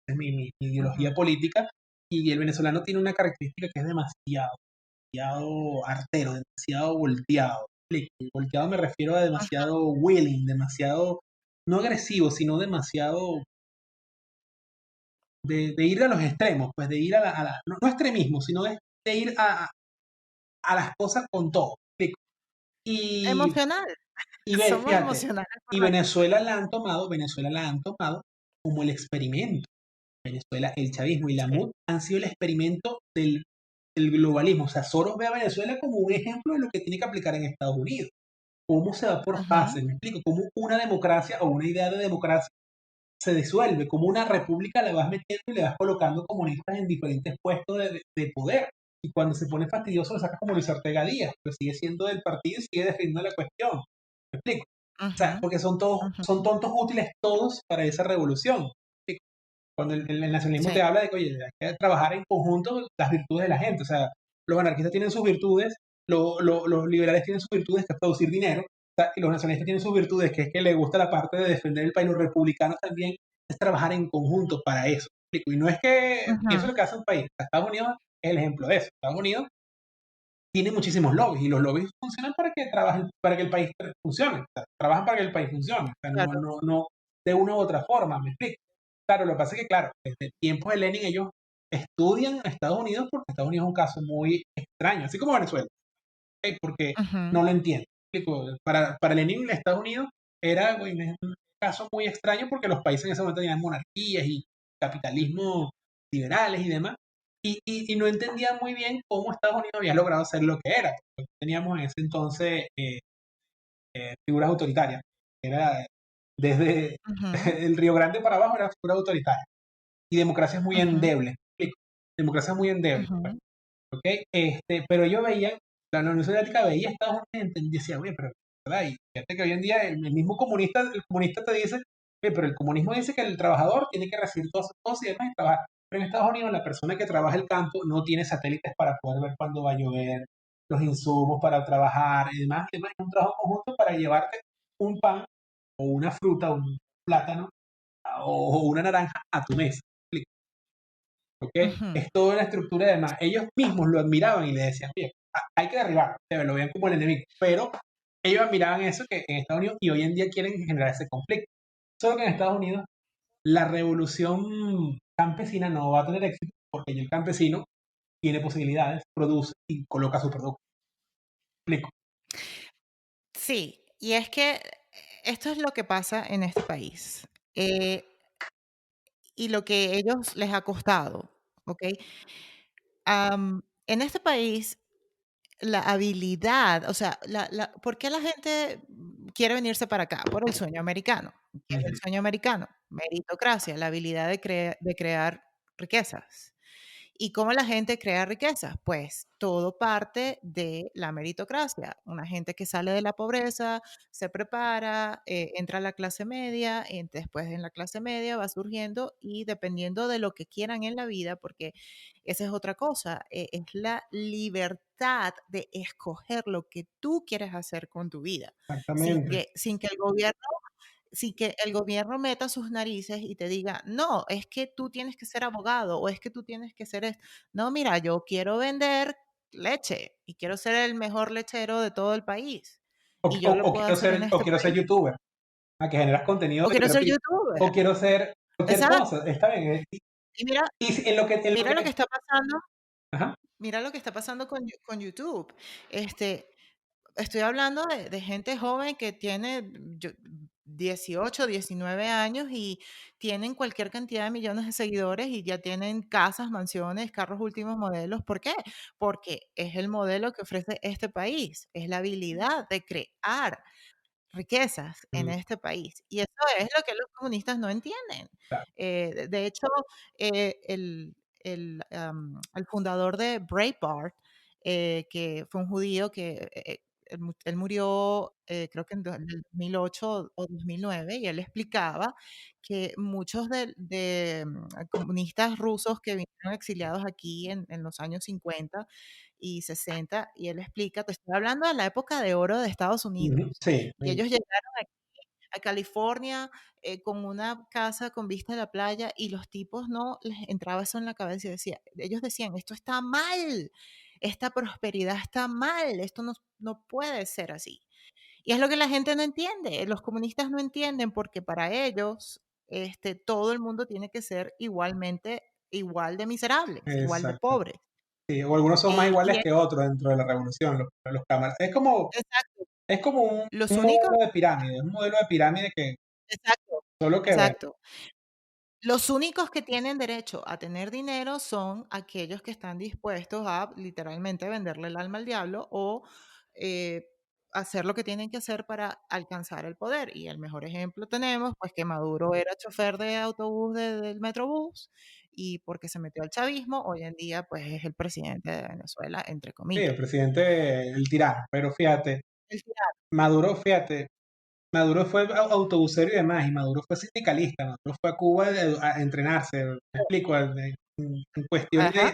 es mi Ujú, ideología política, y el venezolano tiene una característica que es demasiado artero, demasiado volteado. ¿Me explico? Y volteado me refiero a ujú, demasiado willing, demasiado, no agresivo, sino demasiado de ir a los extremos, pues de ir no, no extremismo, sino de ir a las cosas con todo. Y, emocional. Somos fíjate, emocionales por y naturaleza. Venezuela la han tomado como el experimento. Venezuela, el chavismo y la Sí. MUD han sido el experimento del globalismo. O sea, Soros ve a Venezuela como un ejemplo de lo que tiene que aplicar en Estados Unidos. Cómo se va por Ujú, fases, me explico, cómo una democracia o una idea de democracia se disuelve, como una república le vas metiendo y le vas colocando comunistas en diferentes puestos de poder. Y cuando se pone fastidioso lo sacas como Luis Ortega Díaz, pues sigue siendo del partido y sigue defendiendo la cuestión. ¿Me explico? O ujú, sea, porque ujú. son tontos útiles todos para esa revolución. ¿Me explico? Cuando el nacionalismo te Sí. habla de que, oye, hay que trabajar en conjunto las virtudes de la gente. O sea, los anarquistas tienen sus virtudes, los liberales tienen sus virtudes, que es producir dinero, o sea, y los nacionalistas tienen sus virtudes, que es que les gusta la parte de defender el país. Los republicanos también es trabajar en conjunto para eso. ¿Me explico? Y no es que eso es Ujú, lo que hace un país. Estados Unidos es el ejemplo de eso. Estados Unidos tiene muchísimos lobbies y los lobbies funcionan para que trabajen, para que el país funcione. O sea, trabajan para que el país funcione. O sea, claro. no de una u otra forma, me explico. Claro, lo que pasa es que, claro, desde tiempos de Lenin ellos estudian a Estados Unidos porque Estados Unidos es un caso muy extraño, así como Venezuela, ¿ok? Porque Ujú, no lo entiendo. ¿Me explico? Para Lenin, Estados Unidos era güey, un caso muy extraño porque los países en ese momento tenían monarquías y capitalismo liberales y demás. Y no entendían muy bien cómo Estados Unidos había logrado ser lo que era. Teníamos en ese entonces figuras autoritarias. Era desde ujú, el Río Grande para abajo era figura autoritaria. Y democracias muy ujú, endebles. Democracias muy endebles. Pues, ujú. ¿ok? Pero ellos veían, la Unión Soviética veía a Estados Unidos y decía, oye, pero, ¿verdad? Y fíjate que hoy en día el mismo el comunista te dice, oye, pero el comunismo dice que el trabajador tiene que recibir todas sus cosas y demás y trabajar. Pero en Estados Unidos la persona que trabaja el campo no tiene satélites para poder ver cuándo va a llover, los insumos para trabajar y demás. Es un trabajo conjunto para llevarte un pan o una fruta, un plátano o una naranja a tu mesa. ¿Ok? Ujú, Es toda una estructura de más. Ellos mismos lo admiraban y le decían, oye, hay que derribarlo, lo veían como el enemigo, pero ellos miraban eso que en Estados Unidos y hoy en día quieren generar ese conflicto. Solo que en Estados Unidos la revolución campesina no va a tener éxito porque ya el campesino tiene posibilidades, produce y coloca su producto. ¿Explico? Sí, y es que esto es lo que pasa en este país, y lo que ellos les ha costado, ¿ok? En este país, la habilidad, o sea, ¿por qué la gente quiere venirse para acá? Por el sueño americano. ¿Qué es el Ujú. sueño americano? Meritocracia, la habilidad de crear riquezas. ¿Y cómo la gente crea riquezas? Pues todo parte de la meritocracia. Una gente que sale de la pobreza, se prepara, entra a la clase media, y después en la clase media va surgiendo y dependiendo de lo que quieran en la vida, porque esa es otra cosa, es la libertad de escoger lo que tú quieres hacer con tu vida, Exactamente. sin que el gobierno sí, que el gobierno meta sus narices y te diga, no, es que tú tienes que ser abogado o es que tú tienes que ser esto. No, mira, yo quiero vender leche y quiero ser el mejor lechero de todo el país y yo lo puedo hacer en O este quiero ser país. youtuber, a que generas O contenido quiero de ser repente, youtuber. o quiero ser cualquier Exacto. cosa, está bien. Y mira, Y en lo mira lo que que, está pasando, ajá, mira lo que está pasando con YouTube. Este, Estoy hablando de gente joven que tiene 18, 19 años y tienen cualquier cantidad de millones de seguidores y ya tienen casas, mansiones, carros últimos modelos. ¿Por qué? Porque es el modelo que ofrece este país, es la habilidad de crear riquezas en mm, este país. Y eso es lo que los comunistas no entienden. claro, De hecho, el fundador de Breitbart, que fue un judío que él murió, creo que en el 2008 o 2009, y él explicaba que muchos comunistas rusos que vinieron exiliados aquí en los años 50 y 60, y él explica, te estoy hablando de la época de oro de Estados Unidos, ujú, sí, que sí, ellos llegaron aquí a California, con una casa con vista a la playa y los tipos no les entraba eso en la cabeza y ellos decían, esto está mal, esta prosperidad está mal, esto no puede ser así. Y es lo que la gente no entiende, los comunistas no entienden porque para ellos todo el mundo tiene que ser igual de miserables, igual de exacto. pobres. Sí, o algunos son más Y iguales que otros dentro de la revolución, los cámaras. exacto, Es como los un únicos, modelo de pirámide, un modelo de pirámide que exacto, solo que, bueno, exacto. Los únicos que tienen derecho a tener dinero son aquellos que están dispuestos a literalmente venderle el alma al diablo o eh, hacer lo que tienen que hacer para alcanzar el poder. Y el mejor ejemplo tenemos, pues que Maduro era chofer de autobús del Metrobús y porque se metió al chavismo, hoy en día pues es el presidente de Venezuela, entre sí, el comillas. presidente, el tirano. Pero fíjate, El tirano. Fíjate, Maduro fue autobusero y demás, y Maduro fue sindicalista, Maduro fue a Cuba a entrenarse, me explico, en cuestiones Ajá.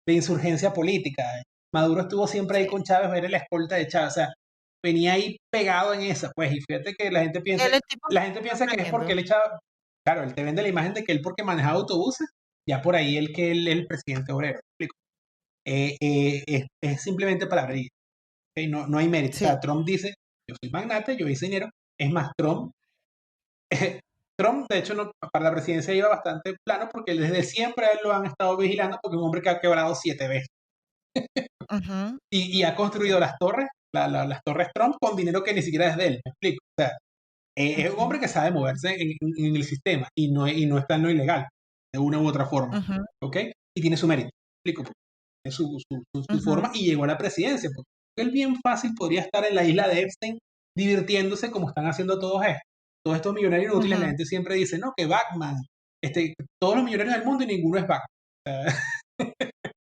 de insurgencia política. Maduro estuvo siempre ahí Sí. con Chávez, era la escolta de Chávez, o sea, venía ahí pegado en esa, pues, y fíjate que El tipo la gente está piensa que es porque aprendiendo. él echaba, claro, él te vende la imagen de que él porque manejaba autobuses, ya por ahí él es el presidente obrero, ¿me explico? Es simplemente palabrería, ¿ok? No hay mérito, o sea, Sí. Trump dice, yo soy magnate, yo hice dinero, es más, Trump, de hecho, para la presidencia iba bastante plano porque desde siempre a él lo han estado vigilando porque es un hombre que ha quebrado 7 veces Ujú, y ha construido sí. las torres, las torres Trump con dinero que ni siquiera es de él, me explico. O sea, es un hombre Ujú, que sabe moverse en el sistema y no está en lo ilegal, de una u otra forma, ujú, ¿ok? Y tiene su mérito, me explico, porque tiene su ujú, forma y llegó a la presidencia, porque él bien fácil podría estar en la isla de Epstein divirtiéndose como están haciendo todos estos. Todos estos millonarios inútiles, la ujú. gente siempre dice, no, que Batman, todos los millonarios del mundo y ninguno es Batman.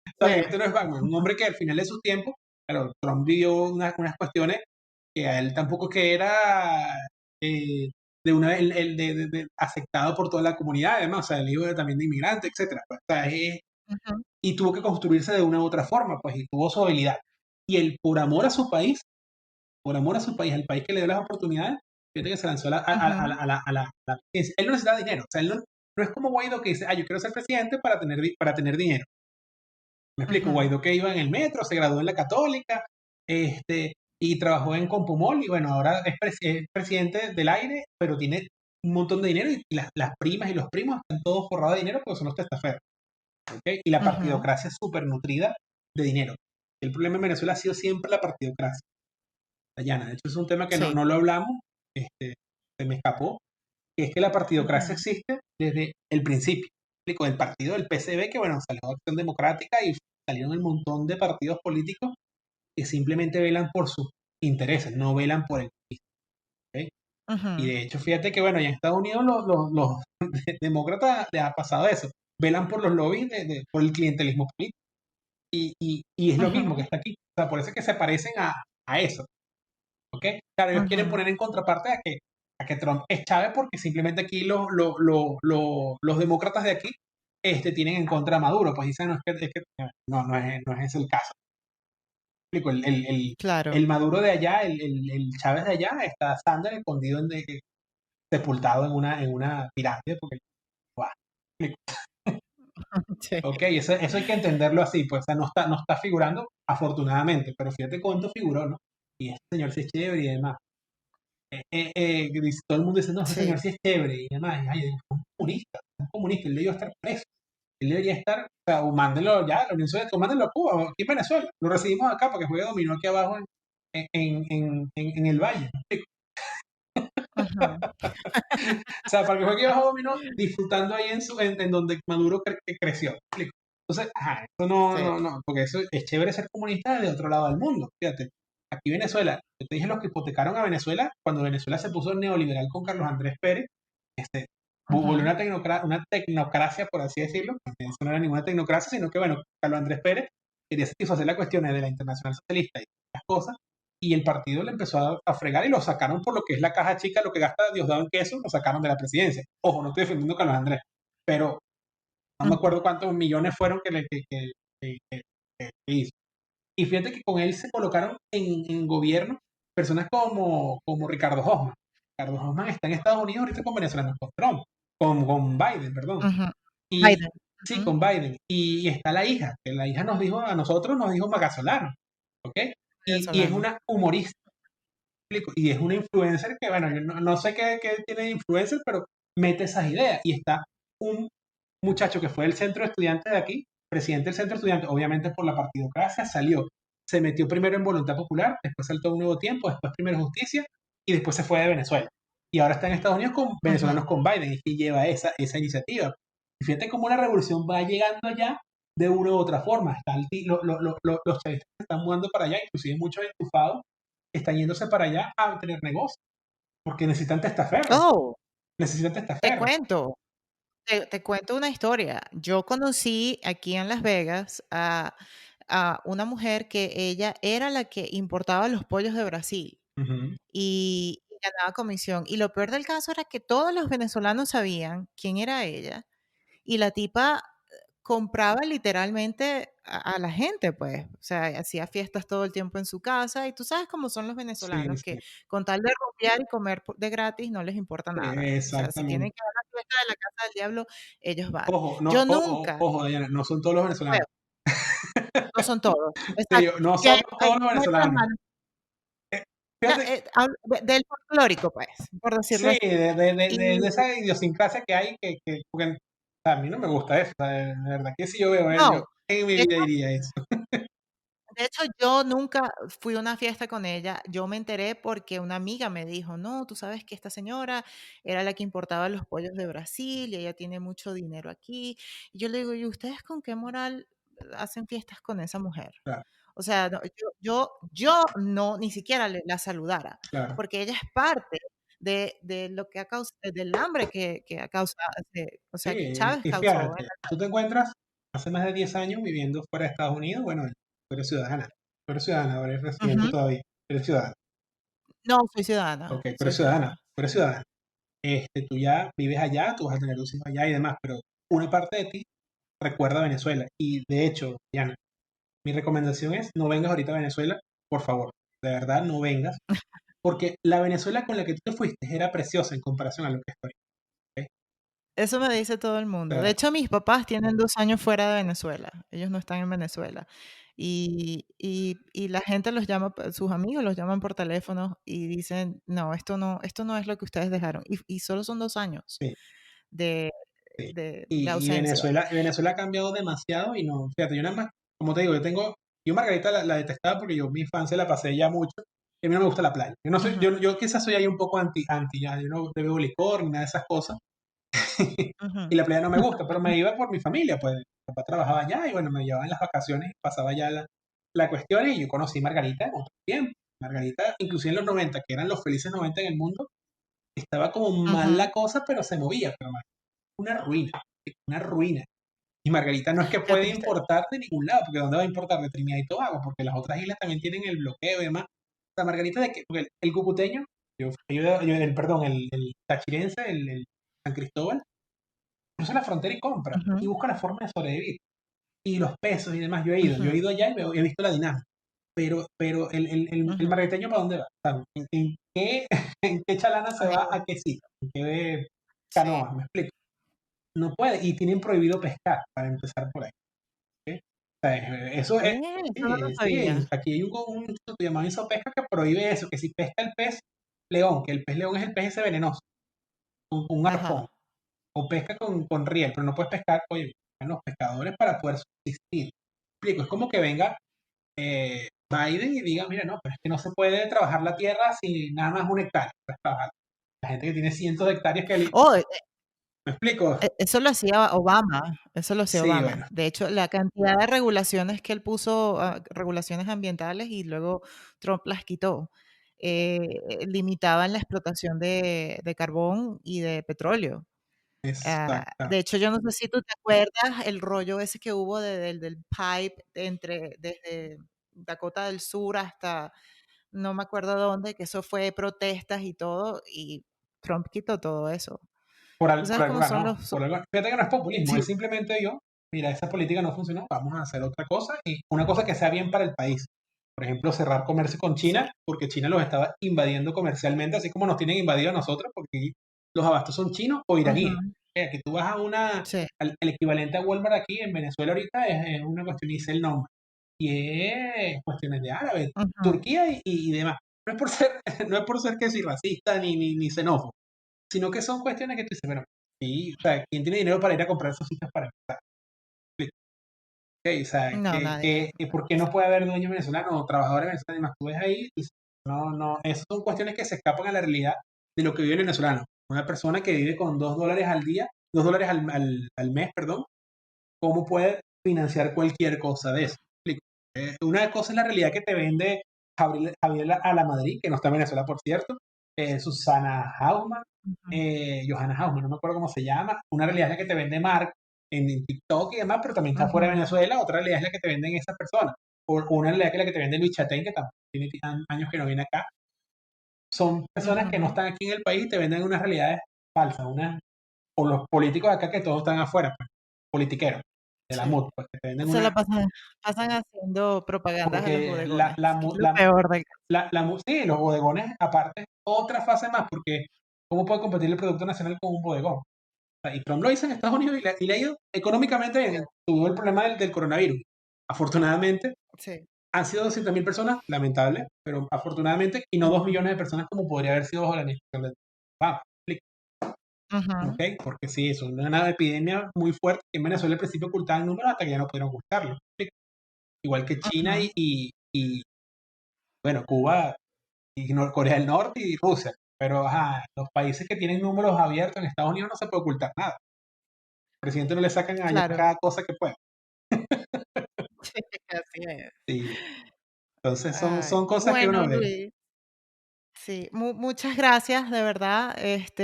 Está bien, Sí. este no es Batman, un hombre que al final de su tiempo, claro, Trump vivió unas cuestiones que a él tampoco que era aceptado por toda la comunidad, además, o sea, el hijo también de inmigrante, etcétera. Pues, o sea, Ujú, y tuvo que construirse de una u otra forma, pues, y tuvo su habilidad. Y él, por amor a su país, por amor a su país, al país que le dio las oportunidades, fíjate que se lanzó ujú, a la presidencia. Él no necesita dinero, o sea, él no es como Guaidó que dice, yo quiero ser presidente para tener dinero. Me explico, ujú, Guaidó que iba en el metro, se graduó en la Católica, y trabajó en Compumol y bueno, ahora es presidente del aire, pero tiene un montón de dinero y las primas y los primos están todos forrados de dinero porque son los testaferros, ¿ok? Y la Ujú. partidocracia es súper nutrida de dinero. El problema en Venezuela ha sido siempre la partidocracia, Dayana. De hecho, es un tema que Sí. no lo hablamos, se me escapó, que es que la partidocracia Ujú. existe desde el principio. Explico, el partido del PCB, que bueno, salió Acción Democrática y salieron un montón de partidos políticos que simplemente velan por sus intereses, no velan por el país. ¿Ok? Y Ujú. de hecho, fíjate que bueno, ya en Estados Unidos los demócratas les ha pasado eso, velan por los lobbies, por el clientelismo político. Y es lo mismo que Ujú. está aquí. O sea, por eso es que se parecen a eso. ¿Ok? Claro, ellos quieren Ujú. poner en contraparte a que Trump es Chávez porque simplemente aquí los demócratas de aquí tienen en contra a Maduro. Pues dicen, no, no es ese el caso. Explico, Claro. el Maduro de allá, el Chávez de allá, está Sanders escondido, sepultado en una pirámide. Porque, ¡guau! Sí. Ok, eso hay que entenderlo así, pues, o sea, no está figurando, afortunadamente, pero fíjate cuánto figuró, ¿no? Y este señor sí es chévere y demás. Todo el mundo dice, no, ese señor Sí. sí es chévere y demás. Y, ay, es un comunista, él debería estar preso. Él debería estar, o sea, o mándenlo ya, la Unión Soviética, mándenlo a Cuba, aquí en Venezuela. Lo recibimos acá para que juegue dominó aquí abajo en el valle. Ujú. O sea, para que juegue abajo dominó disfrutando ahí en donde Maduro que creció. ¿Me explico? Entonces, ajá, eso no, Sí. no, no, porque eso es chévere ser comunista de otro lado del mundo. Fíjate, aquí Venezuela, yo te dije los que hipotecaron a Venezuela, cuando Venezuela se puso neoliberal con Carlos Andrés Pérez, este, volvió Ujú. una tecnocracia, por así decirlo, porque eso no era ninguna tecnocracia, sino que, bueno, Carlos Andrés Pérez quería satisfacer las cuestiones de la Internacional Socialista y las cosas, y el partido le empezó a fregar y lo sacaron por lo que es la caja chica, lo que gasta Diosdado en queso, lo sacaron de la presidencia. Ojo, no estoy defendiendo a Carlos Andrés, pero no me Ujú. acuerdo cuántos millones fueron que hizo. Y fíjate que con él se colocaron en gobierno personas como Ricardo Hoffman. Ricardo Hoffman está en Estados Unidos ahorita con venezolanos, con Trump, con Biden, perdón. Ujú. Y Biden. sí, Ujú. con Biden. Y está la hija, que la hija nos dijo, a nosotros nos dijo Magasolano, ¿ok? Y es Venezolano. una humorista, explico, y es una influencer que, bueno, yo no sé qué tiene de influencer, pero mete esas ideas. Y está un muchacho que fue del centro de estudiantes de aquí, presidente del centro de estudiantes, obviamente por la partidocracia, salió, se metió primero en Voluntad Popular, después saltó a Un Nuevo Tiempo, después Primero Justicia, y después se fue de Venezuela. Y ahora está en Estados Unidos con Ujú. venezolanos con Biden, y que lleva esa iniciativa. Y fíjate cómo la revolución va llegando ya de una u otra forma. Los chavistas se están mudando para allá, inclusive muchos enchufados están yéndose para allá a tener negocios, porque necesitan testaferros, Oh, necesitan te testaferros. cuento. Te cuento una historia. Yo conocí aquí en Las Vegas a una mujer que ella era la que importaba los pollos de Brasil Ujú. y ganaba comisión. Y lo peor del caso era que todos los venezolanos sabían quién era ella y la tipa compraba literalmente a la gente, pues. O sea, hacía fiestas todo el tiempo en su casa y tú sabes cómo son los Sí, venezolanos, que sí, con tal de rumbear y comer de gratis no les importa nada. O sea, si tienen exactamente. que ir a la fiesta de la casa del diablo, ellos van. Ojo, no, Yo nunca, ojo, Diana, no son todos los venezolanos. bueno, no son todos, Te exacto. digo, no Que son hay todos los que meter las venezolanos. manos. Eh, Na Fíjate, hablo del folclórico, pues, por decirlo sí, así. de Y esa idiosincrasia que hay, porque a mí no me gusta eso, o sea, de verdad que si yo veo, yo no, en mi de vida diría eso. De hecho, yo nunca fui a una fiesta con ella. Yo me enteré porque una amiga me dijo, no, tú sabes que esta señora era la que importaba los pollos de Brasil y ella tiene mucho dinero aquí. Y yo le digo, ¿y ustedes con qué moral hacen fiestas con esa mujer? Claro, O sea, yo no, ni siquiera la saludara, claro. porque ella es parte de lo que ha causado, del hambre que ha causado, o Sí, sea, que Chávez y causó. fíjate, tú te encuentras hace más de 10 años viviendo fuera de Estados Unidos, bueno, tú eres ciudadana. Tú eres ciudadana, ahora eres residente Ujú. todavía. Eres ciudadana. No, soy Ok, ciudadana, pero soy eres ciudadana. ciudadana. Tú eres ciudadana. Tú ya vives allá, tú vas a tener tus hijos allá y demás, pero una parte de ti recuerda a Venezuela. Y de hecho, Diana, mi recomendación es no vengas ahorita a Venezuela, por favor. De verdad, no vengas. Porque la Venezuela con la que tú te fuiste era preciosa en comparación a lo que estoy. ¿Ok? Eso me dice todo el O mundo. De sea, hecho, mis papás tienen 2 años fuera de Venezuela. Ellos no están en Venezuela. Y la gente los llama, sus amigos los llaman por teléfono y dicen, no, esto no es lo que ustedes dejaron. Y solo son 2 años Sí, de, sí. de Y ausencia. Venezuela ha cambiado demasiado y no, fíjate, yo nada más, como te digo, yo Margarita la detestaba porque yo mi infancia la pasé ya mucho y a mí no me gusta la playa. Yo no soy, Ujú, yo quizás soy ahí un poco anti, ya, yo no bebo licor ni nada de esas cosas y ujú, la playa no me gusta, pero me iba por mi familia, pues mi papá trabajaba allá y bueno, me llevaba en las vacaciones, pasaba ya la cuestión y yo conocí Margarita en otro tiempo. Margarita, inclusive en los 90 que eran los felices 90 en el mundo, estaba como mal ujú. la cosa, pero se movía, pero una ruina, una ruina. Y Margarita no es que Qué puede triste. importar de ningún lado, porque ¿dónde va a importar? De Trinidad y Tobago, porque las otras islas también tienen el bloqueo y demás. O sea, Margarita, de que, porque el cucuteño, perdón, el tachirense, el San Cristóbal, cruza la frontera y compra, y Ujú, busca la forma de sobrevivir. Y los pesos y demás, yo he ujú, ido allá y he visto la dinámica. Pero el ujú. margariteño, ¿para dónde va? O sea, ¿en qué, en qué chalana se va Ay, a qué cita? ¿En qué sí. canoa? ¿Me explico? No puede, y tienen prohibido pescar, para empezar por ahí. ¿Ok? O sea, eso es, Eso no lo sí, sí, sabía. aquí hay un instituto llamado Isopesca que prohíbe eso, que si pesca el pez león, que el pez león es el pez ese venenoso, con un arpón, Ajá. o pesca con riel, pero no puedes pescar, oye, los pescadores para poder subsistir. ¿Me explico? Es como que venga Biden y diga, mira, no, pero es que no se puede trabajar la tierra si nada más 1 hectárea. Puedes trabajar. La gente que tiene cientos de hectáreas Oh, ¿me explico? eso lo hacía Obama, eso lo hacía Sí, Obama. bueno, De hecho, la cantidad de regulaciones que él puso, regulaciones ambientales, y luego Trump las quitó, limitaban la explotación de carbón y de petróleo. De exacta. hecho, yo no sé si tú te acuerdas el rollo ese que hubo del pipe desde Dakota del Sur hasta no me acuerdo dónde, que eso fue protestas y todo, y Trump quitó todo eso. ¿Tú Por sabes algo cómo son ganó. los? Por algo, fíjate que no es populismo, Sí, él simplemente dio, mira, esa política no funcionó, vamos a hacer otra cosa y una cosa que sea bien para el país. Por ejemplo, cerrar comercio con sí. China, porque China los estaba invadiendo comercialmente, así como nos tienen invadido a nosotros, porque aquí los abastos son chinos o iraníes. Ujú, Que tú vas a sí. el equivalente a Walmart aquí en Venezuela ahorita es una cuestión, y dice el nombre, y es cuestiones de árabe, Ujú, Turquía y demás. No es por ser, no es por ser que soy racista ni xenófobo, sino que son cuestiones que tú dices, bueno, sí, o sea, ¿quién tiene dinero para ir a comprar esos sitios para empezar? Ok, o sea, no, nadie. ¿por qué no puede haber dueños venezolanos o trabajadores venezolanos? Y más tú ves ahí, pues, no, no, esas son cuestiones que se escapan a la realidad de lo que vive el venezolano. Una persona que vive con $2 al día, $2 al mes, perdón, ¿cómo puede financiar cualquier cosa de eso? Explico. Una cosa es la realidad que te vende Javier a la Madrid, que no está en Venezuela, por cierto, Susana Hauman, Ujú, Johanna Hauman, no me acuerdo cómo se llama. Una realidad es la que te vende Mark en TikTok y demás, pero también está fuera de ujú, Venezuela. Otra realidad es la que te venden esas personas. O una realidad que es la que te vende Luis Chatén, que tampoco tiene años que no viene acá. Son personas que no ujú. están aquí en el país y te venden unas realidades falsas, o los políticos de acá que todos están afuera, pues, politiqueros, de la Sí. MUT, pues, que te venden Se la una, pasan haciendo propagandas a los porque bodegones, que es lo peor del caso. sí, los bodegones, aparte, otra fase más, porque ¿cómo puede competir el producto nacional con un bodegón? O sea, y Trump lo hizo en Estados Unidos y le ha ido económicamente bien. Tuvo el problema del coronavirus. Afortunadamente, Sí. han sido 200.000 personas, lamentable, pero afortunadamente, y no 2 Ujú, millones de personas como podría haber sido bajo la administración de Trump. ujú, ¿Ok? Porque sí, es una epidemia muy fuerte que en Venezuela al principio ocultaban números hasta que ya no pudieron ocultarlo. ¿Sí? Igual que China ujú. bueno, Cuba y Corea del Norte y Rusia. Pero ajá, los países que tienen números abiertos en Estados Unidos no se puede ocultar nada. Al presidente no le sacan allá Claro. cada cosa que pueda. Sí, así es. Sí. Entonces Ay, son cosas que bueno, uno ve. Luis, sí, muchas gracias, de verdad.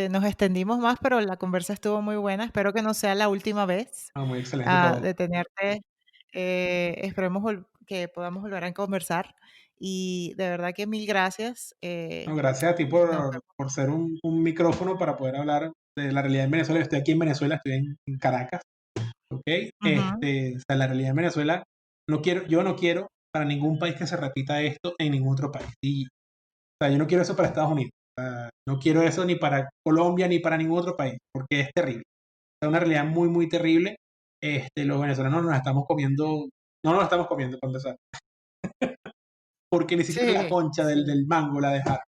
Nos extendimos más, pero la conversa estuvo muy buena. Espero que no sea la última vez, Ah, muy excelente todo. de tenerte. Esperemos que podamos volver a conversar. Y de verdad que mil gracias. No, gracias a ti Nos por ser un micrófono para poder hablar de la realidad en Venezuela. Yo estoy aquí en Venezuela, estoy en Caracas. ¿Ok? vemos. O sea, la realidad en Venezuela, yo no quiero para ningún país que se repita esto en ningún otro país. Y, o sea, yo no quiero eso para Estados Unidos. No quiero eso ni para Colombia ni para ningún otro país, porque es terrible. Es una realidad muy, muy terrible. Los venezolanos nos la estamos comiendo, no nos la estamos comiendo, para empezar. porque ni siquiera la Sí, concha sí, del mango la dejaron.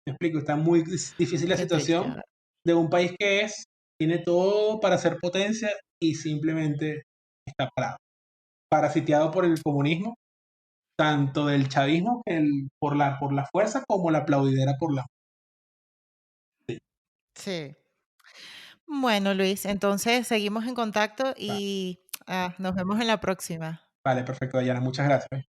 Me explico, está muy difícil la qué triste, situación ¿verdad? de un país que tiene todo para ser potencia y simplemente está parado, parasiteado por el comunismo, tanto del chavismo que por la fuerza como la aplaudidera por la... Sí. Bueno, Luis, entonces seguimos en contacto Vale, y nos vemos en la próxima. vale, perfecto, Dayana, muchas gracias.